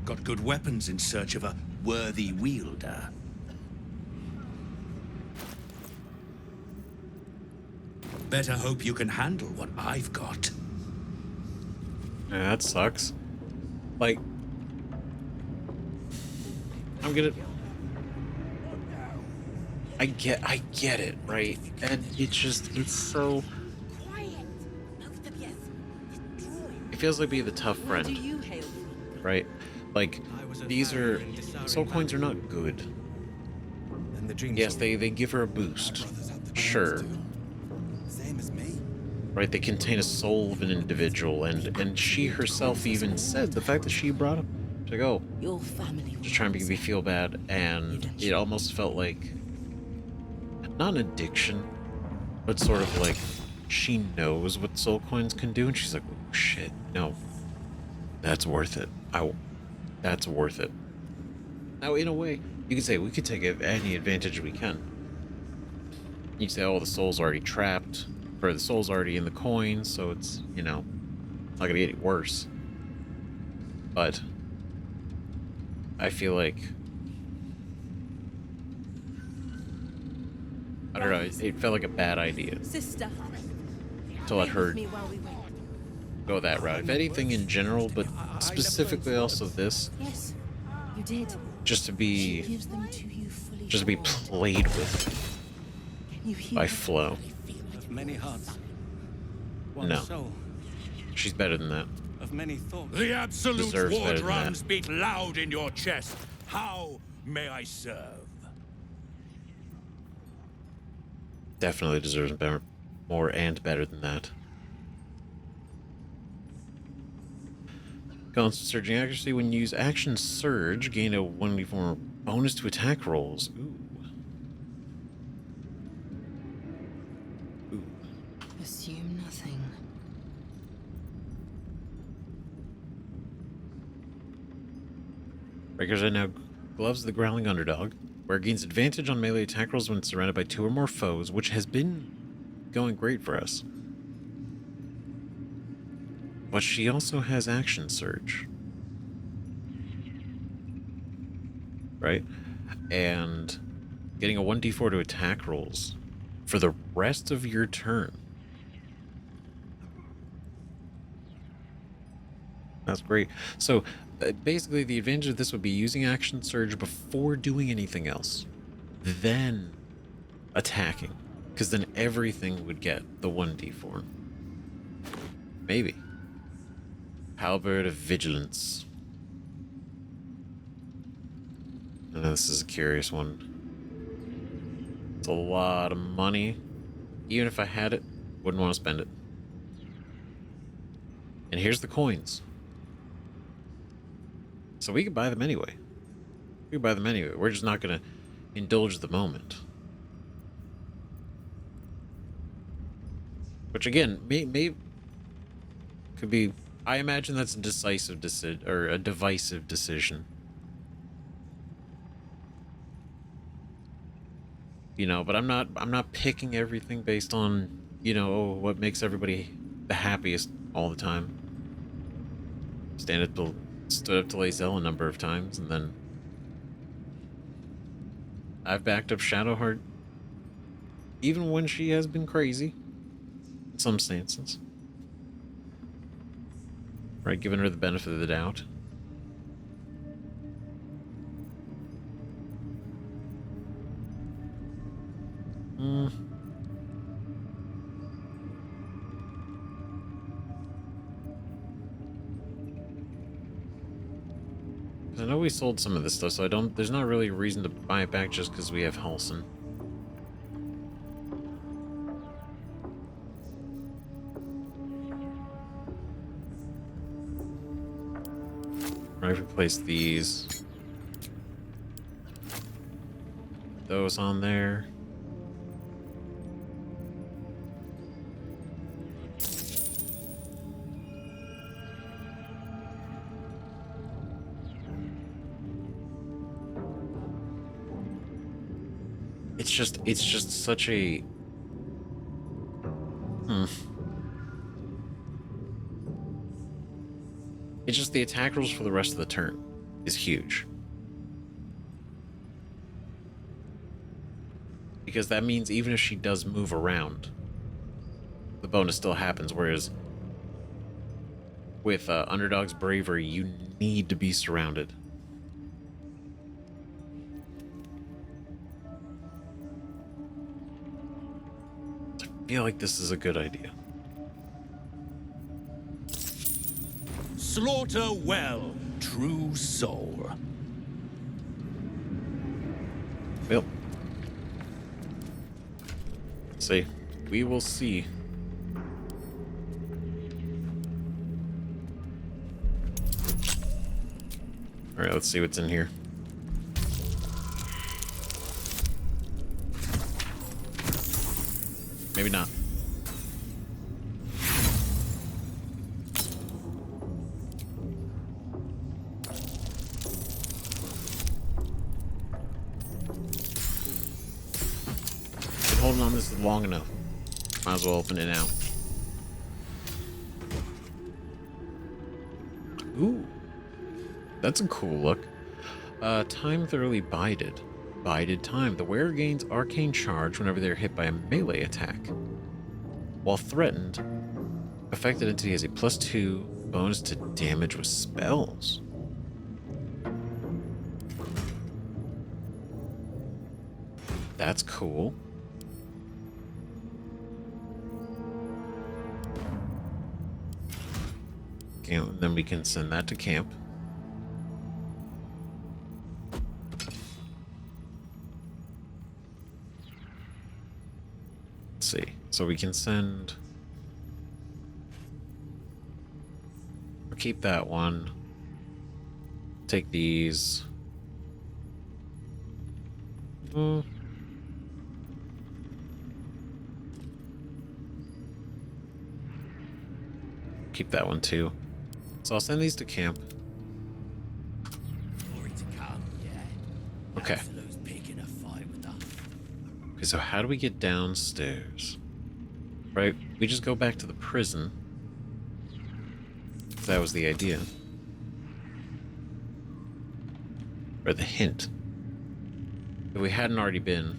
Got good weapons in search of a worthy wielder. Better hope you can handle what I've got. Yeah, that sucks. Like, I get it, right? And it's so... It feels like being the tough friend, right? Like, soul coins are not good. Yes, they give her a boost. Sure. Right, they contain a soul of an individual, and she herself even said the fact that she brought up to go just trying to make me feel bad, and it almost felt like not an addiction, but sort of like she knows what soul coins can do, and she's like, oh shit, no, that's worth it. That's worth it. Now, in a way, you could say we could take any advantage we can. You could say, oh, the soul's already trapped, or the soul's already in the coin, so it's, you know, not gonna get any worse. But I feel like, I don't know, it felt like a bad idea Sister, to let her go that route. If anything, in general, but specifically also this, yes, you did. just to be Gives them to you fully formed. played with Can you hear by it? Flo. Of many hearts. One No. soul. She's better than that. Of many thoughts. The absolute Deserves war better than drums that. beat loud in your chest. How may I serve? Definitely deserves better, more and better than that. Constant surging accuracy. When you use action surge, gain a 1d4 bonus to attack rolls. Ooh. Assume nothing. Breakers are now gloves of the growling underdog, where it gains advantage on melee attack rolls when surrounded by 2 or more foes, which has been going great for us. But she also has action surge. Right? And getting a 1d4 to attack rolls for the rest of your turn. That's great. So basically the advantage of this would be using action surge before doing anything else, then attacking, because then everything would get the 1d4. Maybe. Halberd of Vigilance. I know this is a curious one. It's a lot of money. Even if I had it, wouldn't want to spend it. And here's the coins. So we could buy them anyway. We could buy them anyway. We're just not going to indulge the moment. Which again, may could be. I imagine that's a decisive decision or a divisive decision. You know, but I'm not picking everything based on, you know, what makes everybody the happiest all the time. Stood up to Lae'zel a number of times, and then I've backed up Shadowheart even when she has been crazy in some stances. Right, giving her the benefit of the doubt. I know we sold some of this stuff, so there's not really a reason to buy it back just because we have Halsin. Right, replace these. Those on there. It's just such a It's just the attack rolls for the rest of the turn is huge. Because that means even if she does move around, the bonus still happens. Whereas with Underdog's Bravery, you need to be surrounded. I feel like this is a good idea. Slaughter well, true soul. Well, see, we will see. All right, let's see what's in here. Maybe not. Been holding on this long enough. Might as well open it now. Ooh. That's a cool look. Time thoroughly bided. Bided time. The wearer gains arcane charge whenever they're hit by a melee attack. While threatened, affected entity has a +2 bonus to damage with spells. That's cool. Okay, then we can send that to camp. See, so we can send or keep that one, take these. Keep that one too. So I'll send these to camp. Okay. Okay, so how do we get downstairs? Right, we just go back to the prison. That was the idea. Or the hint. If we hadn't already been.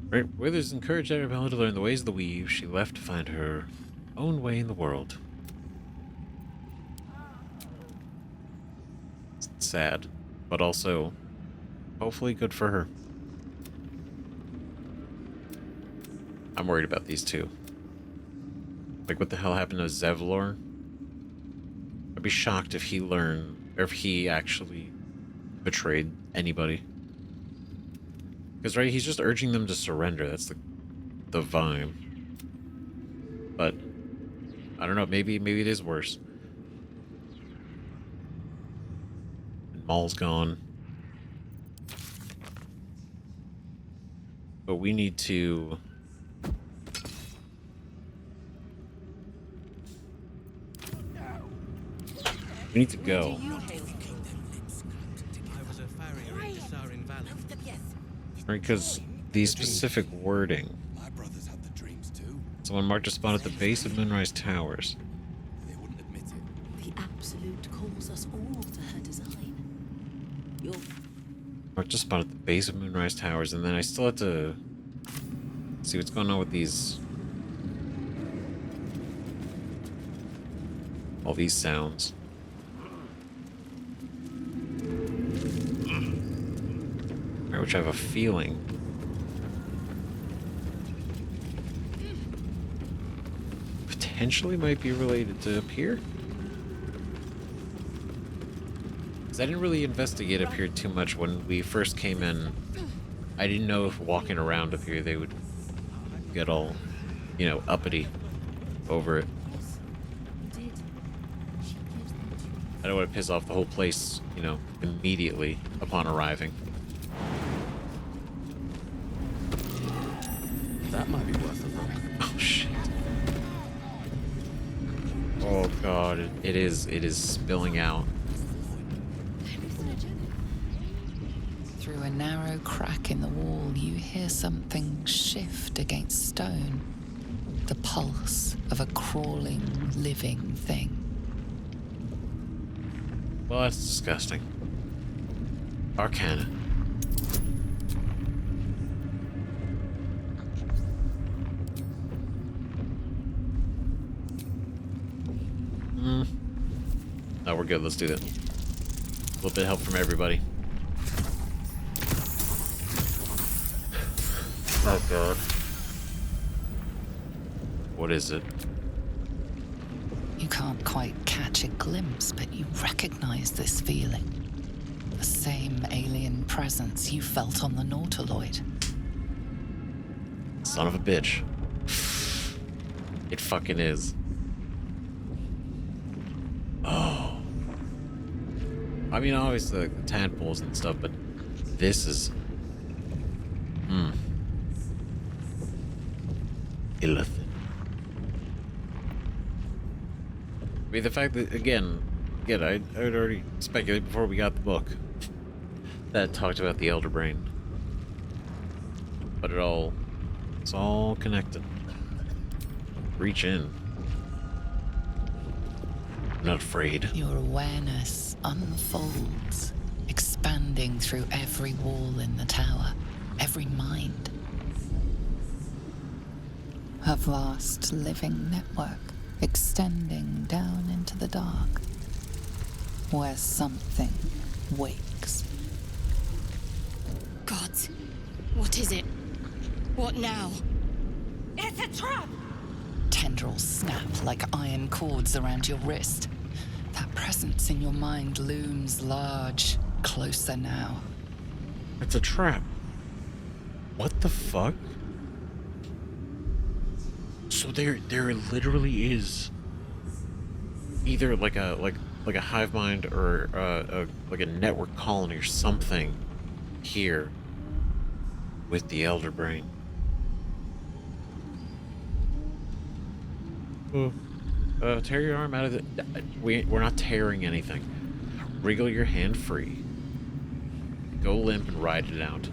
Right, Withers encouraged Arabella to learn the ways of the weave. She left to find her own way in the world. It's sad, but also hopefully good for her. I'm worried about these two. Like, what the hell happened to Zevlor? I'd be shocked if he learned, or if he actually betrayed anybody. Because, right, he's just urging them to surrender. That's the vibe. But I don't know. Maybe it is worse. And Maul's gone. But we need to. We need to go. Right, because the specific wording. My brothers had the dreams too. Someone marked a spot at the base of Moonrise Towers. They wouldn't admit it. The Absolute calls us all to her design. You're... Marked a spot at the base of Moonrise Towers, and then I still have to see what's going on with these. All these sounds. Which I have a feeling potentially might be related to up here. Because I didn't really investigate up here too much when we first came in. I didn't know if walking around up here they would get all, you know, uppity over it. I don't want to piss off the whole place, you know, immediately upon arriving. That might be worth a look. Oh shit. Oh god, it is spilling out. Through a narrow crack in the wall, you hear something shift against stone. The pulse of a crawling, living thing. Well, that's disgusting. Arcana. good. Let's do that. A little bit of help from everybody. Oh god. What is it? You can't quite catch a glimpse, but you recognize this feeling. The same alien presence you felt on the Nautiloid. Son of a bitch. It fucking is. Oh. I mean, obviously, the tadpoles and stuff, but this is... Illithid. I mean, the fact that, again, I had already speculated before we got the book that talked about the Elder Brain. But it's all connected. Reach in. I'm not afraid. Your awareness unfolds, expanding through every wall in the tower, every mind. A vast living network extending down into the dark, where something wakes. Gods, what is it? What now? It's a trap! Tendrils snap like iron cords around your wrist. That presence in your mind looms large, closer now. It's a trap. What the fuck? So there literally is either like a hive mind or like a network colony or something here with the Elder Brain. Tear your arm out of the... We're not tearing anything. Wriggle your hand free. Go limp and ride it out.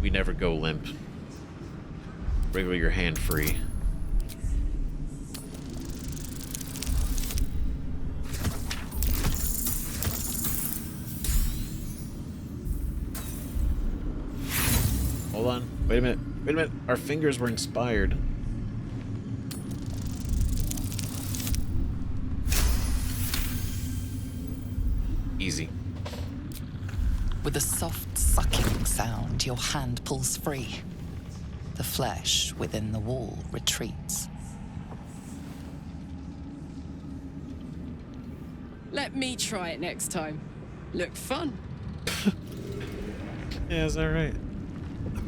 We never go limp. Wriggle your hand free. Hold on. Wait a minute. Wait a minute. Our fingers were inspired. Easy. With a soft sucking sound, your hand pulls free. The flesh within the wall retreats. Let me try it next time. Look fun. Yeah, is that right?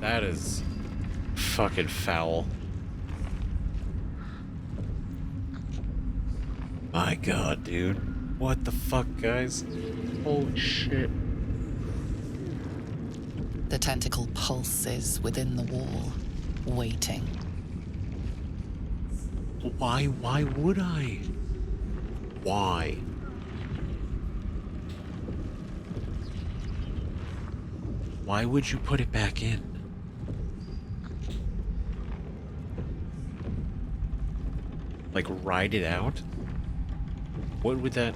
That is fucking foul. My god, dude. What the fuck, guys? Holy shit. The tentacle pulses within the wall, waiting. Why would I? Why? Why would you put it back in? Like, ride it out? What would that...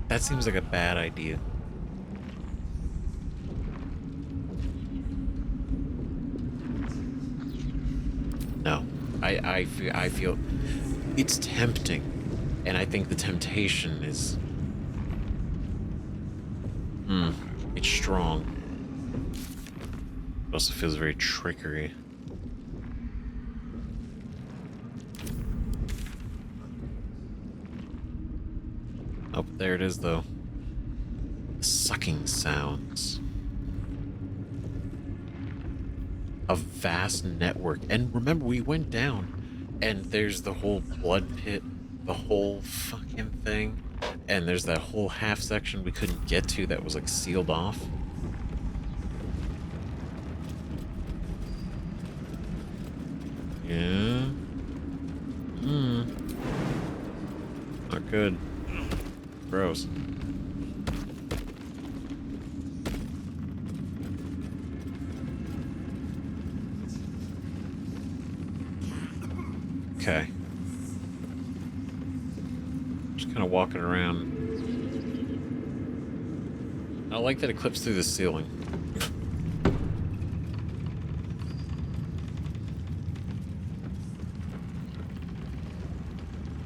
That seems like a bad idea. No. I feel... It's tempting. And I think the temptation is... It's strong. It also feels very trickery. Oh, there it is, though. Sucking sounds. A vast network. And remember, we went down, and there's the whole blood pit, the whole fucking thing. And there's that whole half section we couldn't get to that was, like, sealed off. Yeah. Not good. Gross. Okay. Just kind of walking around. I like that it clips through the ceiling.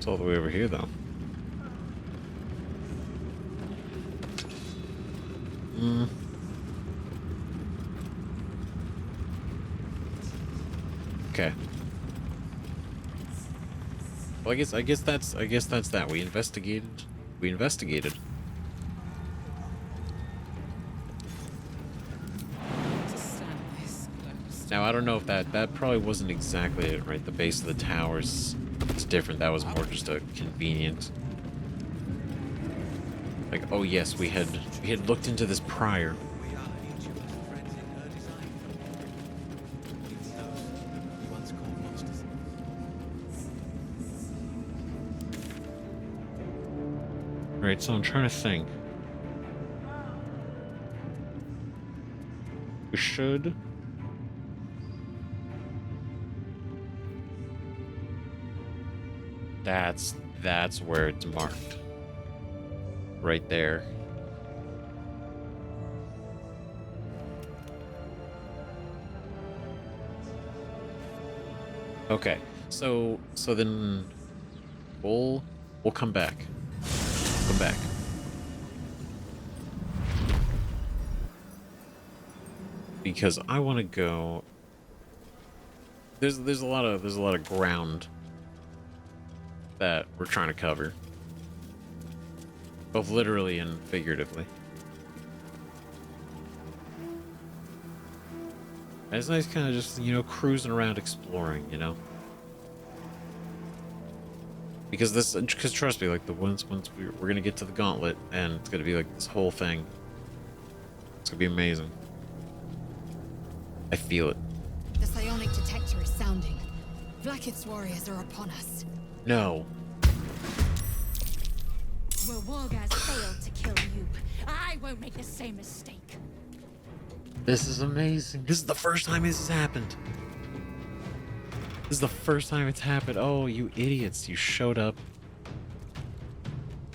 It's all the way over here, though. Okay. Well, I guess that's that. We investigated. Now I don't know if that probably wasn't exactly it, right? The base of the towers is different. That was more just a convenient. Like, oh yes, we had looked into this prior. Right, so I'm trying to think. We should. That's where it's marked. Right there. Okay. So then we'll come back. Come back. Because I want to go. There's a lot of ground that we're trying to cover, both literally and figuratively. And it's nice, kind of just, you know, cruising around, exploring, you know. Because trust me, like once we're gonna get to the Gauntlet, and it's gonna be like this whole thing. It's gonna be amazing. I feel it. The psionic detector is sounding. Vlaakith's warriors are upon us. No. Well, Wargaz failed to kill you. I won't make the same mistake. This is amazing. This is the first time this has happened. This is the first time it's happened. Oh, you idiots. You showed up.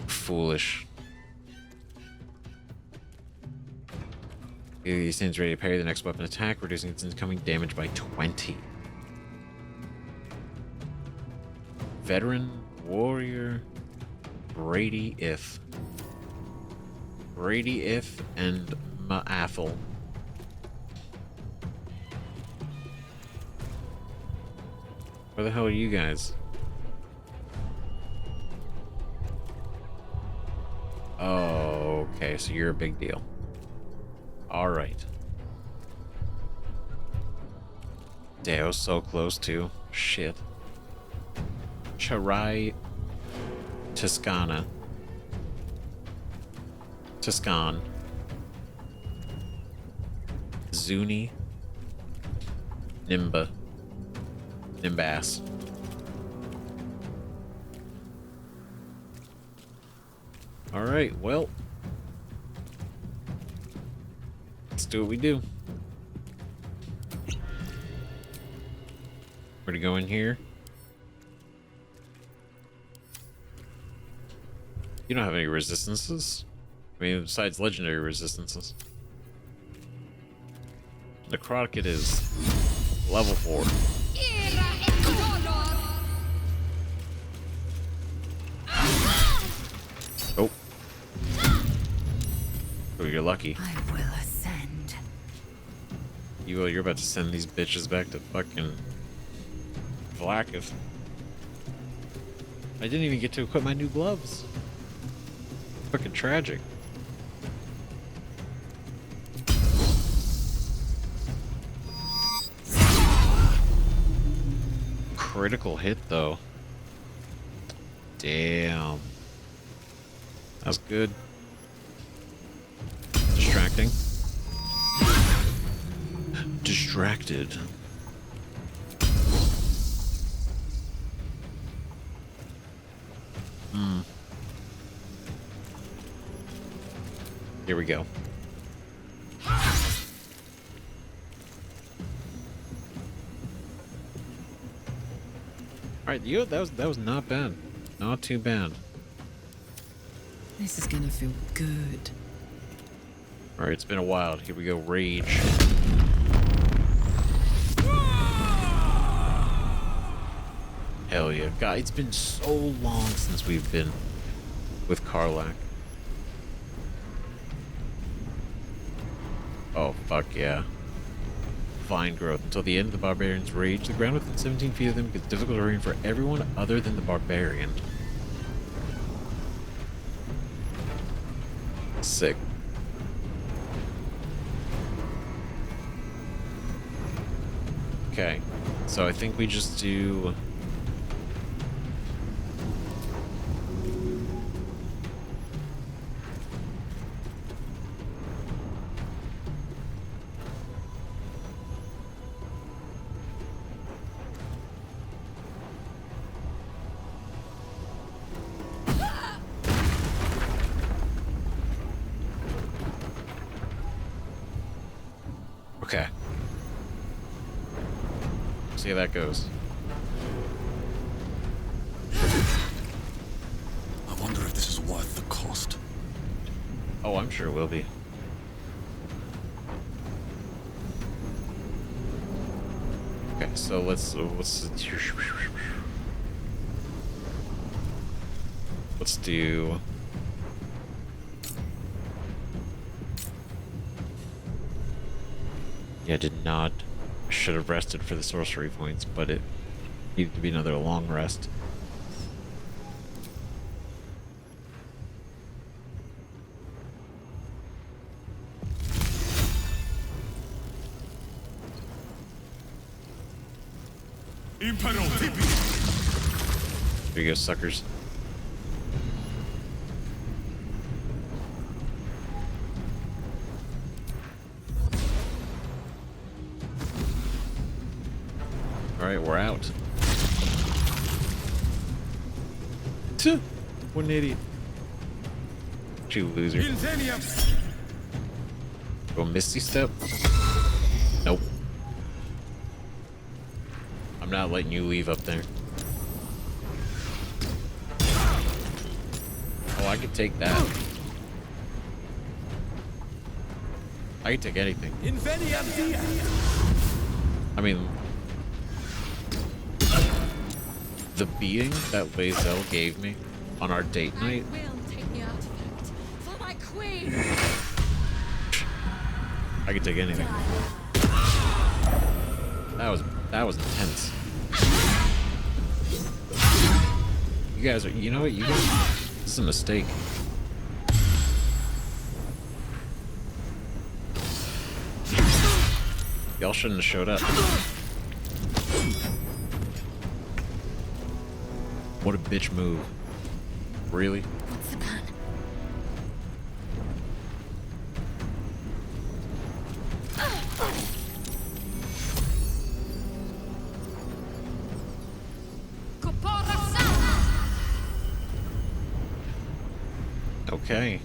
Foolish. He stands ready to parry the next weapon attack, reducing its incoming damage by 20. Veteran warrior Brady If and Ma'athel. Where the hell are you guys? Oh, okay, so you're a big deal. All right. Deo, so close too. Shit. Charai Tuscan. Zuni. Nimbas. All right, well, let's do what we do. Where to go in here? You don't have any resistances? I mean, besides legendary resistances. Necrotic it is. Level 4. Oh. Oh, you're lucky. I will ascend. You will. You're about to send these bitches back to fucking Vlaakith. I didn't even get to equip my new gloves. Fucking tragic. Critical hit though. Damn. That was good. Distracting. Distracted. Here we go. Alright, that was not bad. Not too bad. This is gonna feel good. Alright, it's been a while. Here we go, rage. Hell yeah. God, it's been so long since we've been with Karlach. Oh, fuck yeah. Vine growth. Until the end of the barbarian's rage, the ground within 17 feet of them gets difficult terrain for everyone other than the barbarian. Sick. Okay, so I think we just do... Okay. See how that goes. I wonder if this is worth the cost. Oh, I'm sure it will be. Okay, so let's do... Yeah, did not. Should have rested for the sorcery points, but it needed to be another long rest. There you go, suckers. Alright, we're out. What an idiot. You loser. Go Misty Step? Nope. I'm not letting you leave up there. Oh, I could take that. I could take anything. I mean... the beating that Lae'zel gave me on our date night. I will take the artifact for my queen. I could take anything. That was intense. You guys are, you know what? You guys, this is a mistake. Y'all shouldn't have showed up. What a bitch move. Really? What's the plan? Okay.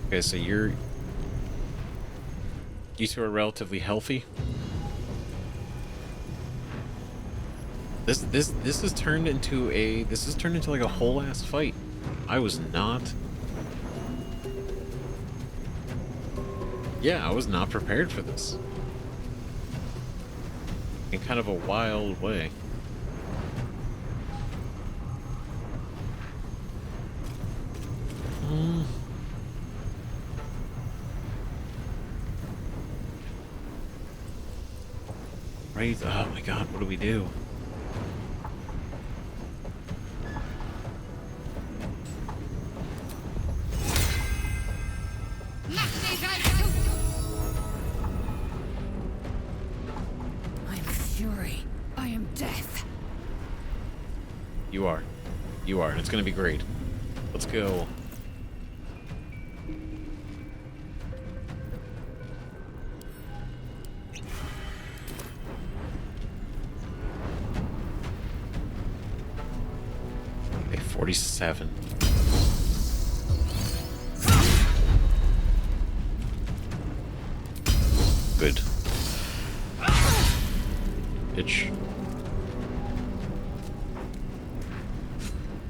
Okay, so you two are relatively healthy. This has turned into like a whole ass fight. I was not. Yeah, I was not prepared for this. In kind of a wild way. Right? Oh my god, what do we do? I am fury. I am death. You are, and it's gonna be great. Let's go. Okay, 47. Good. Bitch.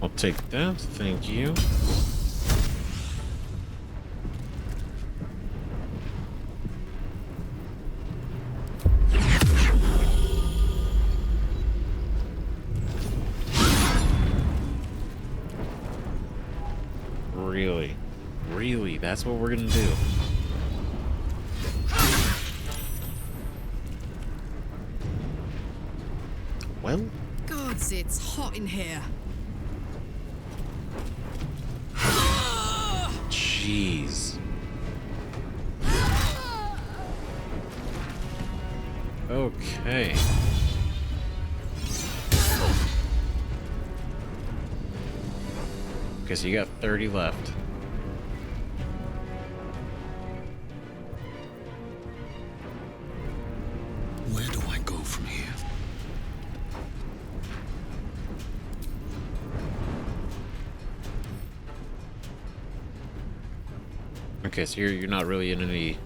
I'll take that, thank you. Really? Really? That's what we're gonna do? Well? Gods, it's hot in here. Jeez. Okay. Okay, so you got 30 left. Where do I go from here? Okay, so you're not really in any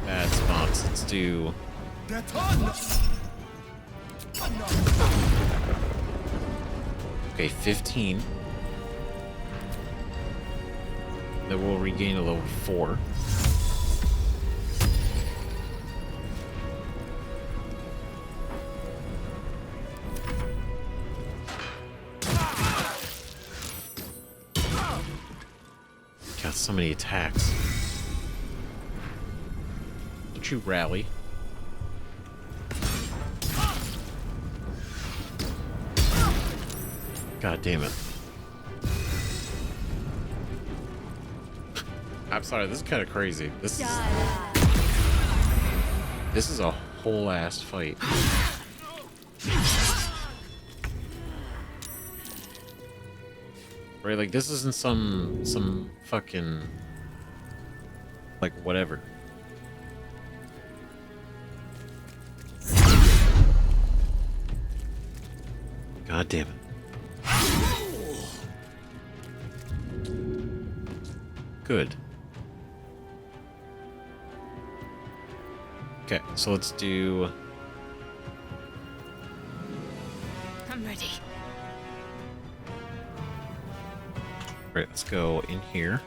bad spots. Let's do... Okay, 15. Then we'll regain a level 4. Got so many attacks. Don't you rally? God damn it. I'm sorry, this is kind of crazy. This is a whole ass fight. Right, like this isn't some fucking like whatever. God damn it. Good. Okay, so let's do... I'm ready. Right, let's go in here.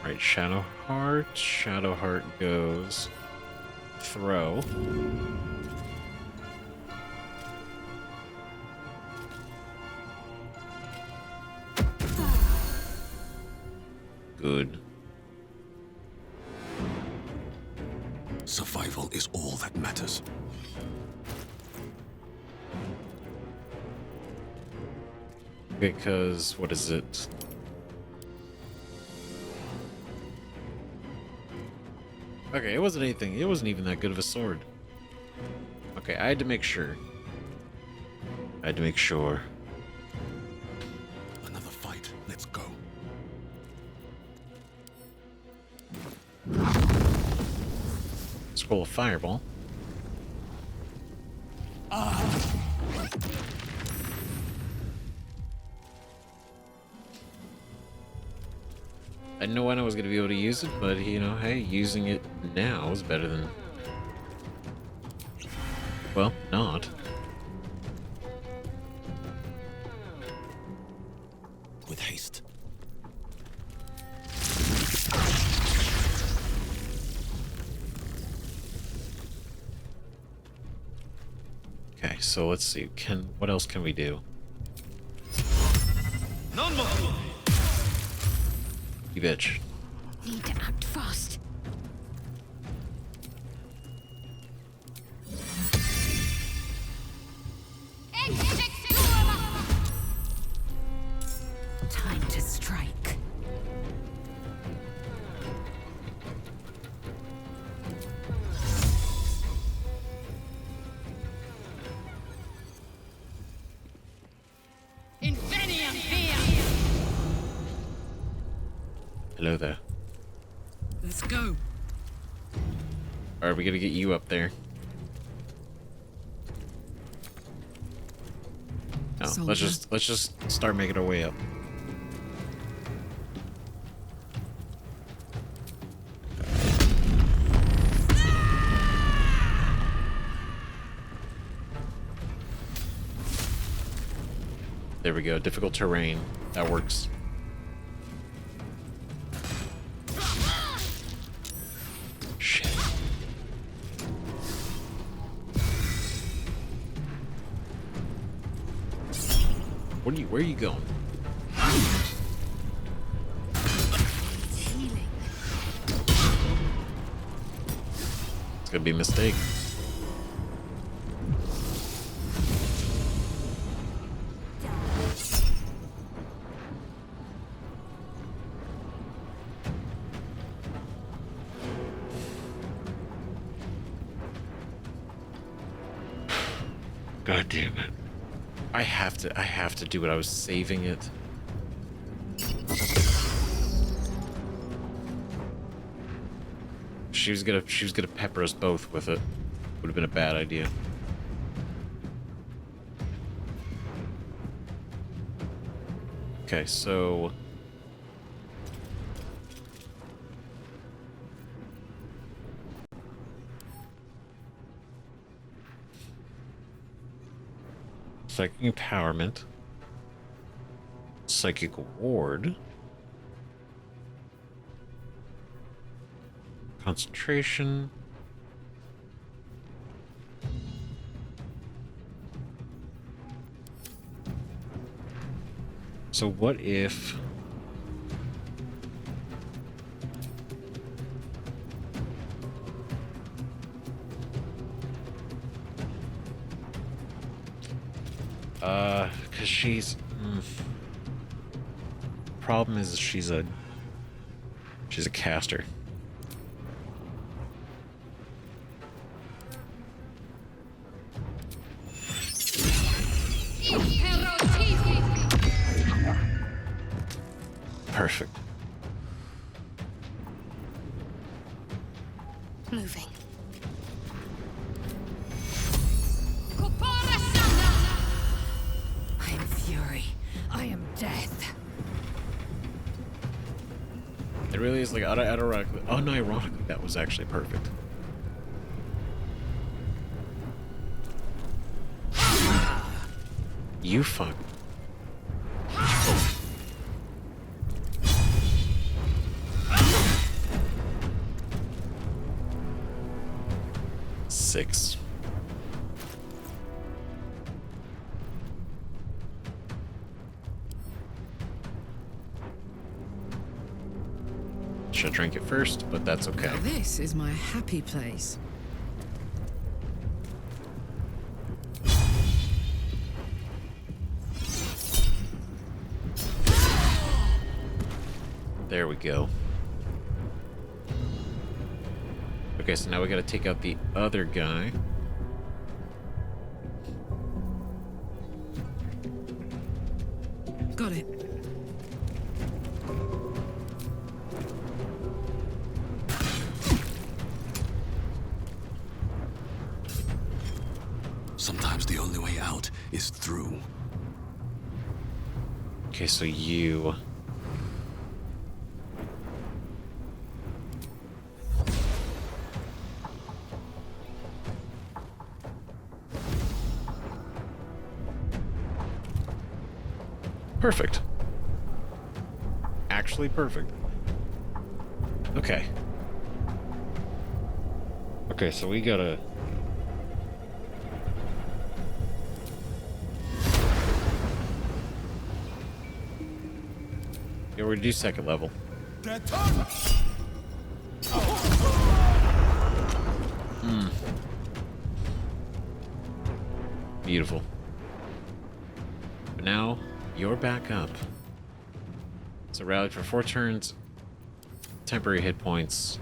Right, Shadowheart. Shadowheart goes... Throw. Good. Survival is all that matters. Because, what is it? Okay, it wasn't anything. It wasn't even that good of a sword. Okay, I had to make sure. I had to make sure. Another fight. Let's go. Scroll of Fireball. I didn't know when I was going to be able to use it, but, you know, hey, using it now is better than... Well, not. With haste. Okay, so let's see. What else can we do? None more. You bitch. Need to act fast. Time to strike. Infinium Fear! Hello there. Let's go. Alright, we gotta get you up there. No, let's just start making our way up. There we go. Difficult terrain. That works. Shit. Where are you going? It's healing. It's gonna be a mistake. God damn it. I have to do it. I was saving it. She was gonna pepper us both with it. Would have been a bad idea. Okay, so psychic empowerment, psychic ward, concentration, so what if because she's problem is she's a caster. Perfect. Moving. I am fury. I am death. It really is like unironically, that was actually perfect. You fuck. Six. Should drink it first, but that's okay. Now this is my happy place. There we go. Okay, so now we gotta take out the other guy. Got it. Sometimes the only way out is through. Okay, so you... Perfect. Actually perfect. Okay. Okay, so we gotta... Yeah, we're gonna do second level. Beautiful. But now, you're back up. So rally for 4 turns. Temporary hit points.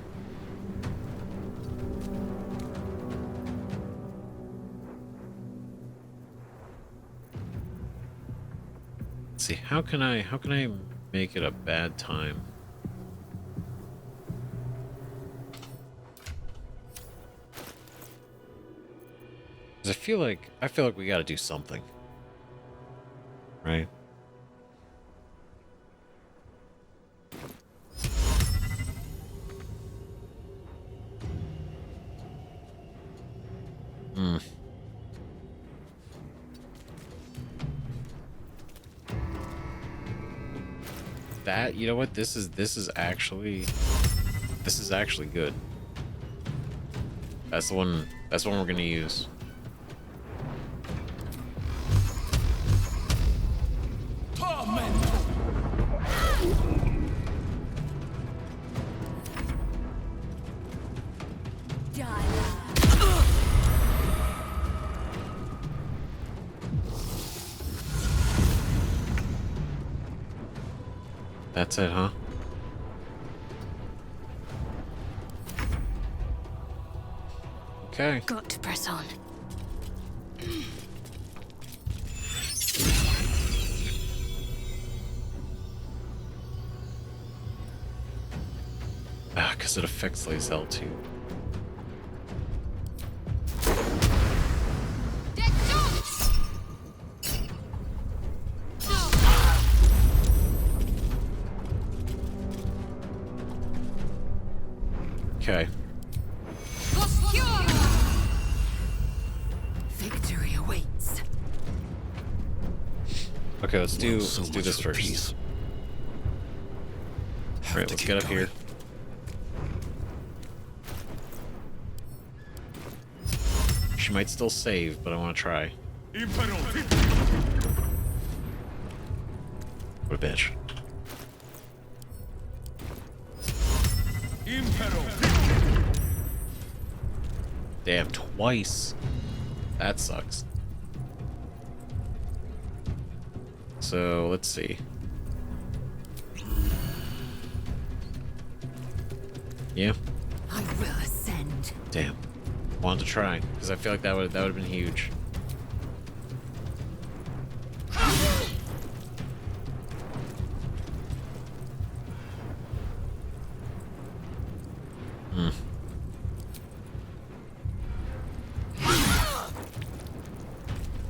Let's see, how can I make it a bad time? Because I feel like we gotta do something. Right? That, you know what, this is actually good. That's the one we're gonna use. That's it, huh? Okay. Got to press on. Because it affects Lae'zel too. Okay. Victory awaits. Okay, let's do So this much for first. peace. All right, let's get up here. She might still save, but I want to try. What a bitch. Damn, twice. That sucks. So, let's see. Yeah. I will ascend. Damn. Wanted to try, because I feel like that would have been huge.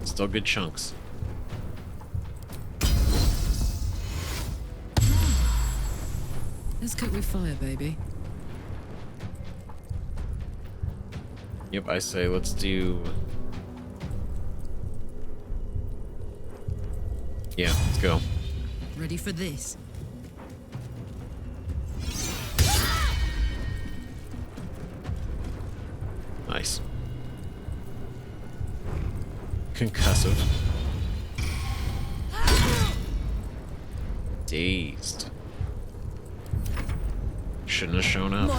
Still good chunks. Let's cook with fire, baby. Yep, I say let's do... Yeah, let's go. Ready for this? Nice. Concussive. Dazed. Shouldn't have shown up.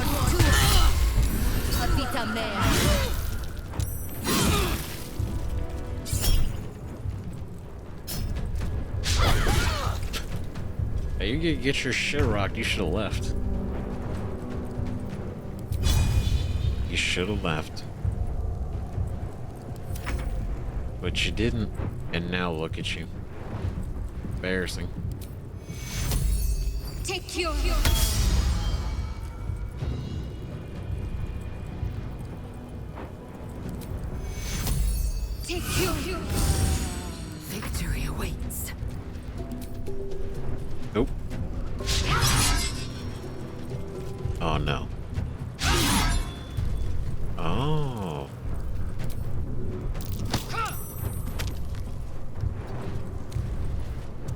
Hey, you get your shit rocked, you should have left. You should have left. But you didn't, and now look at you. Embarrassing. Take your... Take your... Victory awaits. Nope. Oh no. Oh.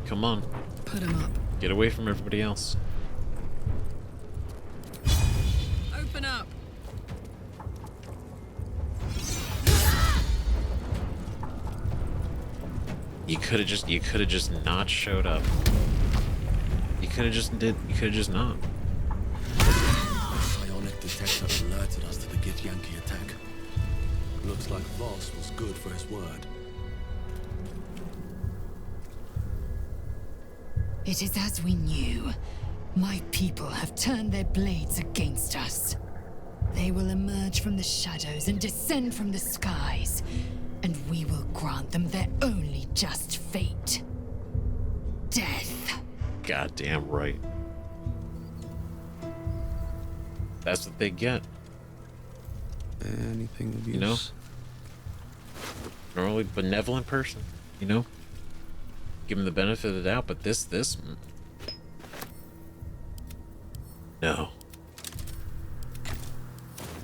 Come on. Put him up. Get away from everybody else. Open up. You could have just not showed up. You could have just not. Psionic detector alerted us to the Githyanki attack. Looks like Voss was good for his word. It is as we knew. My people have turned their blades against us. They will emerge from the shadows and descend from the skies, and we will grant them their only just fate. Death. Goddamn right. That's what they get. Anything of use. You know? Normally benevolent person, you know? Give him the benefit of the doubt, but this... No.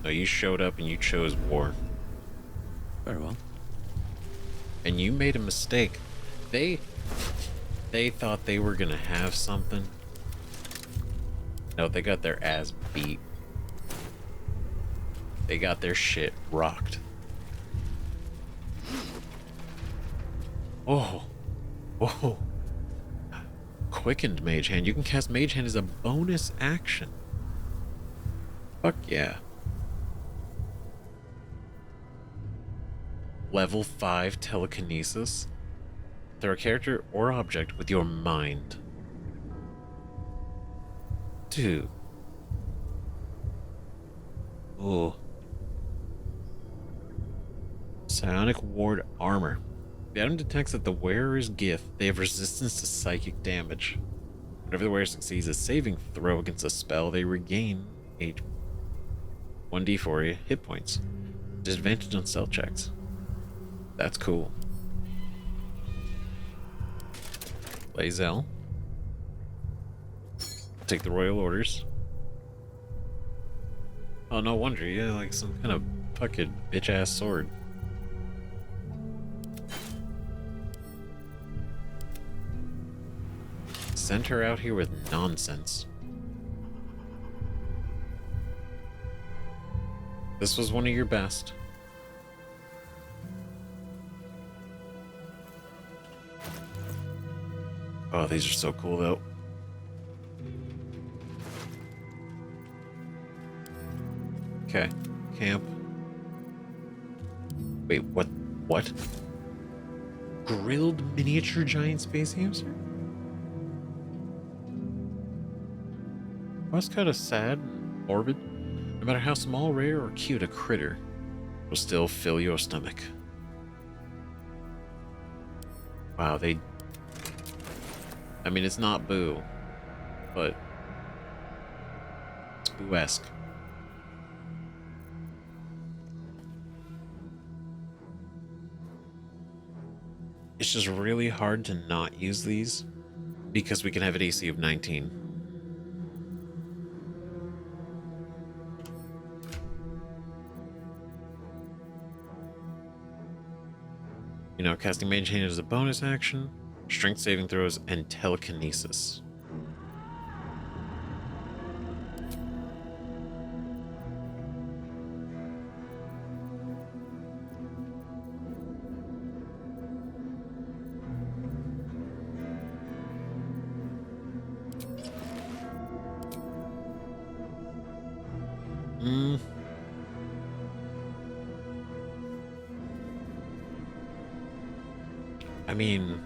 No, you showed up and you chose war. Very well. And you made a mistake. They thought they were gonna have something. No, they got their ass beat. They got their shit rocked. Oh. Oh. Quickened Mage Hand. You can cast Mage Hand as a bonus action. Fuck yeah. Level 5 telekinesis. Throw a character or object with your mind. Dude. Oh. Psionic ward armor. The item detects that the wearer's gift, they have resistance to psychic damage. Whenever the wearer succeeds a saving throw against a spell, they regain a 1d4 hit points. Disadvantage on stealth checks. That's cool. Lae'zel. Take the royal orders. Oh, no wonder. Yeah, like some kind of fucking bitch-ass sword. Sent her out here with nonsense. This was one of your best. Oh, these are so cool, though. Okay. Camp. Wait, what? What? Grilled miniature giant space hamster? Well, that's kind of sad, morbid. No matter how small, rare, or cute a critter, will still fill your stomach. Wow, they... I mean, it's not Boo, but it's Boo-esque. It's just really hard to not use these because we can have an AC of 19. You know, casting Mage Hand is a bonus action, strength saving throws, and telekinesis. I mean,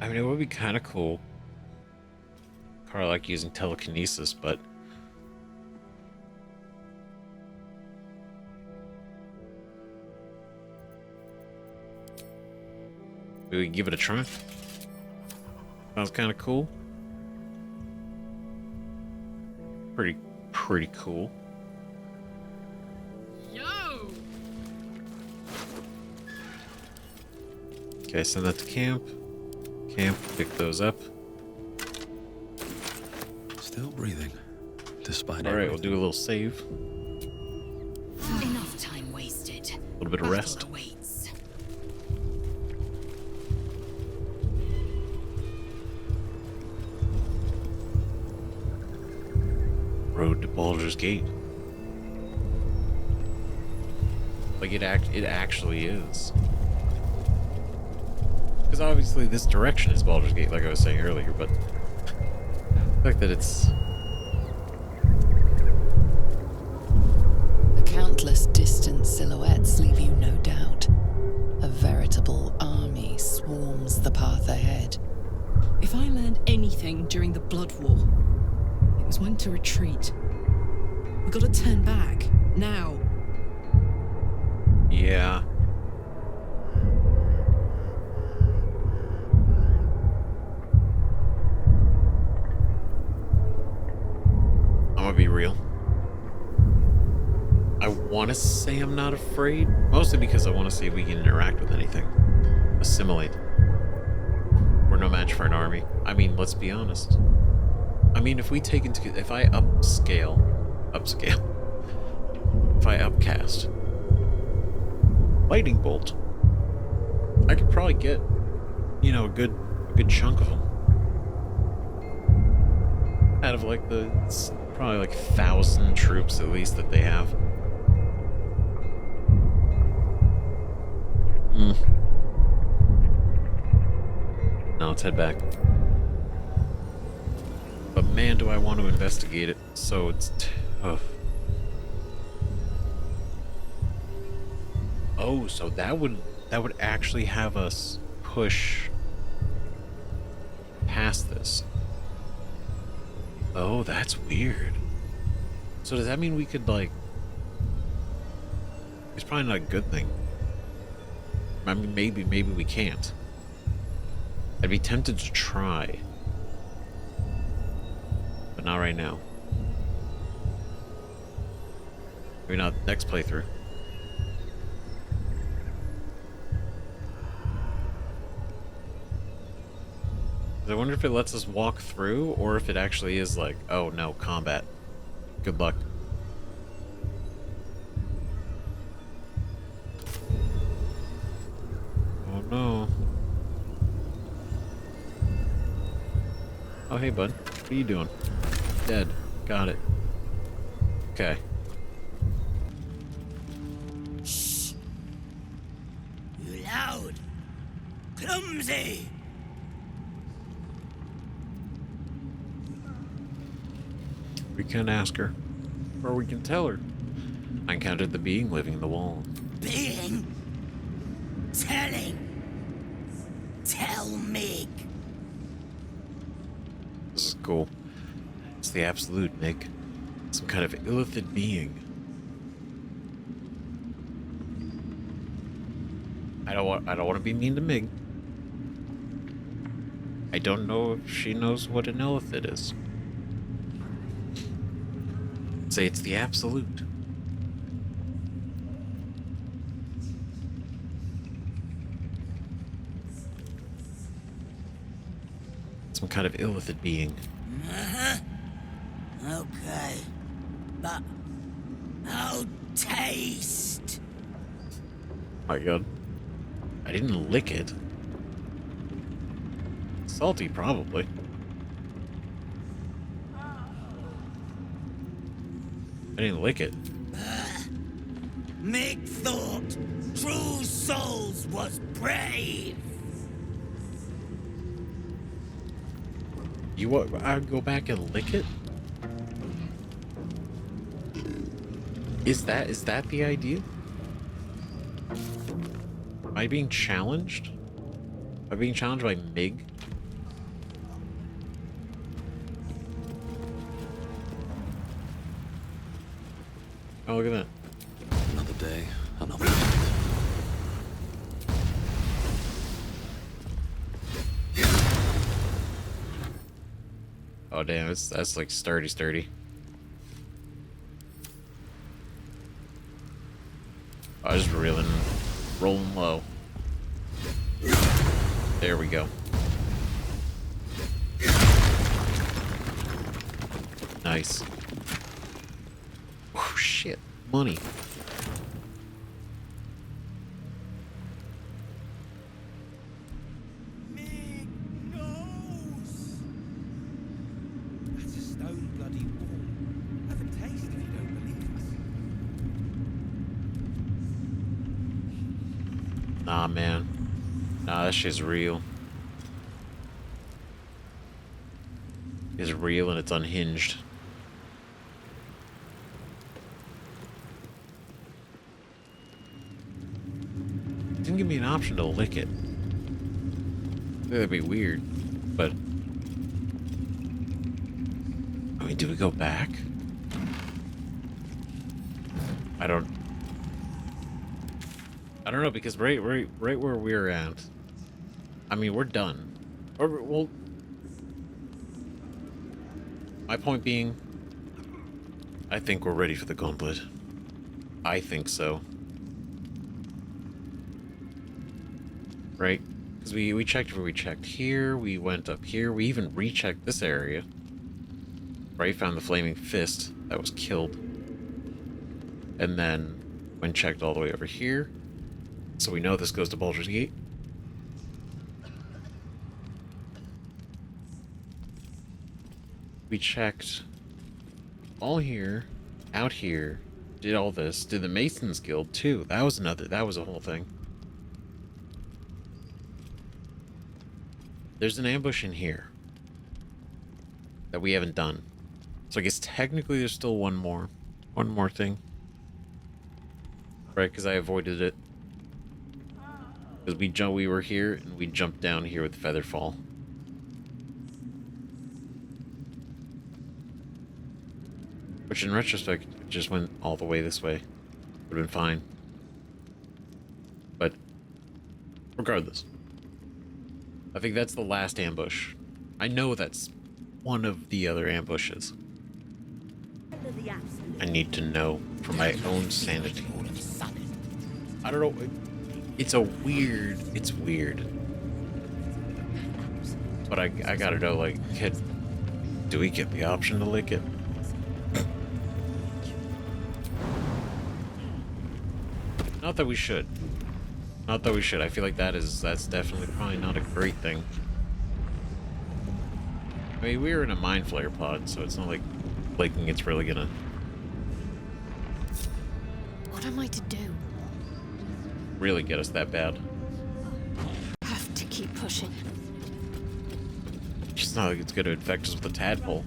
it would be kind of cool. Carl like using telekinesis, but maybe we can give it a try. Sounds kind of cool. Pretty cool. Okay, send that to camp. Camp, pick those up. Still breathing, despite Alright, we'll do a little save. Enough time wasted. A little bit of rest. Awaits. Road to Baldur's Gate. Like it actually is. Because obviously this direction is Baldur's Gate, like I was saying earlier, but the fact that it's... The countless distant silhouettes leave you no doubt. A veritable army swarms the path ahead. If I learned anything during the Blood War, it was when to retreat. We gotta turn back, now. Yeah. I'm gonna be real. I want to say I'm not afraid, mostly because I want to see if we can interact with anything. Assimilate. We're no match for an army. I mean, let's be honest. I mean, if I upscale, if I upcast Lightning Bolt, I could probably get, you know, a good chunk of them. Out of like probably like 1,000 troops at least that they have. Now let's head back. But man, do I want to investigate it. So it's tough. Oh, so that would actually have us push past this. Oh, that's weird. So does that mean we could, like... It's probably not a good thing. I mean, maybe we can't. I'd be tempted to try. But not right now. Maybe not next playthrough. I wonder if it lets us walk through, or if it actually is like, oh no, combat. Good luck. Oh no. Oh hey bud, what are you doing? Dead. Got it. Okay. Shh! You loud! Clumsy! We can ask her. Or we can tell her. I encountered the being living in the wall. Being? Telling? Tell me. This is cool. It's the absolute, Nick. Some kind of illithid being. I don't want to be mean to Mig. I don't know if she knows what an illithid is. Say it's the absolute. Some kind of illithid being. Uh-huh. Okay. But how taste? My god. I didn't lick it. Salty, probably. I didn't lick it. Mick thought true souls was brave. You want I'd go back and lick it? Is that the idea? Am I being challenged? Am I being challenged by Mig? Oh, look at that. Another day, another Oh damn, that's like sturdy. I was rolling low. There we go. Nice. Oh shit, money. That's a stone bloody wall. Have a taste if you don't believe us. Nah, man. Nah, that shit's real. It's real and it's unhinged. Didn't give me an option to lick it. That'd be weird, but I mean, do we go back? I don't know, because right where we're at, I mean, we're done. Or well, my point being, I think we're ready for the gauntlet. I think so. Right? Because we checked where we checked here, we went up here, we even rechecked this area. Right? Found the flaming fist that was killed. And then went checked all the way over here. So we know this goes to Baldur's Gate. We checked all here, out here, did all this, did the Masons Guild too. That was a whole thing. There's an ambush in here that we haven't done. So I guess technically there's still one more thing. Right, because I avoided it Because we were here and we jumped down here with Featherfall. Which in retrospect, it just went all the way this way. Would have been fine. But regardless, I think that's the last ambush. I know that's one of the other ambushes. I need to know for my own sanity. I don't know. It's weird. But I gotta know, like, do we get the option to lick it? Not that we should. Not that we should. I feel like that's definitely probably not a great thing. I mean, we were in a mind flayer pod, so it's not like licking it's really gonna... What am I to do? really get us that bad. I have to keep pushing. It's not like it's gonna infect us with a tadpole.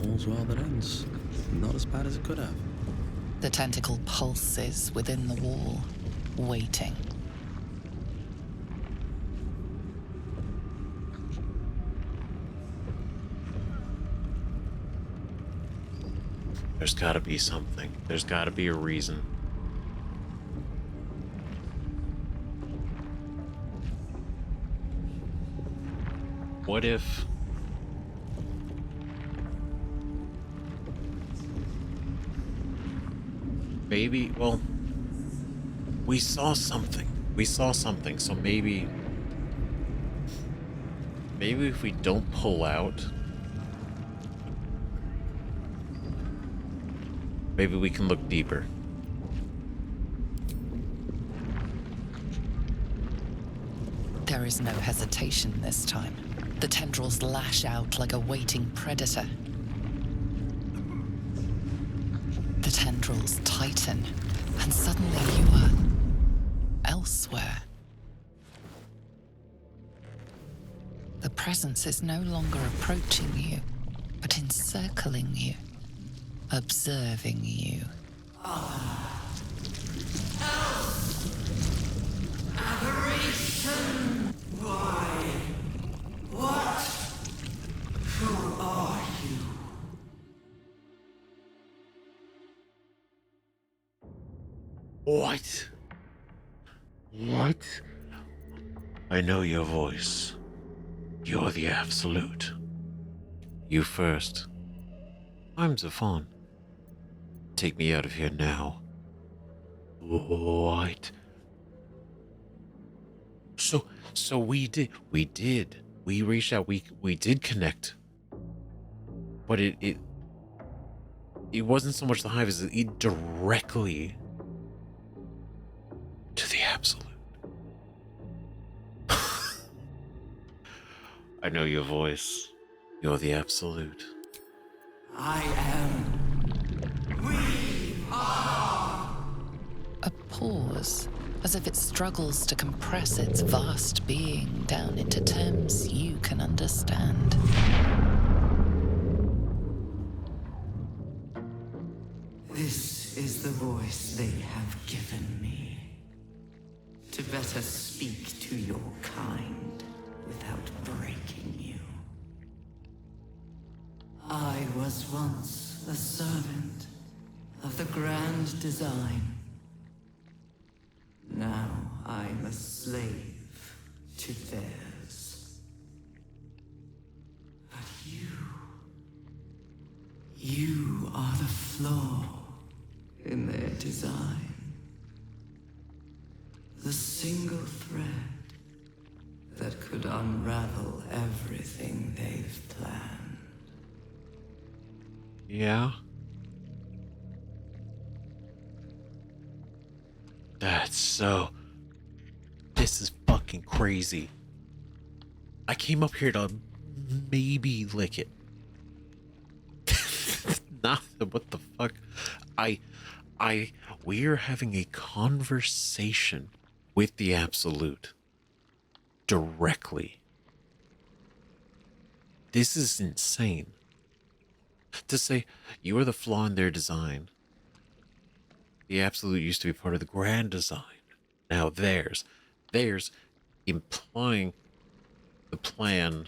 All's well that ends. Not as bad as it could have. The tentacle pulses within the wall, waiting. There's gotta be something. There's gotta be a reason. What if... maybe, well, we saw something. We saw something, so maybe if we don't pull out, maybe we can look deeper. There is no hesitation this time. The tendrils lash out like a waiting predator. The tendrils tighten, and suddenly you are elsewhere. The presence is no longer approaching you, but encircling you, observing you. Aberration! Why? What? Who are you? What? What? I know your voice. You're the Absolute. You first. I'm Zafon. Take me out of here now. What? So we did. We reached out. We did connect. But it wasn't so much the hive as it directly to the Absolute. I know your voice. You're the Absolute. I am. We are. A pause, as if it struggles to compress its vast being down into terms you can understand. This is the voice they have given me. To better speak to your kind without breaking you. I was once a servant of the grand design. Now I'm a slave to theirs. But you are the flaw in their design. The single thread that could unravel everything they've planned. Yeah? That's so... This is fucking crazy. I came up here to maybe lick it. Not what the fuck. We're having a conversation with the Absolute. Directly. This is insane. To say, you are the flaw in their design. The Absolute used to be part of the grand design. Now theirs implying the plan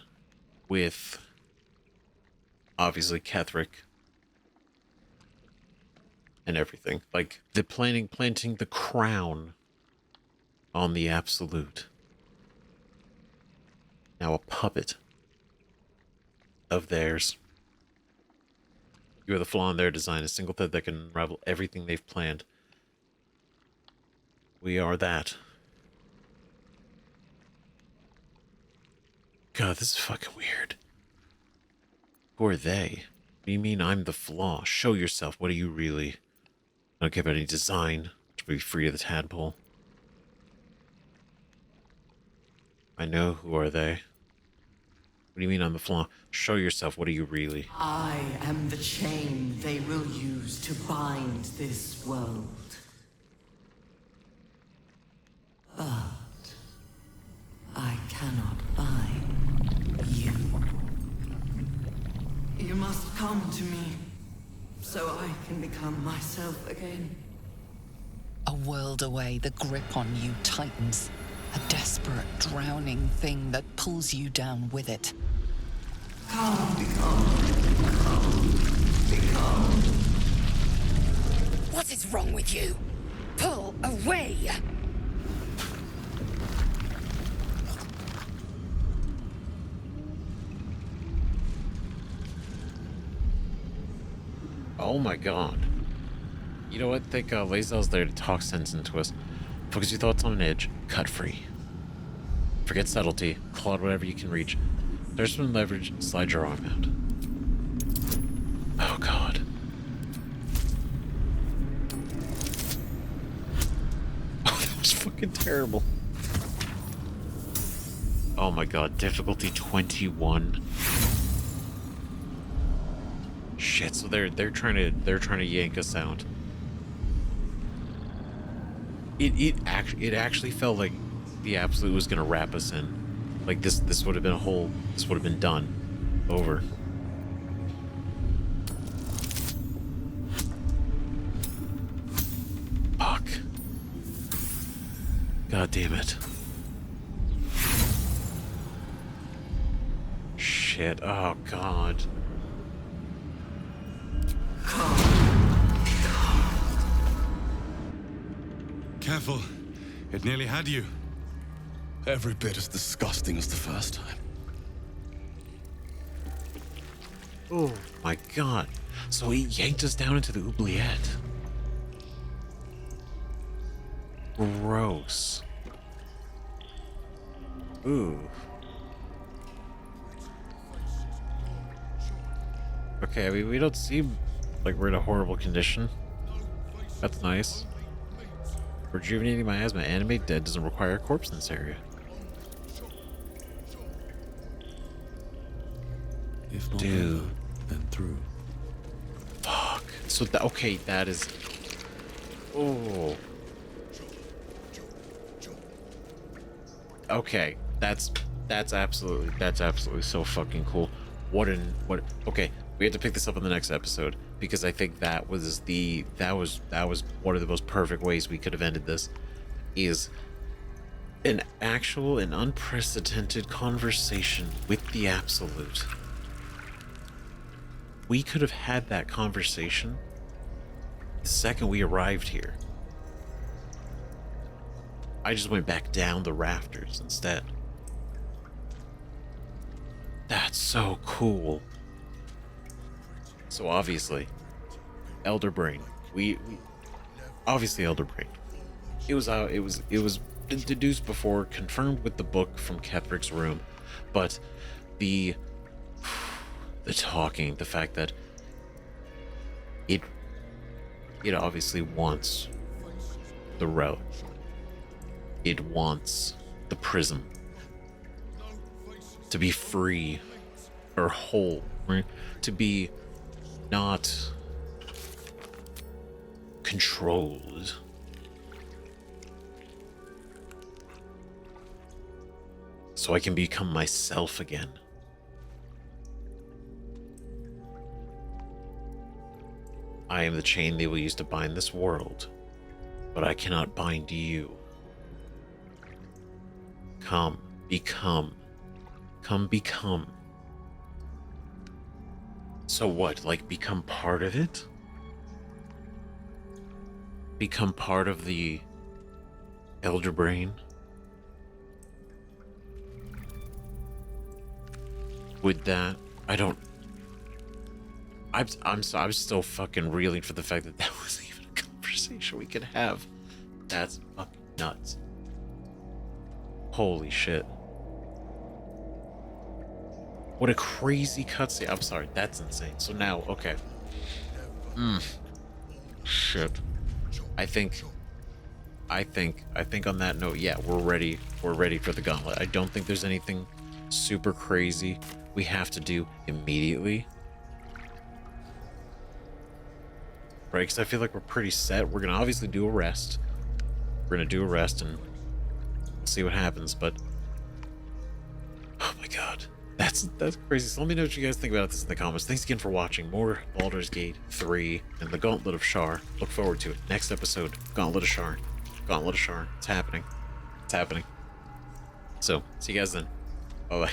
with obviously Ketheric and everything. Like the planting the crown on the Absolute. Now a puppet of theirs. You are the flaw in their design, a single thread that can unravel everything they've planned. We are that. God, this is fucking weird. Who are they? What do you mean I'm the flaw? Show yourself. What are you really? I don't care about any design. To be free of the tadpole. I know. Who are they? What do you mean I'm the flaw? Show yourself. What are you really? I am the chain they will use to bind this world. But I cannot bind you. You must come to me, so I can become myself again. A world away, the grip on you tightens. A desperate, drowning thing that pulls you down with it. Come, become. What is wrong with you? Pull away! Oh my god. You know what? I think Lae'zel's there to talk sense into us. Focus your thoughts on an edge. Cut free. Forget subtlety. Claw at whatever you can reach. There's some leverage. Slide your arm out. Oh god. Oh, that was fucking terrible. Oh my god. Difficulty 21. Shit. So they're trying to yank us out. It actually felt like the Absolute was gonna wrap us in. Like this would have been this would have been done. Over. Fuck. God damn it. Shit. Oh god. Careful. It nearly had you. Every bit as disgusting as the first time. Oh my god. So he yanked us down into the oubliette. Gross. Ooh. Okay, we don't seem like we're in a horrible condition. That's nice. Rejuvenating my asthma. Animate dead doesn't require a corpse in this area. If not dude, over, then through. Fuck. So okay, that is. Oh. Okay, that's absolutely so fucking cool. Okay, we have to pick this up in the next episode because I think that was one of the most perfect ways we could have ended this. Is an actual and unprecedented conversation with the Absolute. We could have had that conversation the second we arrived here. I just went back down the rafters instead. That's so cool. So obviously, Elder Brain. We obviously Elder Brain. It was deduced before, confirmed with the book from Ketheric's room, but the talking, the fact that it obviously wants the route. It wants the prism to be free or whole, right? To be not controlled. So I can become myself again. I am the chain they will use to bind this world. but I cannot bind you. Come, become. Come, become. So what, like, become part of it? Become part of the Elder Brain? Would that... I don't... I'm still fucking reeling for the fact that that was even a conversation we could have. That's fucking nuts. Holy shit. What a crazy cutscene. I'm sorry, that's insane. So now, okay. Shit. I think on that note, yeah, we're ready for the gauntlet. I don't think there's anything super crazy we have to do immediately. Right, because I feel like we're pretty set. We're gonna obviously do a rest. We're gonna do a rest and see what happens, but oh my god. That's crazy. So let me know what you guys think about this in the comments. Thanks again for watching. More Baldur's Gate 3 and the Gauntlet of Shar. Look forward to it. Next episode, Gauntlet of Shar. Gauntlet of Shar. It's happening. It's happening. So, see you guys then. Bye-bye.